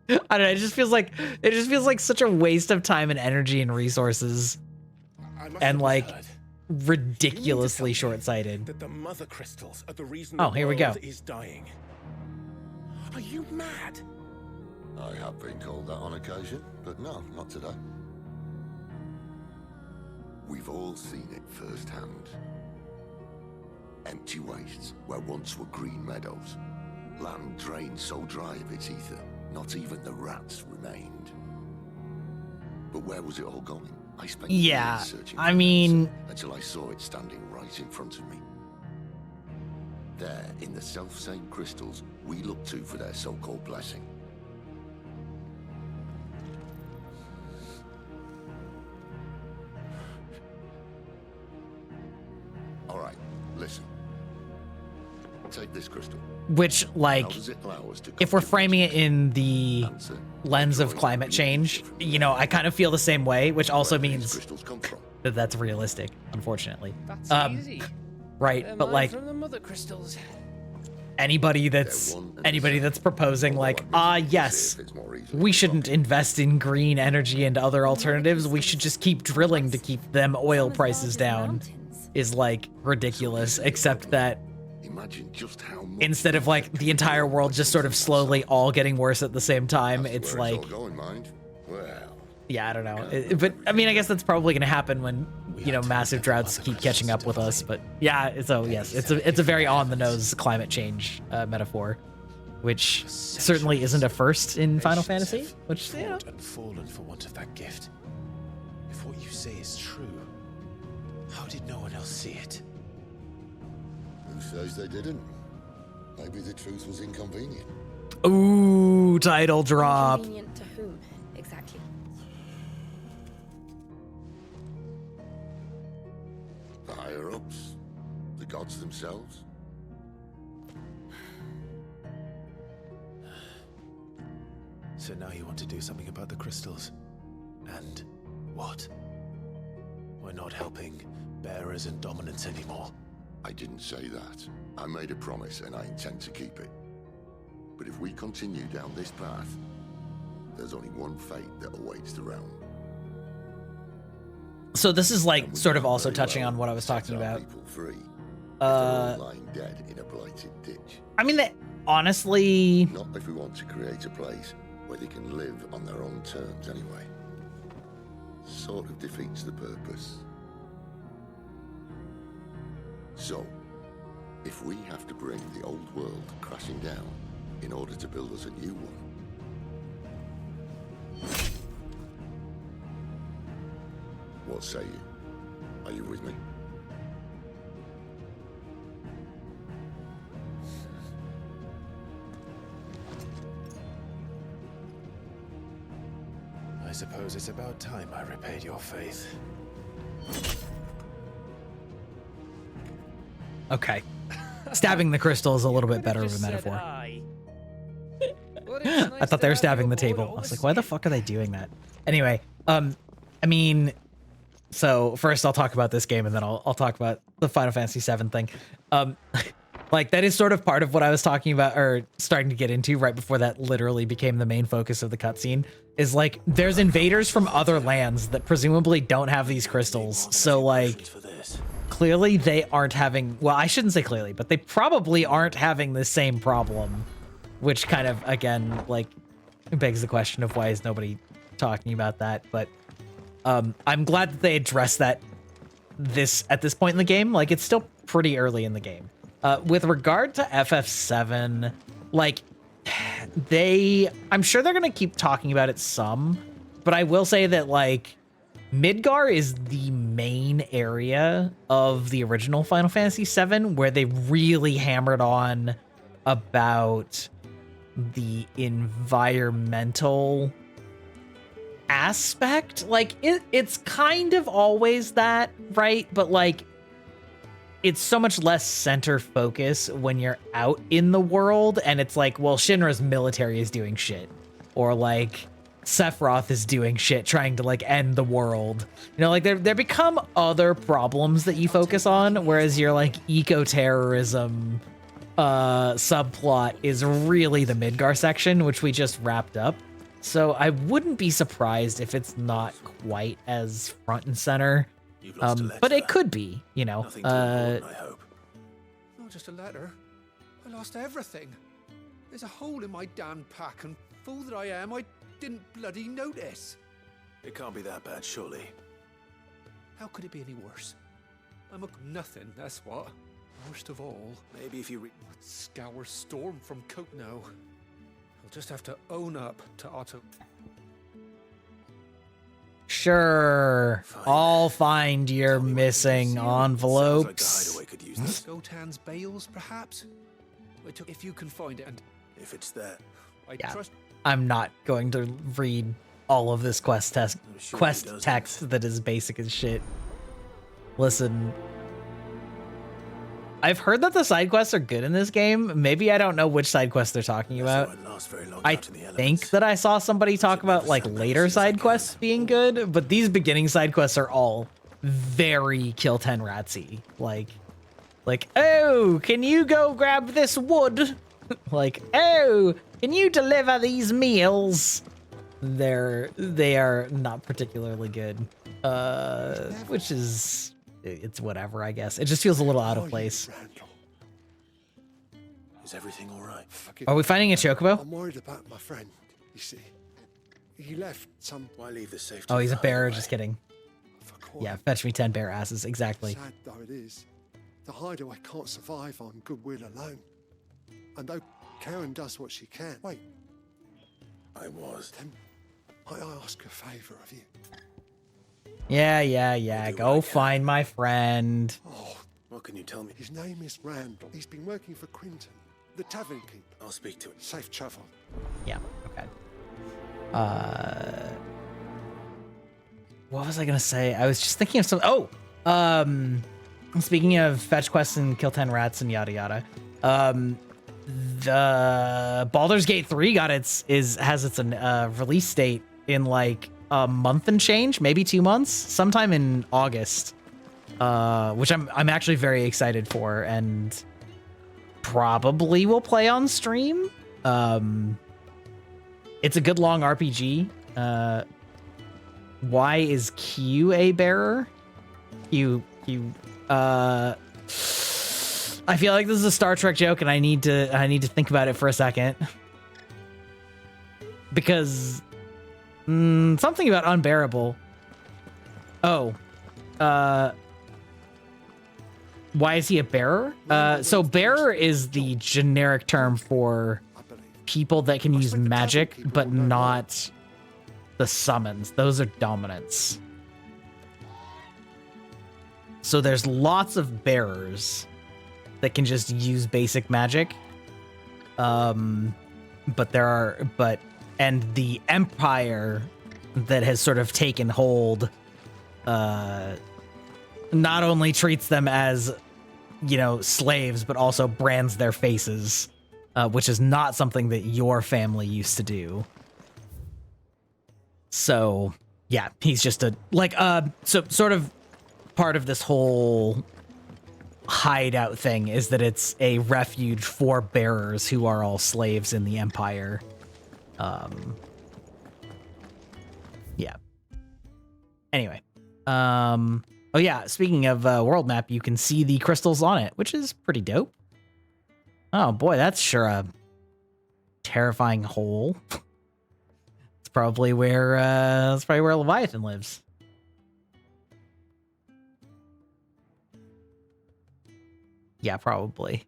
I don't know, it just feels like such a waste of time and energy and resources. And like ridiculously short-sighted. That the mother crystals are the reason Oh, the here we go. world is dying. Are you mad? I have been called that on occasion, but no, not today. We've all seen it firsthand. Empty wastes where once were green meadows. Land drained so dry of its ether, not even the rats remained. But where was it all going? I spent Yeah, years searching I for an mean, answer until I saw it standing right in front of me. There, in the self-same crystals we look to for their so-called blessing. All right, listen. Take this crystal. which, like, How does it allow us to if we're framing it in the lens of climate change, you know, I kind of feel the same way, which also means that that's realistic, unfortunately. That's easy. Right, They're but mined like from the mother crystals. anybody that's proposing like, yes, we shouldn't invest in green energy and other alternatives, we should just keep drilling to keep them oil prices down, is like ridiculous, except that instead of like the entire world just sort of slowly all getting worse at the same time, it's like, yeah, I don't know. But I mean, I guess that's probably going to happen when, you know, massive droughts keep catching up with us. But yeah, so yes, it's a very on the nose climate change metaphor, which certainly isn't a first in Final Fantasy. Which, you know, and fallen for want of that gift. If what you say is true, how did no one else see it? Who says they didn't? Maybe the truth was inconvenient. ooh, title drop. Convenient to whom, exactly? The higher-ups? The gods themselves? So now you want to do something about the crystals? And what? We're not helping bearers and dominants anymore. I didn't say that. I made a promise and I intend to keep it. But if we continue down this path, there's only one fate that awaits the realm. So this is like sort of also touching on what I was talking about. Lying dead in a blighted ditch. I mean, that honestly, Not if we want to create a place where they can live on their own terms anyway. Sort of defeats the purpose. So, if we have to bring the old world crashing down in order to build us a new one, what say you? Are you with me? I suppose it's about time I repaid your faith. okay. Stabbing the crystal is a little bit better of a metaphor. I thought they were stabbing the table. I was like, why the fuck are they doing that? Anyway, I mean, so first I'll talk about this game and then I'll talk about the Final Fantasy VII thing. Like that is sort of part of what I was talking about or starting to get into right before that literally became the main focus of the cutscene, is like there's invaders from other lands that presumably don't have these crystals. So like clearly they aren't having, well, I shouldn't say clearly, but they probably aren't having the same problem, which kind of, again, like begs the question of why is nobody talking about that. But I'm glad that they addressed that at this point in the game. Like it's still pretty early in the game. With regard to FF7, like I'm sure they're going to keep talking about it some, but I will say that like Midgar is the main area of the original Final Fantasy VII where they really hammered on about the environmental aspect. Like it's kind of always that, right? But like it's so much less center focus when you're out in the world and it's like, well, Shinra's military is doing shit, or like Sephiroth is doing shit trying to like end the world. You know, like there become other problems that you focus on, whereas your like eco-terrorism subplot is really the Midgar section, which we just wrapped up. So I wouldn't be surprised if it's not quite as front and center. But it could be, you know. Nothing too important, I hope. Not just a letter. I lost everything. There's a hole in my damn pack, and fool that I am, I didn't bloody notice. It can't be that bad, surely. How could it be any worse? I'm up nothing, that's what. Worst of all, maybe if you scour Storm from Kotno. I'll just have to own up to Otto. Sure. Fine. I'll find your missing envelopes. Like could use this. Gotan's bales, perhaps? If you can find it, and if it's there, I trust. I'm not going to read all of this quest text that is basic as shit. Listen, I've heard that the side quests are good in this game. Maybe I don't know which side quests they're talking about. I think that I saw somebody talk about like later side quests being good, but these beginning side quests are all very Kill 10 Ratsy. Like, oh, can you go grab this wood? Like, oh, can you deliver these meals? They are not particularly good. Which is, it's whatever, I guess. It just feels a little out of place. Is everything all right? Are we finding a chocobo? I'm worried about my friend, you see. He left some... Why leave the safety? Oh, he's a bear, just kidding. Yeah, fetch me 10 bear asses, exactly. Sad though it is, the hideaway can't survive on goodwill alone. And though Karen does what she can... Wait. I was. Then might I ask a favour of you? Yeah. Go find my friend. Oh, what can you tell me? His name is Randall. He's been working for Quinton, the tavern keeper. I'll speak to him. Safe travel. Yeah, okay. What was I gonna say? I was just thinking of some... speaking of fetch quests and kill 10 rats and yada yada. The Baldur's Gate 3 has its release date in like a month and change, maybe 2 months, sometime in August, which I'm actually very excited for and probably will play on stream. It's a good long RPG. Why is Q a bearer? I feel like this is a Star Trek joke, and I need to think about it for a second. Because something about unbearable. Oh. Why is he a bearer? So bearer is the generic term for people that can use magic, but not the summons. Those are dominants. So there's lots of bearers that can just use basic magic. And the Empire that has sort of taken hold, not only treats them as, slaves, but also brands their faces, which is not something that your family used to do. So yeah, he's just so sort of part of this whole hideout thing is that it's a refuge for bearers who are all slaves in the Empire. Yeah. Anyway. Oh yeah, speaking of world map, you can see the crystals on it, which is pretty dope. Oh boy, that's sure a terrifying hole. It's probably where Leviathan lives. Yeah, probably.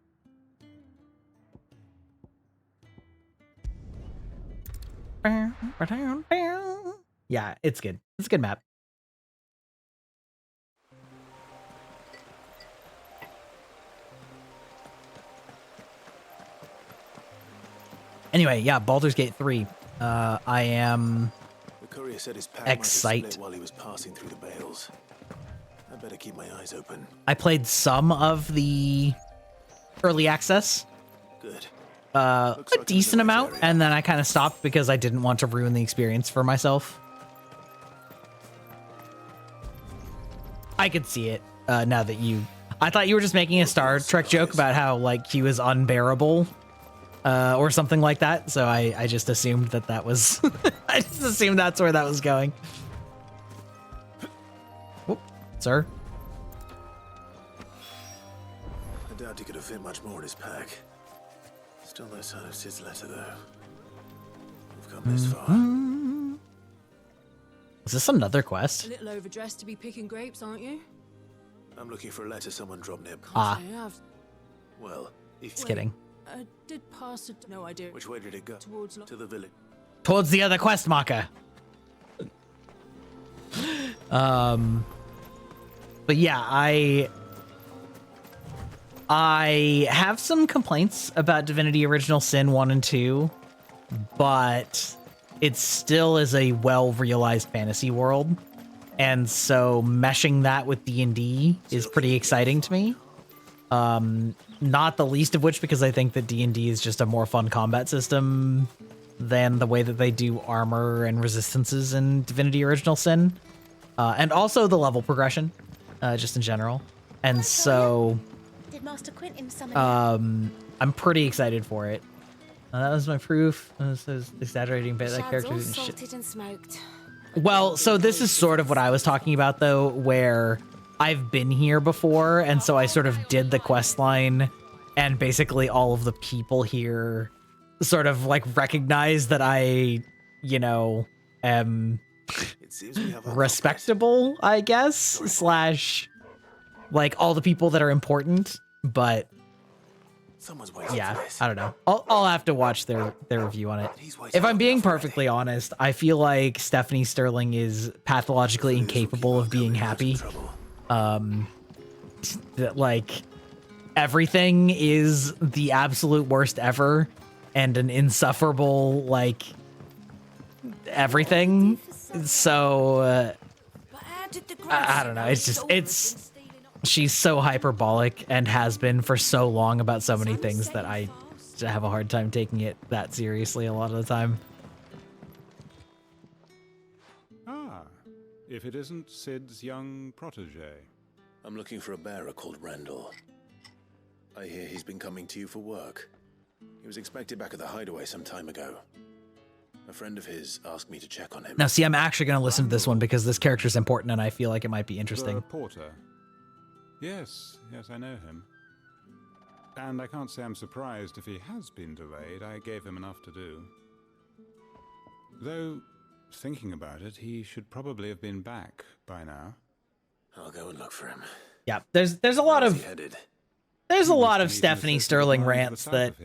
Yeah, it's good. It's a good map. Anyway, yeah, Baldur's Gate 3. I am The courier said his pack excited. might have split while he was passing through the bales. I better keep my eyes open. I played some of the early access. Good. A decent amount, and then I kind of stopped because I didn't want to ruin the experience for myself. I could see it now that you... I thought you were just making a Star Trek joke about how, like, he was unbearable or something like that, so I just assumed that was... I just assumed that's where that was going. Whoop, sir. I doubt he could have fit much more in his pack. Still no sign of Sid's letter, though. We've come this far. Is this another quest? A little overdressed to be picking grapes, aren't you? I'm looking for a letter someone dropped near. Ah. Well, if... Just kidding. I did pass it. No idea. Which way did it go? To the village. Towards the other quest marker. But yeah, I have some complaints about Divinity Original Sin 1 and 2, but it still is a well-realized fantasy world. And so meshing that with D&D is pretty exciting to me. Not the least of which because I think that D&D is just a more fun combat system than the way that they do armor and resistances in Divinity Original Sin. And also the level progression, just in general. And so... Did Master Quentin summon I'm pretty excited for it. That was my proof. This is exaggerating a bit. That character all didn't salted and smoked. Well, so this is sort of what I was talking about, though, where I've been here before, and so I sort of did the quest line, and basically all of the people here sort of, like, recognize that I, you know, am respectable, I guess, slash, like, all the people that are important, but... yeah, I don't know. I'll have to watch their review on it. If I'm being perfectly honest, I feel like Stephanie Sterling is pathologically incapable of being happy. That like everything is the absolute worst ever and an insufferable like everything. So I don't know. It's just she's so hyperbolic and has been for so long about so many things that I have a hard time taking it that seriously a lot of the time. Ah, if it isn't Sid's young protege. I'm looking for a bearer called Randall. I hear he's been coming to you for work. He was expected back at the hideaway some time ago. A friend of his asked me to check on him. Now, see, I'm actually going to listen to this one because this character's important and I feel like it might be interesting. The porter. Yes, I know him. And I can't say I'm surprised if he has been delayed. I gave him enough to do. Though, thinking about it, he should probably have been back by now. I'll go and look for him. Yeah, there's a lot of Stephanie Sterling rants that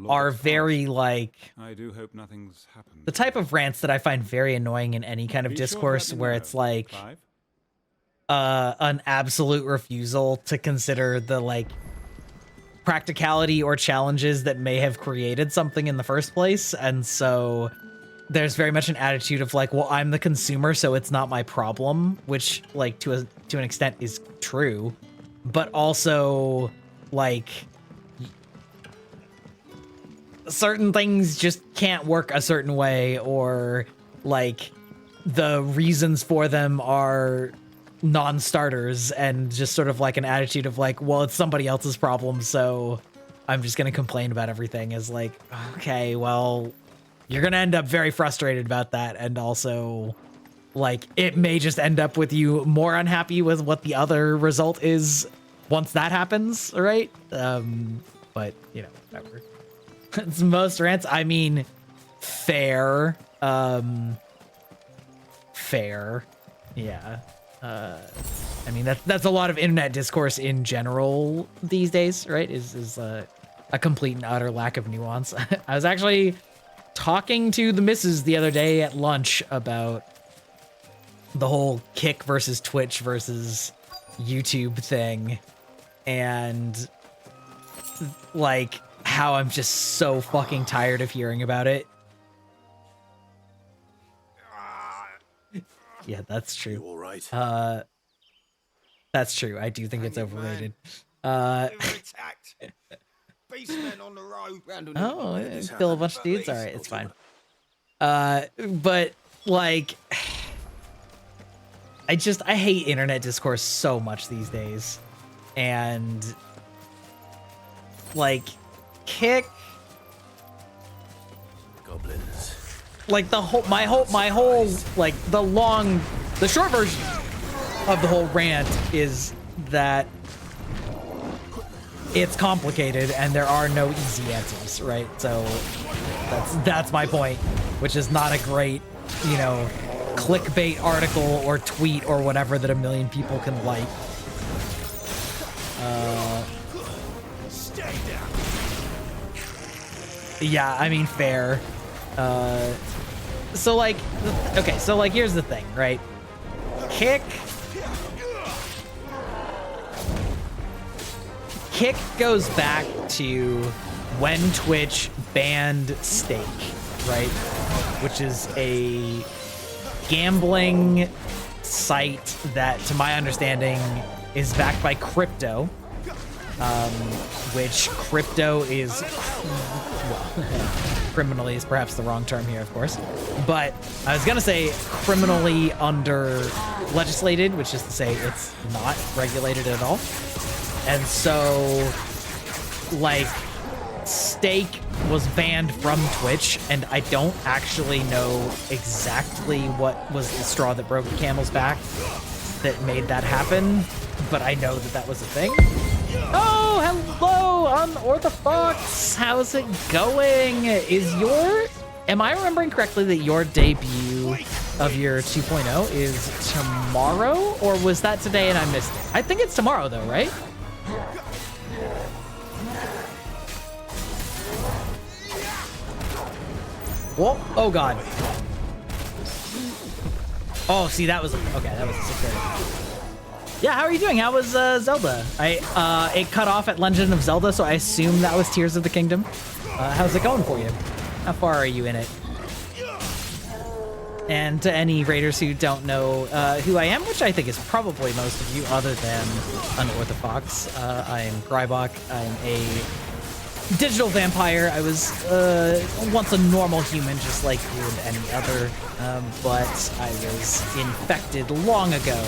are very like I do hope nothing's happened. The type of rants that I find very annoying in any kind of discourse where it's like an absolute refusal to consider the like practicality or challenges that may have created something in the first place. And so there's very much an attitude of like, well, I'm the consumer, so it's not my problem, which like to an extent is true, but also like certain things just can't work a certain way, or like the reasons for them are non-starters, and just sort of like an attitude of like, well, it's somebody else's problem, so I'm just gonna complain about everything is like, okay, well, you're gonna end up very frustrated about that, and also like it may just end up with you more unhappy with what the other result is once that happens, right? But you know, whatever. It's most rants. I mean, fair. Fair. Yeah. I mean, that's a lot of internet discourse in general these days, right? Is a complete and utter lack of nuance. I was actually talking to the missus the other day at lunch about the whole Kick versus Twitch versus YouTube thing, and like how I'm just so fucking tired of hearing about it. Yeah, that's true. You all right? That's true. I do think it's overrated. Attacked. Beastmen on the road. Oh, kill a bunch of dudes. All right, it's fine. But like, I hate internet discourse so much these days, and like, Kick, Goblins. like the whole, my whole, like the short version of the whole rant is that it's complicated and there are no easy answers, right? So that's my point, which is not a great, clickbait article or tweet or whatever that a million people can like. Yeah, I mean, fair. So like, okay, so like, here's the thing, right? Kick goes back to when Twitch banned Stake, right? Which is a gambling site that, to my understanding, is backed by crypto, which crypto is, well, criminally is perhaps the wrong term here, of course, but I was gonna say criminally under legislated, which is to say it's not regulated at all. And so, like, Stake was banned from Twitch, and I don't actually know exactly what was the straw that broke the camel's back that made that happen, but I know that was a thing. Oh, hello, Unorthofox! How's it going? Am I remembering correctly that your debut of your 2.0 is tomorrow, or was that today and I missed it? I think it's tomorrow though, right? Whoa, oh god. Oh, see, that was a sick area. Yeah, how are you doing? How was Zelda? It cut off at Legend of Zelda, so I assume that was Tears of the Kingdom. How's it going for you? How far are you in it? And to any raiders who don't know who I am, which I think is probably most of you other than Unorthofox, I am Grybach. I'm a digital vampire. I was once a normal human, just like you and any other, but I was infected long ago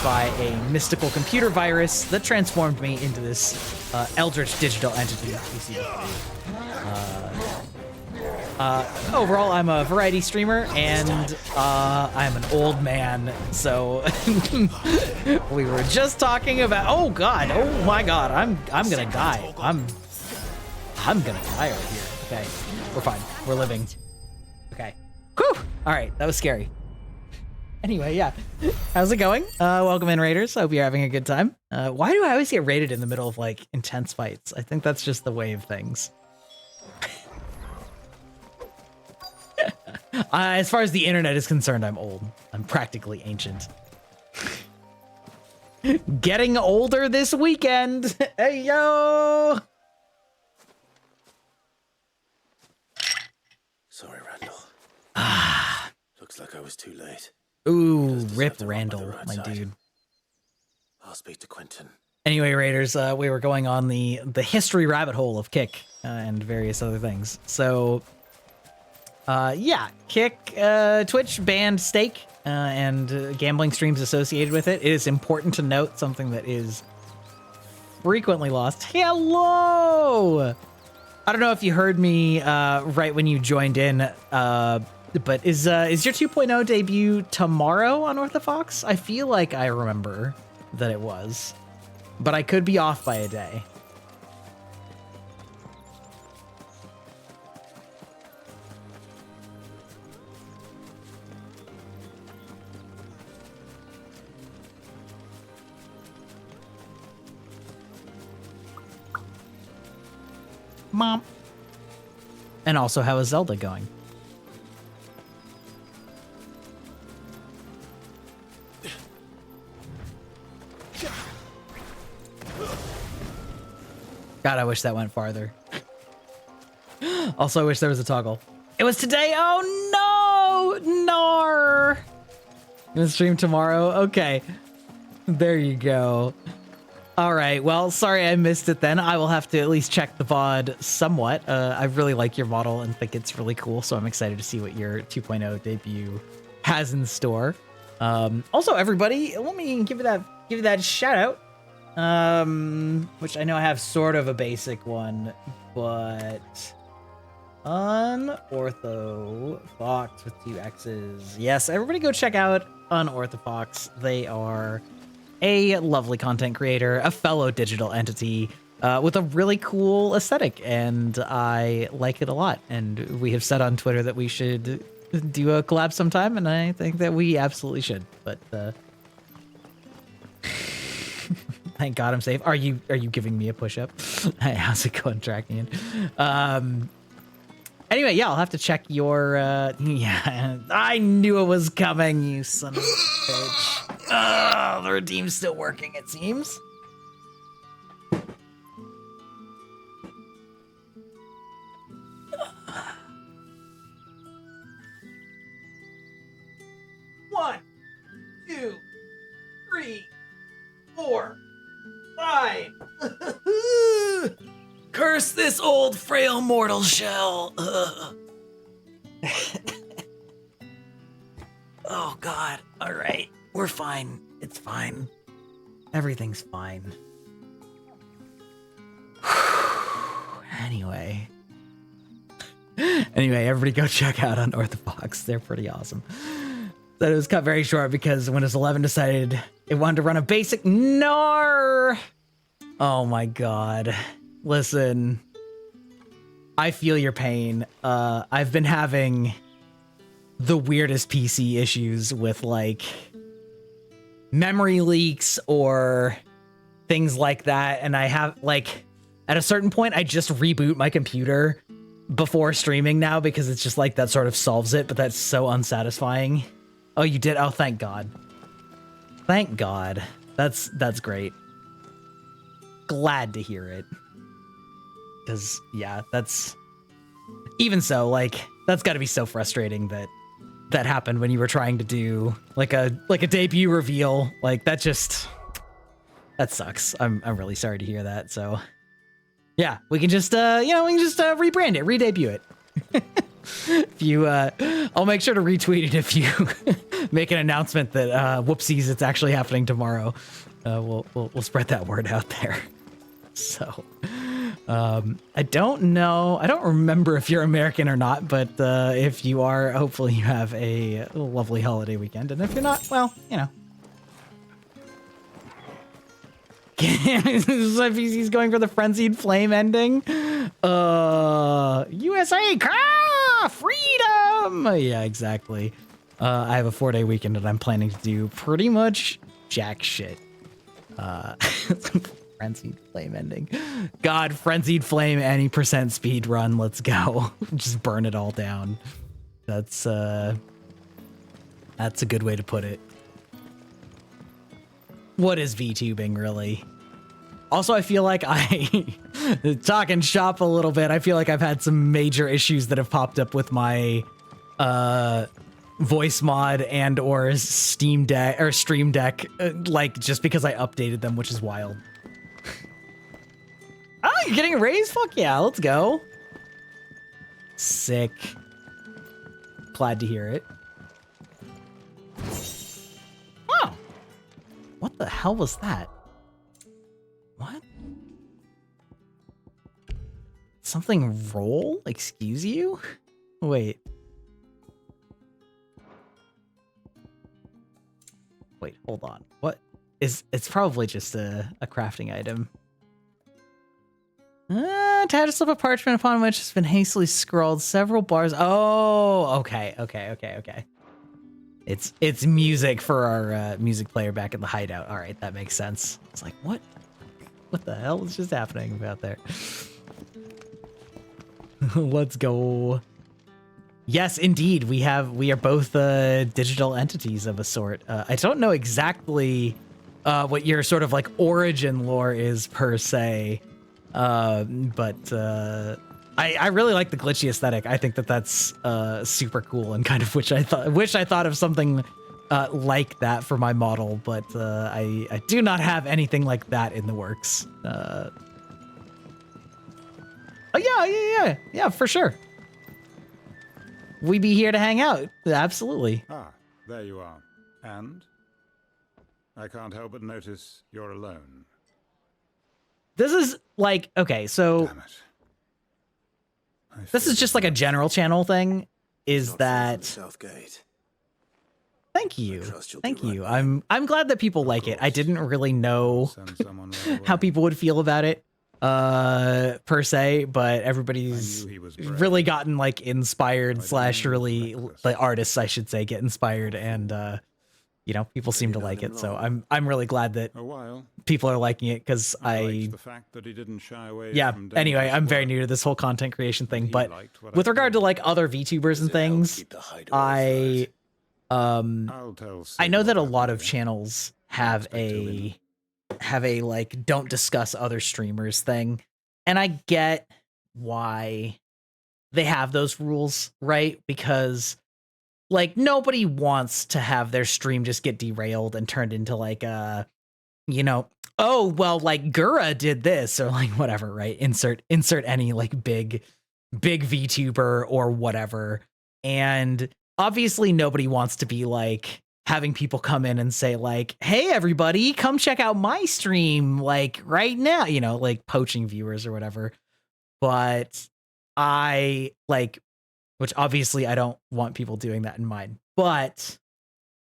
by a mystical computer virus that transformed me into this eldritch digital entity. You see overall, I'm a variety streamer, and I'm an old man, so we were just talking about, oh god, oh my god, I'm gonna die. I'm gonna die right here. Okay, we're fine. We're living. Okay. Whew! Alright, that was scary. Anyway, yeah. How's it going? Welcome in, raiders. Hope you're having a good time. Why do I always get raided in the middle of, like, intense fights? I think that's just the way of things. As far as the internet is concerned, I'm old. I'm practically ancient. Getting older this weekend. Hey, yo! Sorry, Randall. Looks like I was too late. Ooh, rip Randall, my dude. I'll speak to Quentin. Anyway, raiders, we were going on the history rabbit hole of Kick and various other things. So, yeah, Kick, Twitch banned Stake and gambling streams associated with it. It is important to note something that is frequently lost. Hello! I don't know if you heard me right when you joined in, but is your 2.0 debut tomorrow on Unorthofox? I feel like I remember that it was, but I could be off by a day. Mom. And also, how is Zelda going? God, I wish that went farther. Also, I wish there was a toggle. It was today. Oh no, Nar. Gonna stream tomorrow. Okay, there you go. All right. Well, sorry I missed it. Then I will have to at least check the VOD somewhat. I really like your model and think it's really cool. So I'm excited to see what your 2.0 debut has in store. Also, everybody, let me give you that shout out. Which I know I have sort of a basic one, but Unorthofox with 2 X's. Yes, everybody go check out Unorthofox. They are a lovely content creator, a fellow digital entity with a really cool aesthetic, and I like it a lot. And we have said on Twitter that we should do a collab sometime, and I think that we absolutely should. But thank God I'm safe. Are you giving me a push-up? Hey, how's it going, tracking in? Anyway, yeah, I'll have to check your yeah, I knew it was coming, you son of a bitch. Oh, the redeem's still working, it seems. One, 2, 3, 4, 5. Curse this old frail mortal shell. Oh God. All right. We're fine. It's fine. Everything's fine. Anyway, everybody go check out Unorthofox. They're pretty awesome. That it was cut very short because Windows 11 decided it wanted to run a basic NAR. Oh my God. Listen, I feel your pain. I've been having the weirdest PC issues with like memory leaks or things like that. And I have like at a certain point, I just reboot my computer before streaming now because it's just like that sort of solves it. But that's so unsatisfying. Oh, you did? Oh, thank God. Thank God. That's great. Glad to hear it. Because, yeah, that's... Even so, like, that's got to be so frustrating that that happened when you were trying to do, like a debut reveal. Like, that just... That sucks. I'm really sorry to hear that, so... Yeah, we can just, rebrand it, re-debut it. If you, I'll make sure to retweet it if you make an announcement that, whoopsies, it's actually happening tomorrow. We'll spread that word out there. So, I don't know. I don't remember if you're American or not, but, if you are, hopefully you have a lovely holiday weekend. And if you're not, well, you know. PC's going for the frenzied flame ending. USA, freedom. Yeah, exactly. I have a 4-day weekend and I'm planning to do pretty much jack shit. Frenzied flame ending. God, frenzied flame, any % speed run. Let's go. Just burn it all down. That's a good way to put it. What is VTubing, really? Also, I feel like talking shop a little bit, I feel like I've had some major issues that have popped up with my voice mod and or Steam Deck or Stream Deck, like just because I updated them, which is wild. Oh, you're getting a raise? Fuck yeah, let's go. Sick. Glad to hear it. Oh. What the hell was that? What? Something roll? Excuse you? Wait. Wait, hold on. What is... It's probably just a crafting item. Attach a slip of parchment upon which has been hastily scrawled several bars. Oh, okay. It's music for our music player back at the hideout. All right, that makes sense. It's like, what the hell is just happening about there? Let's go. Yes, indeed. We are both digital entities of a sort. I don't know exactly what your sort of like origin lore is per se. But I really like the glitchy aesthetic. I think that that's super cool, and kind of wish I thought of something like that for my model, but I do not have anything like that in the works. Oh yeah, for sure. We be here to hang out. Absolutely. Ah, there you are. And I can't help but notice you're alone. This is like, okay, so Damn it. this is just like a general channel thing. Is that Southgate. Thank you. Thank you. I'm glad that people like it. I didn't really know how people would feel about it per se, but everybody's really gotten like inspired slash really the artists, I should say, get inspired, and you know, people seem to like it. So I'm really glad that people are liking it, because the fact that he didn't shy away yeah, from anyway, I'm very new to this whole content creation thing, but with regard to like other VTubers and things, I know that a lot of channels have a like don't discuss other streamers thing, and I get why they have those rules, right? Because like nobody wants to have their stream just get derailed and turned into like a, you know, oh well, like Gura did this or like whatever, right? Insert any like big VTuber or whatever. And obviously nobody wants to be like having people come in and say like, hey everybody, come check out my stream like right now, you know, like poaching viewers or whatever. But I like, which obviously I don't want people doing that in mind, but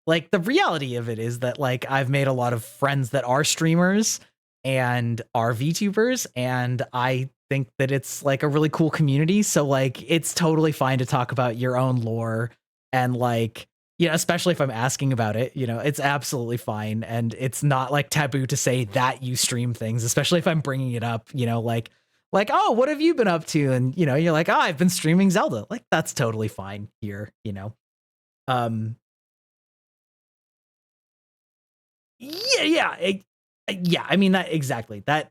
like the reality of it is that like I've made a lot of friends that are streamers and are VTubers, and I think that it's like a really cool community. So like it's totally fine to talk about your own lore, and like, you know, especially if I'm asking about it, you know, it's absolutely fine, and it's not like taboo to say that you stream things, especially if I'm bringing it up, you know, like, oh, what have you been up to? And, you know, you're like, oh, I've been streaming Zelda. Like, that's totally fine here, you know? Yeah. I mean, that exactly. That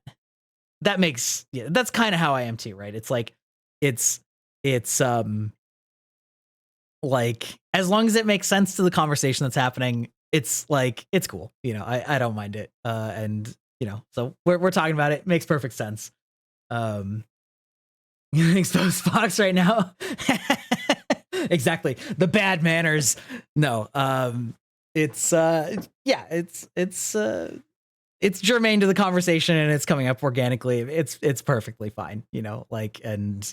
makes, yeah, that's kind of how I am too, right? It's like, it's like, as long as it makes sense to the conversation that's happening, it's like, it's cool. You know, I don't mind it. And, you know, so we're talking about it. Makes perfect sense. Expose Fox right now. Exactly. The bad manners. No. It's yeah, it's germane to the conversation, and it's coming up organically. It's perfectly fine, you know, like, and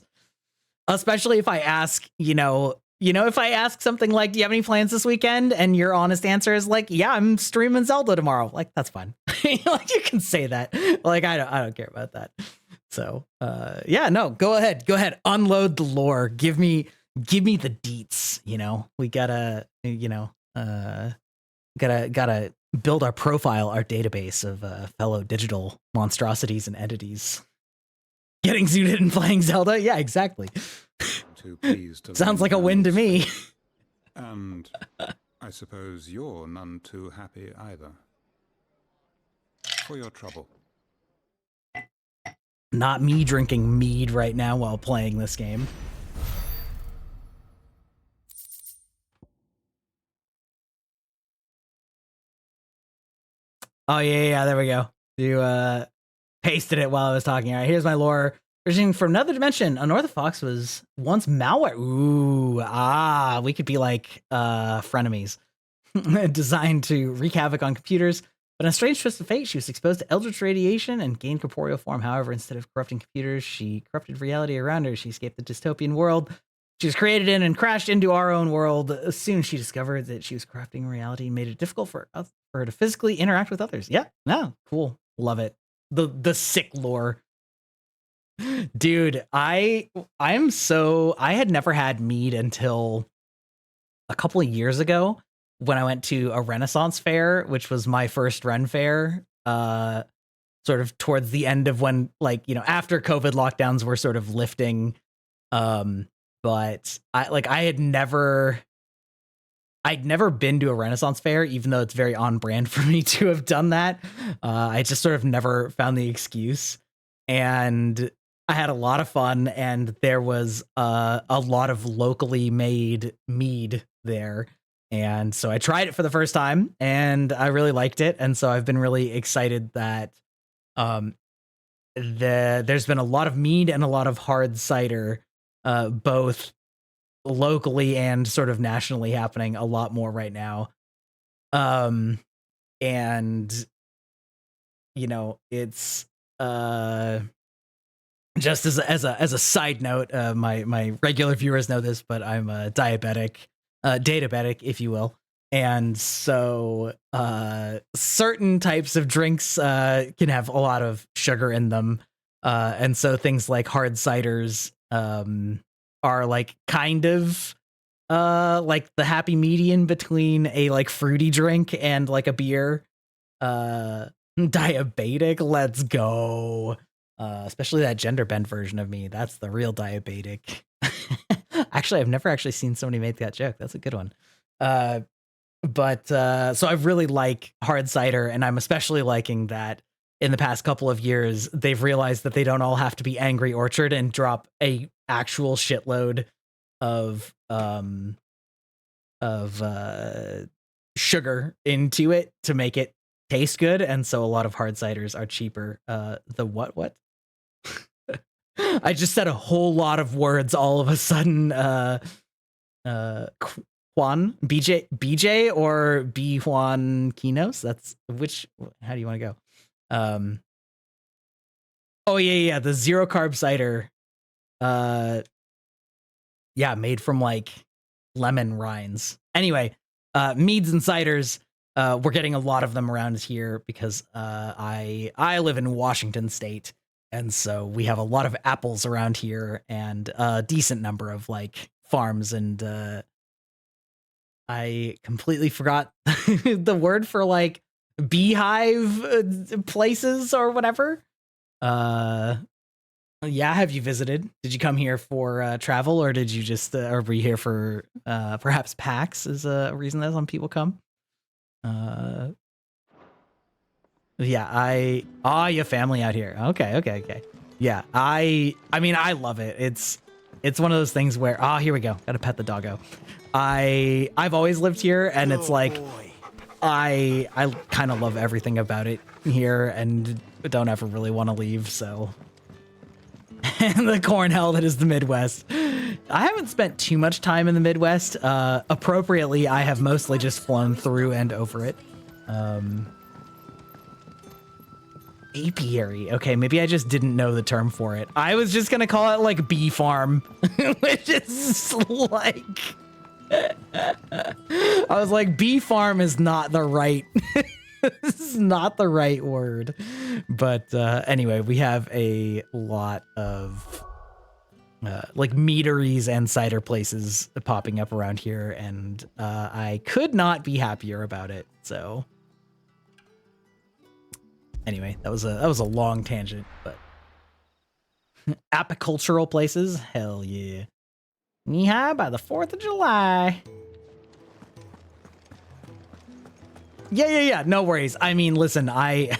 especially if I ask, you know, if I ask something like, do you have any plans this weekend? And your honest answer is like, yeah, I'm streaming Zelda tomorrow. Like, that's fine. Like, you can say that. Like, I don't care about that. So, yeah, no, go ahead. Unload the lore. Give me the deets, you know. We gotta, you know, gotta build our profile, our database of fellow digital monstrosities and entities. Getting zooted and playing Zelda? Yeah, exactly. Too pleased to sounds like a win to me. And I suppose you're none too happy either. For your trouble. Not me drinking mead right now while playing this game. Oh yeah, there we go. You pasted it while I was talking. All right, here's my lore. Originating from another dimension, a North Fox was once malware. Ooh, we could be like frenemies. Designed to wreak havoc on computers, but in a strange twist of fate, she was exposed to eldritch radiation and gained corporeal form. However, instead of corrupting computers, she corrupted reality around her. She escaped the dystopian world she was created in and crashed into our own world. Soon she discovered that she was corrupting reality and made it difficult for her to physically interact with others. Yeah, no, cool. Love it. The sick lore. Dude, I had never had mead until a couple of years ago when I went to a Renaissance fair, which was my first Ren fair, sort of towards the end of when, like, you know, after COVID lockdowns were sort of lifting. But I'd never been to a Renaissance fair, even though it's very on brand for me to have done that. I just sort of never found the excuse. and I had a lot of fun, and there was a lot of locally made mead there. And so I tried it for the first time, and I really liked it. And so I've been really excited that there's been a lot of mead and a lot of hard cider, both locally and sort of nationally happening a lot more right now. And it's just as a side note, my regular viewers know this, but I'm a diabetic, databetic, if you will. And so certain types of drinks can have a lot of sugar in them. And so things like hard ciders are like kind of like the happy median between a like fruity drink and like a beer. Diabetic, let's go. Especially that gender bend version of me. That's the real diabetic. Actually, I've never actually seen somebody make that joke. That's a good one. But so I really like hard cider, and I'm especially liking that in the past couple of years, they've realized that they don't all have to be Angry Orchard and drop a actual shitload of sugar into it to make it taste good. And so a lot of hard ciders are cheaper. The what? I just said a whole lot of words all of a sudden. Juan, BJ or B Juan Kinos. That's how do you want to go? Oh yeah, the zero carb cider. Yeah, made from like lemon rinds. Anyway, meads and ciders. We're getting a lot of them around here because I live in Washington State, and so we have a lot of apples around here and a decent number of like farms. And I completely forgot the word for like beehive places or whatever. Yeah, have you visited? Did you come here for travel, or did you just or were you here for perhaps PAX is a reason that some people come? Yeah, you have family out here. Okay. Yeah, I mean, I love it. It's one of those things where here we go. Gotta pet the doggo. I've always lived here, and it's like I kind of love everything about it here, and don't ever really want to leave. So, and the cornhell that is the Midwest. I haven't spent too much time in the Midwest. Appropriately, I have mostly just flown through and over it. Apiary. Okay, maybe I just didn't know the term for it. I was just gonna call it like bee farm, which is like I was like, bee farm is not the right this is not the right word. But anyway, we have a lot of like meaderies and cider places popping up around here, and I could not be happier about it. So anyway, that was a long tangent, but apicultural places, hell yeah. Yeehaw by the 4th of July. Yeah. No worries. I mean, listen, I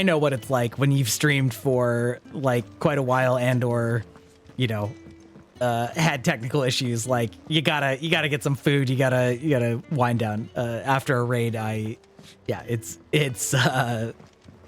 know what it's like when you've streamed for like quite a while and or, had technical issues. Like you gotta get some food. You gotta wind down after a raid. It's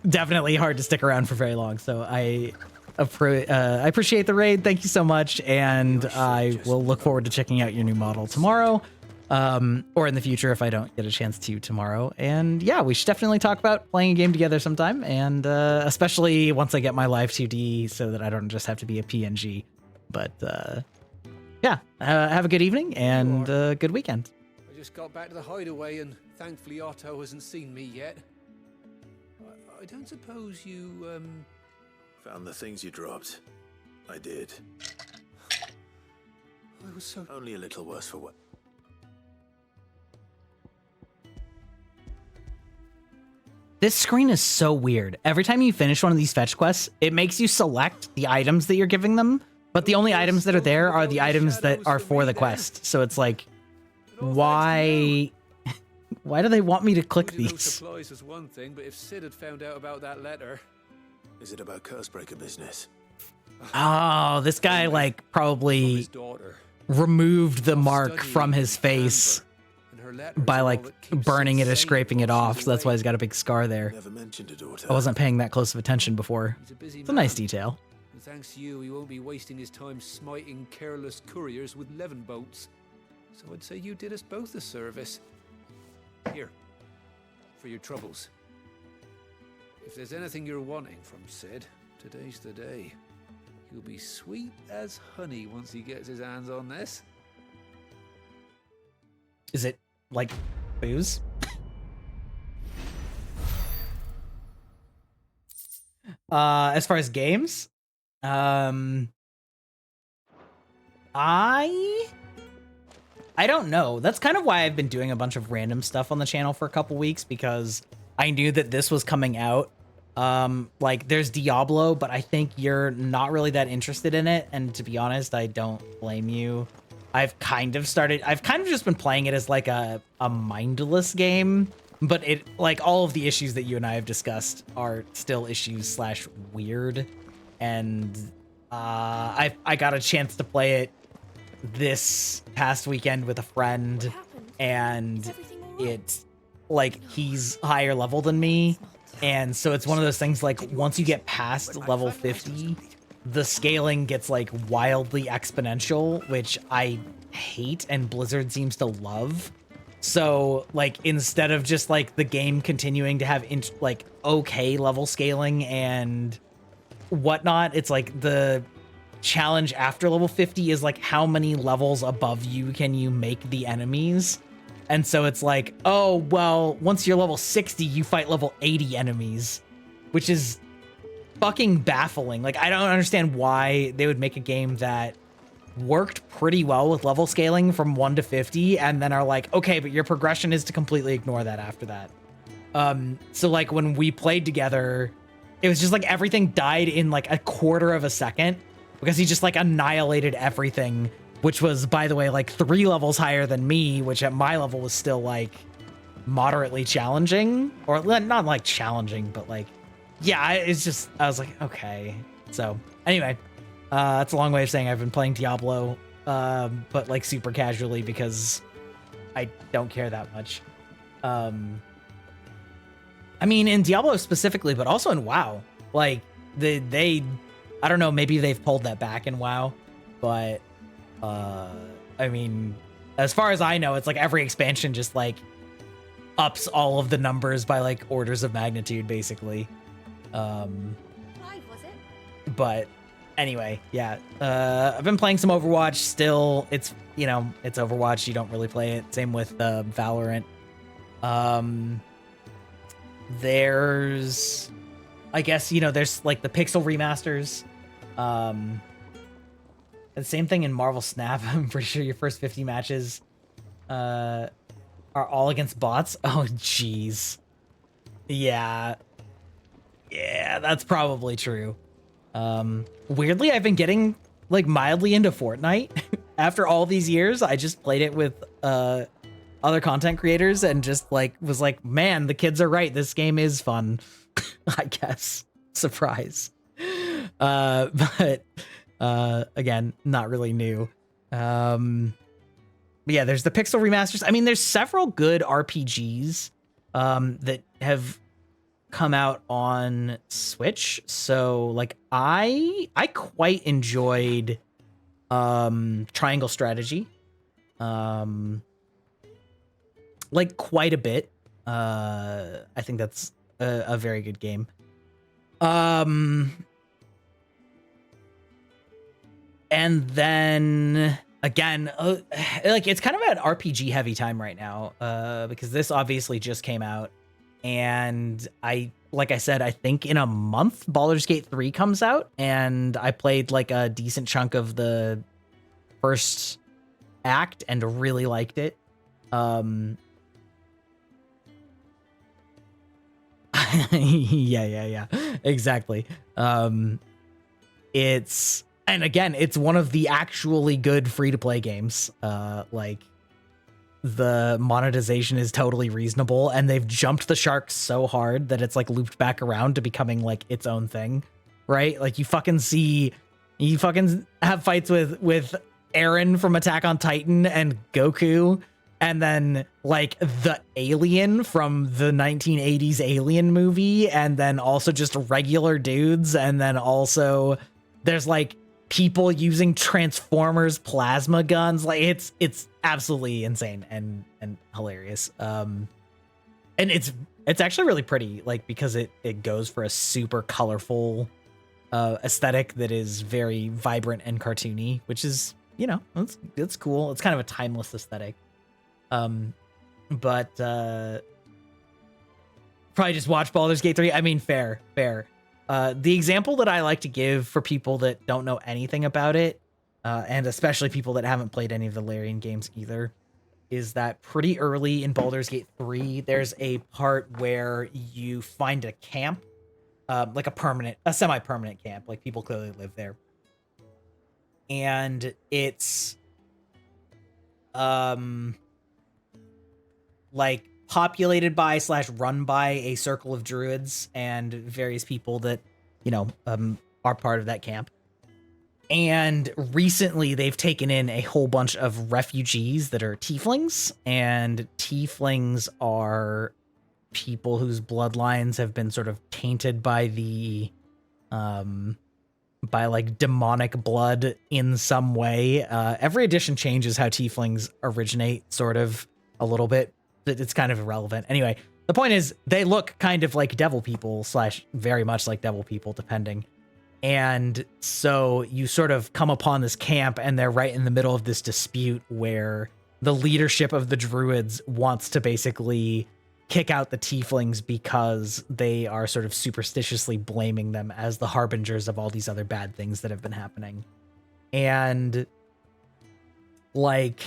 definitely hard to stick around for very long. So I appreciate the raid. Thank you so much. And I will look forward to checking out your new model tomorrow. Or in the future if I don't get a chance to tomorrow. And yeah, we should definitely talk about playing a game together sometime. And especially once I get my live 2D so that I don't just have to be a PNG. But yeah, have a good evening and good weekend. I just got back to the hideaway and thankfully Otto hasn't seen me yet. I don't suppose you, Found the things you dropped. I did. I was so... Only a little worse for wear. This screen is so weird. Every time you finish one of these fetch quests, it makes you select the items that you're giving them, but the only items that are there are the items that are for the quest. So it's like, why do they want me to click these? Supplies is one thing, but if Sid had found out about that letter... Is it about Cursebreaker business? Oh, this guy like probably removed the mark from his face by like burning it or scraping it off. So that's why he's got a big scar there. Never mentioned a daughter. I wasn't paying that close of attention before. It's a nice detail. And thanks to you, he won't be wasting his time smiting careless couriers with levin boats. So I'd say you did us both a service. Here, for your troubles. If there's anything you're wanting from Sid, today's the day. He'll be sweet as honey once he gets his hands on this. Is it like booze? As far as games, I don't know. That's kind of why I've been doing a bunch of random stuff on the channel for a couple weeks, because I knew that this was coming out. Like there's Diablo, but I think you're not really that interested in it. And to be honest, I don't blame you. I've kind of just been playing it as like a mindless game, but it like all of the issues that you and I have discussed are still issues / weird. And, I got a chance to play it this past weekend with a friend, and it's like he's higher level than me. And so it's one of those things like once you get past level 50, the scaling gets like wildly exponential, which I hate and Blizzard seems to love. So like instead of just like the game continuing to have like okay level scaling and whatnot, it's like the challenge after level 50 is like how many levels above you can you make the enemies. And so it's like, oh, well, once you're level 60, you fight level 80 enemies, which is fucking baffling. Like, I don't understand why they would make a game that worked pretty well with level scaling from 1 to 50 and then are like, okay, but your progression is to completely ignore that after that. So like when we played together, it was just like everything died in like a quarter of a second because he just like annihilated everything, which was, by the way, like 3 levels higher than me, which at my level was still like moderately challenging, or not like challenging, but like, yeah, it's just, I was like, okay. So anyway, that's a long way of saying I've been playing Diablo, but like super casually because I don't care that much. I mean, in Diablo specifically, but also in WoW, like they I don't know, maybe they've pulled that back in WoW, but I mean, as far as I know, it's like every expansion just like ups all of the numbers by like orders of magnitude, basically. 5, was it? But anyway, yeah, I've been playing some Overwatch still. It's, you know, it's Overwatch. You don't really play it. Same with Valorant. There's, I guess, you know, there's like the Pixel remasters. The same thing in Marvel Snap. I'm pretty sure your first 50 matches are all against bots. Oh, jeez. Yeah. Yeah, that's probably true. Weirdly, I've been getting like mildly into Fortnite. After all these years, I just played it with other content creators and just like was like, man, the kids are right. This game is fun. I guess. Surprise. But again, not really new. But yeah, there's the Pixel remasters. I mean, there's several good RPGs that have come out on Switch. So like I quite enjoyed Triangle Strategy. Like quite a bit. I think that's a very good game. And then again, like it's kind of an RPG heavy time right now, because this obviously just came out, and like I said, I think in a month Baldur's Gate 3 comes out, and I played like a decent chunk of the first act and really liked it. Yeah, exactly. And again, it's one of the actually good free-to-play games. Like, the monetization is totally reasonable, and they've jumped the shark so hard that it's, like, looped back around to becoming, like, its own thing. right? Like you fucking have fights with Eren from Attack on Titan and Goku, and then like the alien from the 1980s Alien movie, and then also just regular dudes, and then also there's like people using Transformers plasma guns. Like it's absolutely insane and hilarious. And it's actually really pretty, like, because it goes for a super colorful aesthetic that is very vibrant and cartoony, which is, you know, it's cool. It's kind of a timeless aesthetic. But probably just watch Baldur's Gate 3. I mean, fair. The example that I like to give for people that don't know anything about it, and especially people that haven't played any of the Larian games either, is that pretty early in Baldur's Gate 3, there's a part where you find a camp, like a semi-permanent camp, like people clearly live there. And it's like populated by / run by a circle of druids and various people that, you know, are part of that camp. And recently they've taken in a whole bunch of refugees that are tieflings, and tieflings are people whose bloodlines have been sort of tainted by the by like demonic blood in some way. Every edition changes how tieflings originate sort of a little bit. It's kind of irrelevant. Anyway, the point is they look kind of like devil people / very much like devil people, depending. And so you sort of come upon this camp, and they're right in the middle of this dispute where the leadership of the druids wants to basically kick out the tieflings because they are sort of superstitiously blaming them as the harbingers of all these other bad things that have been happening. And like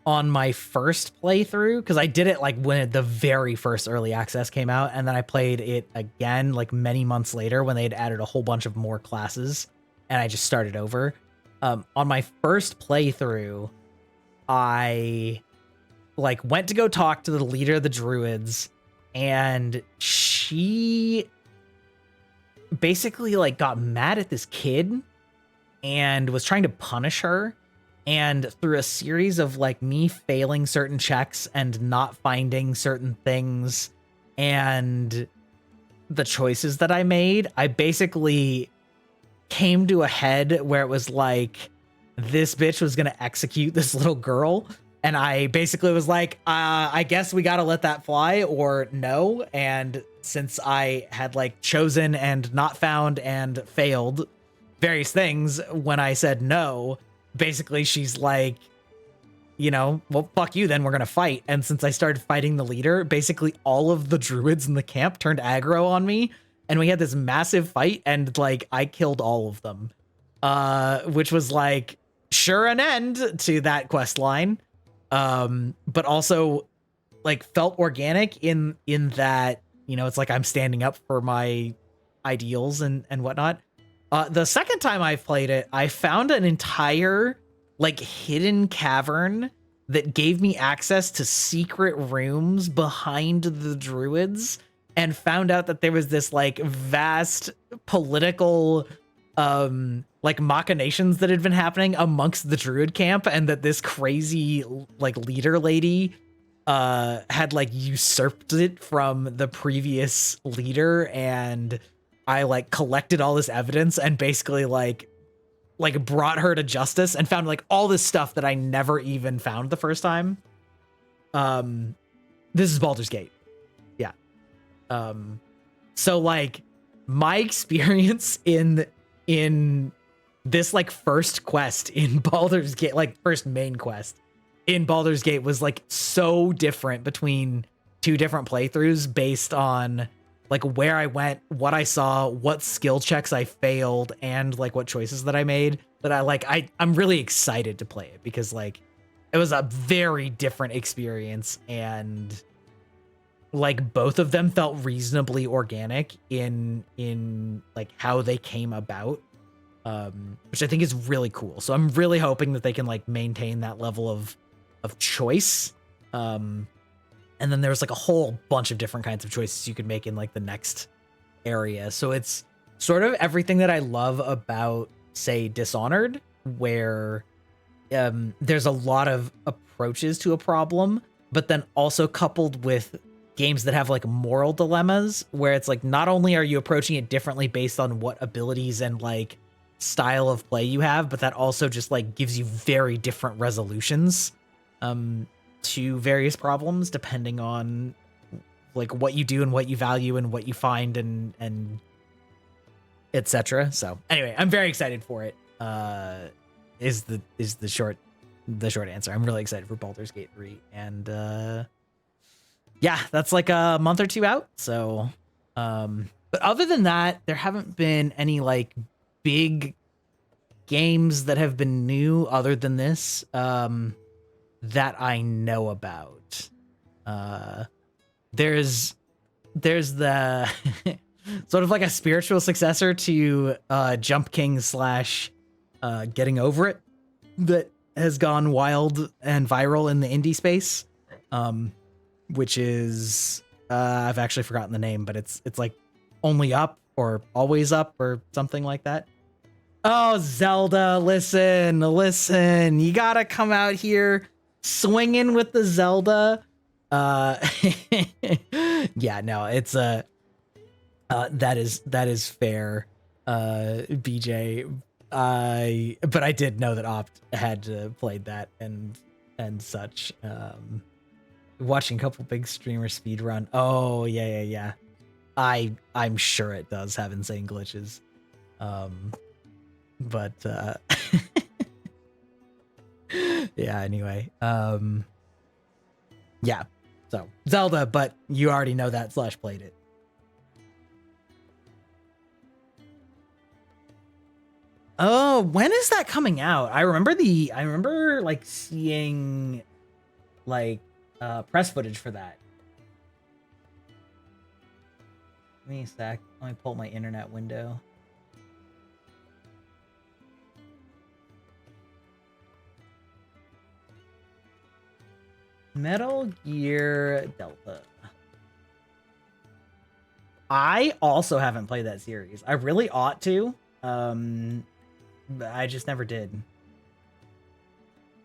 on my first playthrough, because I did it like when the very first early access came out, and then I played it again like many months later when they had added a whole bunch of more classes, and I just started over. On my first playthrough, I like went to go talk to the leader of the druids, and she basically like got mad at this kid and was trying to punish her. And through a series of like me failing certain checks and not finding certain things and the choices that I made, I basically came to a head where it was like, this bitch was going to execute this little girl. And I basically was like, I guess we got to let that fly or no. And since I had like chosen and not found and failed various things when I said no, basically she's like, you know, well, fuck you, then we're gonna fight. And since I started fighting the leader, basically all of the druids in the camp turned aggro on me, and we had this massive fight, and like I killed all of them, which was like sure an end to that quest line, but also like felt organic in that, you know, it's like I'm standing up for my ideals and whatnot. The second time I played it, I found an entire like hidden cavern that gave me access to secret rooms behind the druids, and found out that there was this like vast political like machinations that had been happening amongst the druid camp, and that this crazy like leader lady had like usurped it from the previous leader. And I like collected all this evidence and basically like brought her to justice, and found like all this stuff that I never even found the first time. This is Baldur's Gate. Yeah. So like my experience in this like first quest in Baldur's Gate, like first main quest in Baldur's Gate, was like so different between two different playthroughs based on like where I went, what I saw, what skill checks I failed, and like what choices that I made, that I'm really excited to play it, because like it was a very different experience, and like both of them felt reasonably organic in like how they came about, which I think is really cool. So I'm really hoping that they can like maintain that level of choice. And then there's like a whole bunch of different kinds of choices you could make in like the next area. So it's sort of everything that I love about, say, Dishonored, where there's a lot of approaches to a problem, but then also coupled with games that have like moral dilemmas, where it's like not only are you approaching it differently based on what abilities and like style of play you have, but that also just like gives you very different resolutions to various problems depending on like what you do and what you value and what you find and etc. So anyway, I'm very excited for it. Is the short answer. I'm really excited for Baldur's Gate 3, and yeah, that's like a month or two out. So but other than that, there haven't been any like big games that have been new other than this that I know about. There's the sort of like a spiritual successor to Jump King / Getting Over It that has gone wild and viral in the indie space, which is I've actually forgotten the name, but it's like Only Up or Always Up or something like that. Oh, Zelda, listen, you gotta come out here swinging with the Zelda. Yeah, no, it's that is fair, BJ. But I did know that Opt had played that and such. Watching a couple big streamers speedrun. Oh yeah. I'm sure it does have insane glitches. But yeah, anyway. Yeah. So Zelda, but you already know that / played it. Oh, when is that coming out? I remember like seeing like press footage for that. Give me a sec. Let me pull up my internet window. Metal Gear Delta. I also haven't played that series. I really ought to. But I just never did.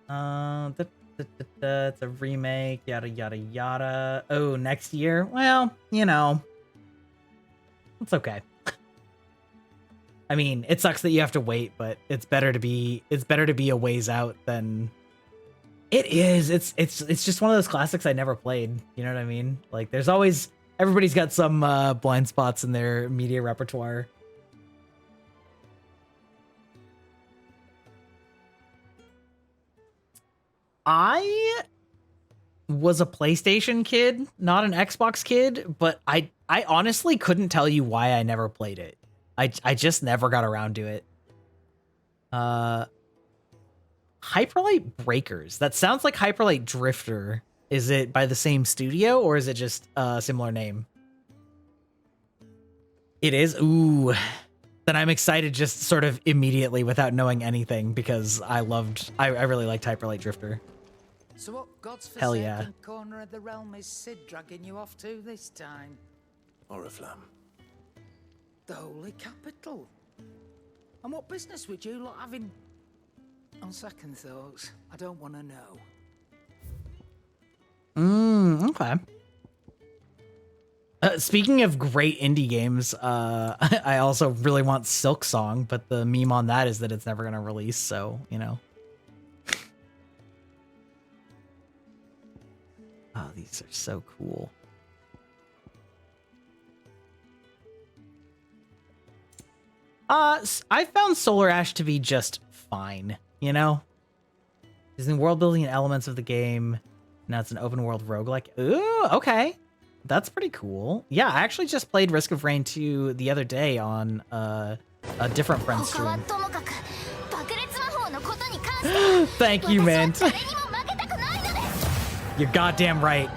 It's a remake, yada yada yada. Oh, next year? Well, you know, it's okay. I mean, it sucks that you have to wait, but it's better to be a ways out than it is. It's just one of those classics I never played. You know what I mean? Like, there's always everybody's got some blind spots in their media repertoire. I was a PlayStation kid, not an Xbox kid, but I honestly couldn't tell you why I never played it. I just never got around to it. Hyperlight Breakers. That sounds like Hyperlight Drifter. Is it by the same studio or is it just a similar name? It is? Ooh. Then I'm excited just sort of immediately without knowing anything because I really liked Hyperlight Drifter. So what God's Hell yeah. forsaken corner of the realm is Sid dragging you off to this time? Oriflamme. The Holy Capital. And what business would you lot have in... On second thoughts, I don't want to know. Okay. Speaking of great indie games, I also really want Silk Song, but the meme on that is that it's never going to release, so, you know. Oh, these are so cool. I found Solar Ash to be just fine, you know? Using world building and elements of the game. Now it's an open world roguelike. Ooh, okay. That's pretty cool. Yeah, I actually just played Risk of Rain 2 the other day on a different friend's stream. Thank you, Mint. You're goddamn right.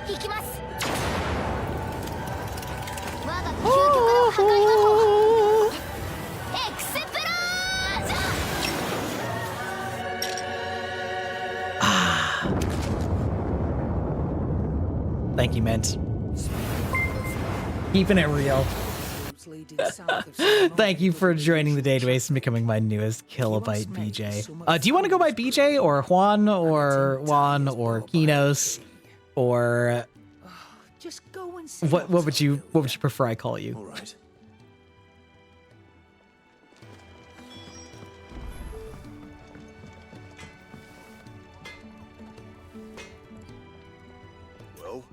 Thank you, Mint. Keeping it real. leading south of San Thank you for joining the database and becoming my newest kilobyte BJ. Do you want to go by BJ or Juan or Kinos or Just go and see what would you prefer I call you? All right. Well,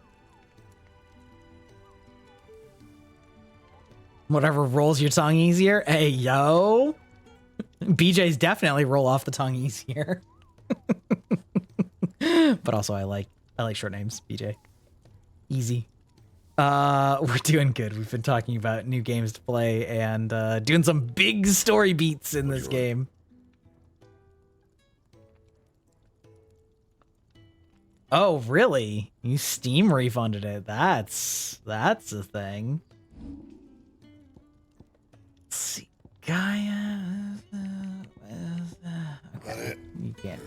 Whatever rolls your tongue easier. Hey yo. BJ's definitely roll off the tongue easier. But also I like short names, BJ. Easy. We're doing good. We've been talking about new games to play and doing some big story beats in this game. Oh, really? You Steam refunded it. That's a thing. Let's see. Gaia. Okay. You can't.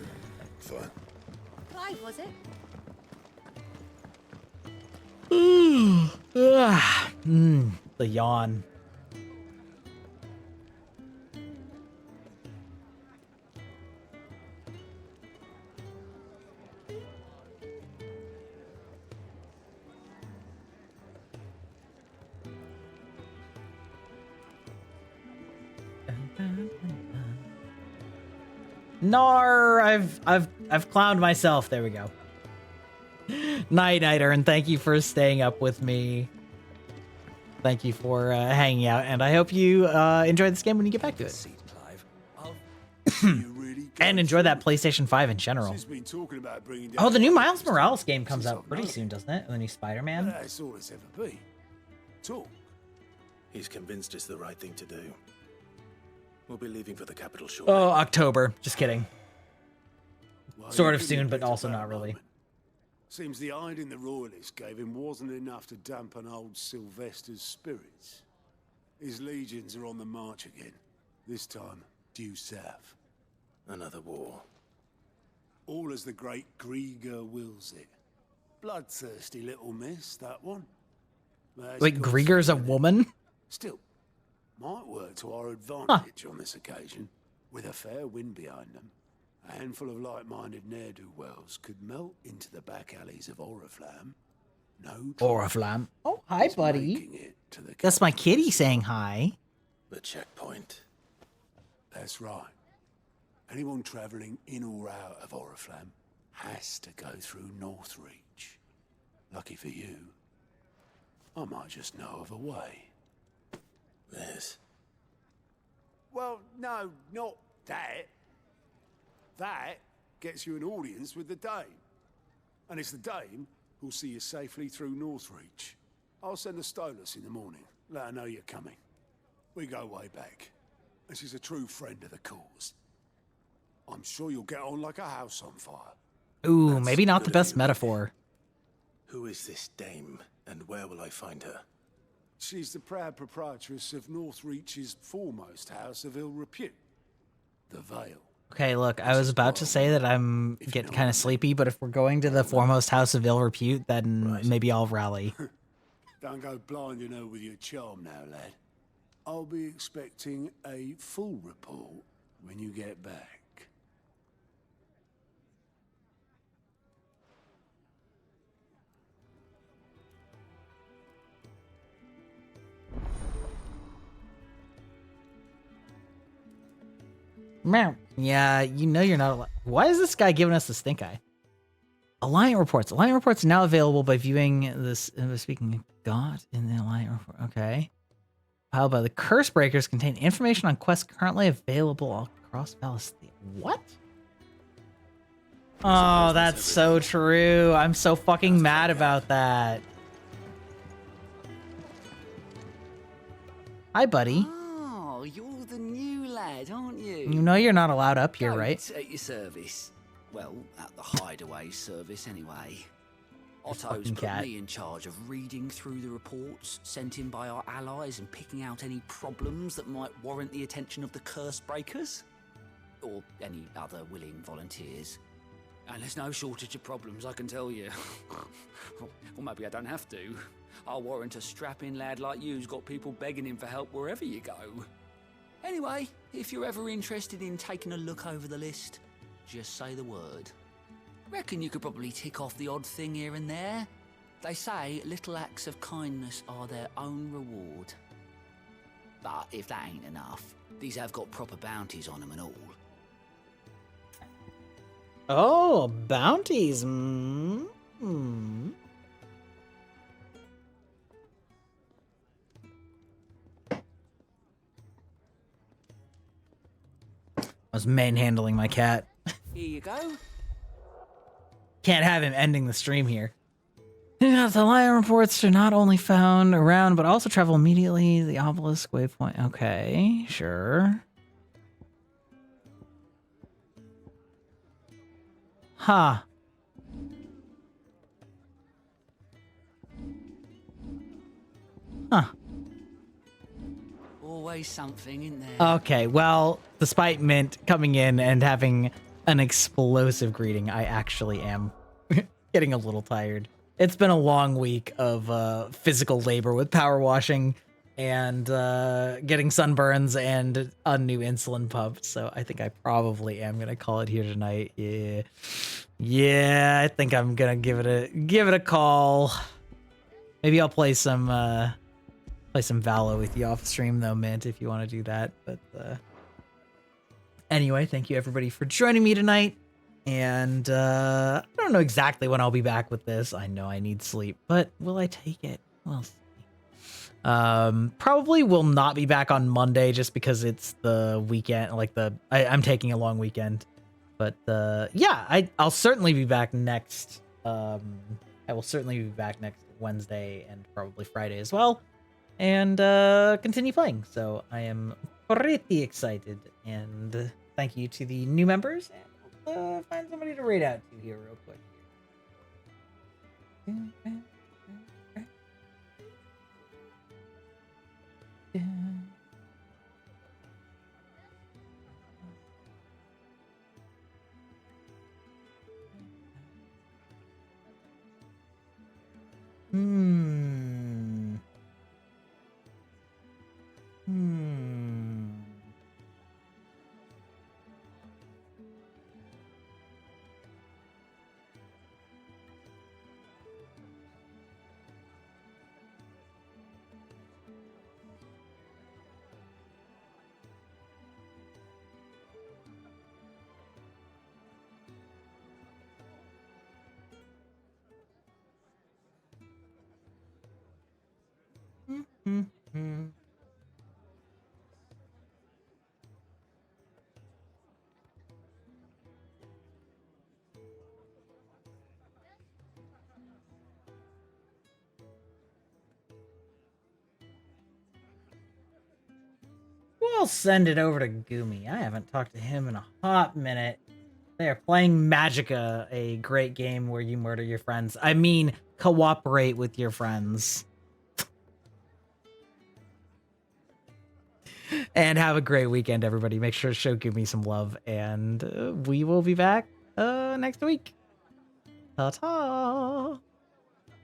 fine. Clive, was it? The yawn. Nar, I've clowned myself. There we go. Nighter, and thank you for staying up with me. Thank you for hanging out, and I hope you enjoy this game when you get back to it. And enjoy that PlayStation 5 in general. Oh, the new Miles Morales game comes out pretty soon, doesn't it? The new Spider-Man. That's all it's ever been. Talk. He's convinced it's the right thing to do. We'll be leaving for the capital shortly. Oh, October. Just kidding. Well, Sort of you soon, couldn't but have also picked a not better really. moment. Seems the hiding the royalists gave him wasn't enough to dampen old Sylvester's spirits. His legions are on the march again. This time, due south. Another war. All as the great Grieger wills it. Bloodthirsty little miss, that one. But as Wait, it got Grieger's a through, woman? Still, might work to our advantage on this occasion. With a fair wind behind them, a handful of like-minded ne'er-do-wells could melt into the back alleys of Oriflamme. No Oriflamme. Oh, hi, buddy. That's my kitty saying hi. The checkpoint. That's right. Anyone travelling in or out of Oriflamme has to go through Northreach. Lucky for you, I might just know of a way. Yes. Well, no, not that. That gets you an audience with the Dame. And it's the Dame who'll see you safely through Northreach. I'll send the Stolas in the morning. Let her know you're coming. We go way back. And she's a true friend of the cause. I'm sure you'll get on like a house on fire. Ooh, maybe not the best metaphor. Who is this dame, and where will I find her? She's the proud proprietress of Northreach's foremost house of ill repute, the Vale. Okay, look, I was about to say that I'm getting kind of sleepy, but if we're going to the foremost house of ill repute, then maybe I'll rally. Don't go blinding her with your charm now, lad. I'll be expecting a full report when you get back. Meow. Yeah, you know you're not allowed. Why is this guy giving us the stink eye? Alliant reports. Alliant reports are now available by viewing this. Speaking of God in the Alliant report. Okay. How about the Curse Breakers contain information on quests currently available across Valisthea? What? Oh, that's so true. I'm so fucking mad about that. Hi, buddy. Oh, you're the new lad, aren't you? You know you're not allowed up here, right? At your service. Well, at the hideaway service, anyway. Otto's put cat. me in charge of reading through the reports sent in by our allies and picking out any problems that might warrant the attention of the Curse Breakers. Or any other willing volunteers. And there's no shortage of problems, I can tell you. Or maybe I don't have to. I'll warrant a strapping lad like you's got people begging him for help wherever you go. Anyway, if you're ever interested in taking a look over the list, just say the word. Reckon you could probably tick off the odd thing here and there. They say little acts of kindness are their own reward. But if that ain't enough, these have got proper bounties on them and all. Oh, bounties. Mm-hmm. I was manhandling my cat. Here you go. Can't have him ending the stream here. The lion reports are not only found around, but also travel immediately. The obelisk waypoint. Okay, sure. Huh. Huh. Always something in there. Okay, well, despite Mint coming in and having an explosive greeting, I actually am getting a little tired. It's been a long week of physical labor with power washing and getting sunburns and a new insulin pump, so I think I probably am gonna call it here tonight. Yeah, I think I'm gonna give it a call. Maybe I'll play some Valo with you off stream though, Mint, if you want to do that. But anyway, thank you everybody for joining me tonight. And I don't know exactly when I'll be back with this. I know I need sleep, but will I take it? We'll see. Probably will not be back on Monday just because it's the weekend. Like I'm taking a long weekend. But yeah, I'll certainly be back next. I will certainly be back next Wednesday and probably Friday as well. And continue playing. So I am pretty excited. And thank you to the new members. And find somebody to raid out to here real quick. We'll send it over to Gumi. I haven't talked to him in a hot minute. They are playing Magicka, a great game where you murder your friends. I mean, cooperate with your friends. And have a great weekend, everybody. Make sure to show Gumi some love, and we will be back next week. Ta-ta!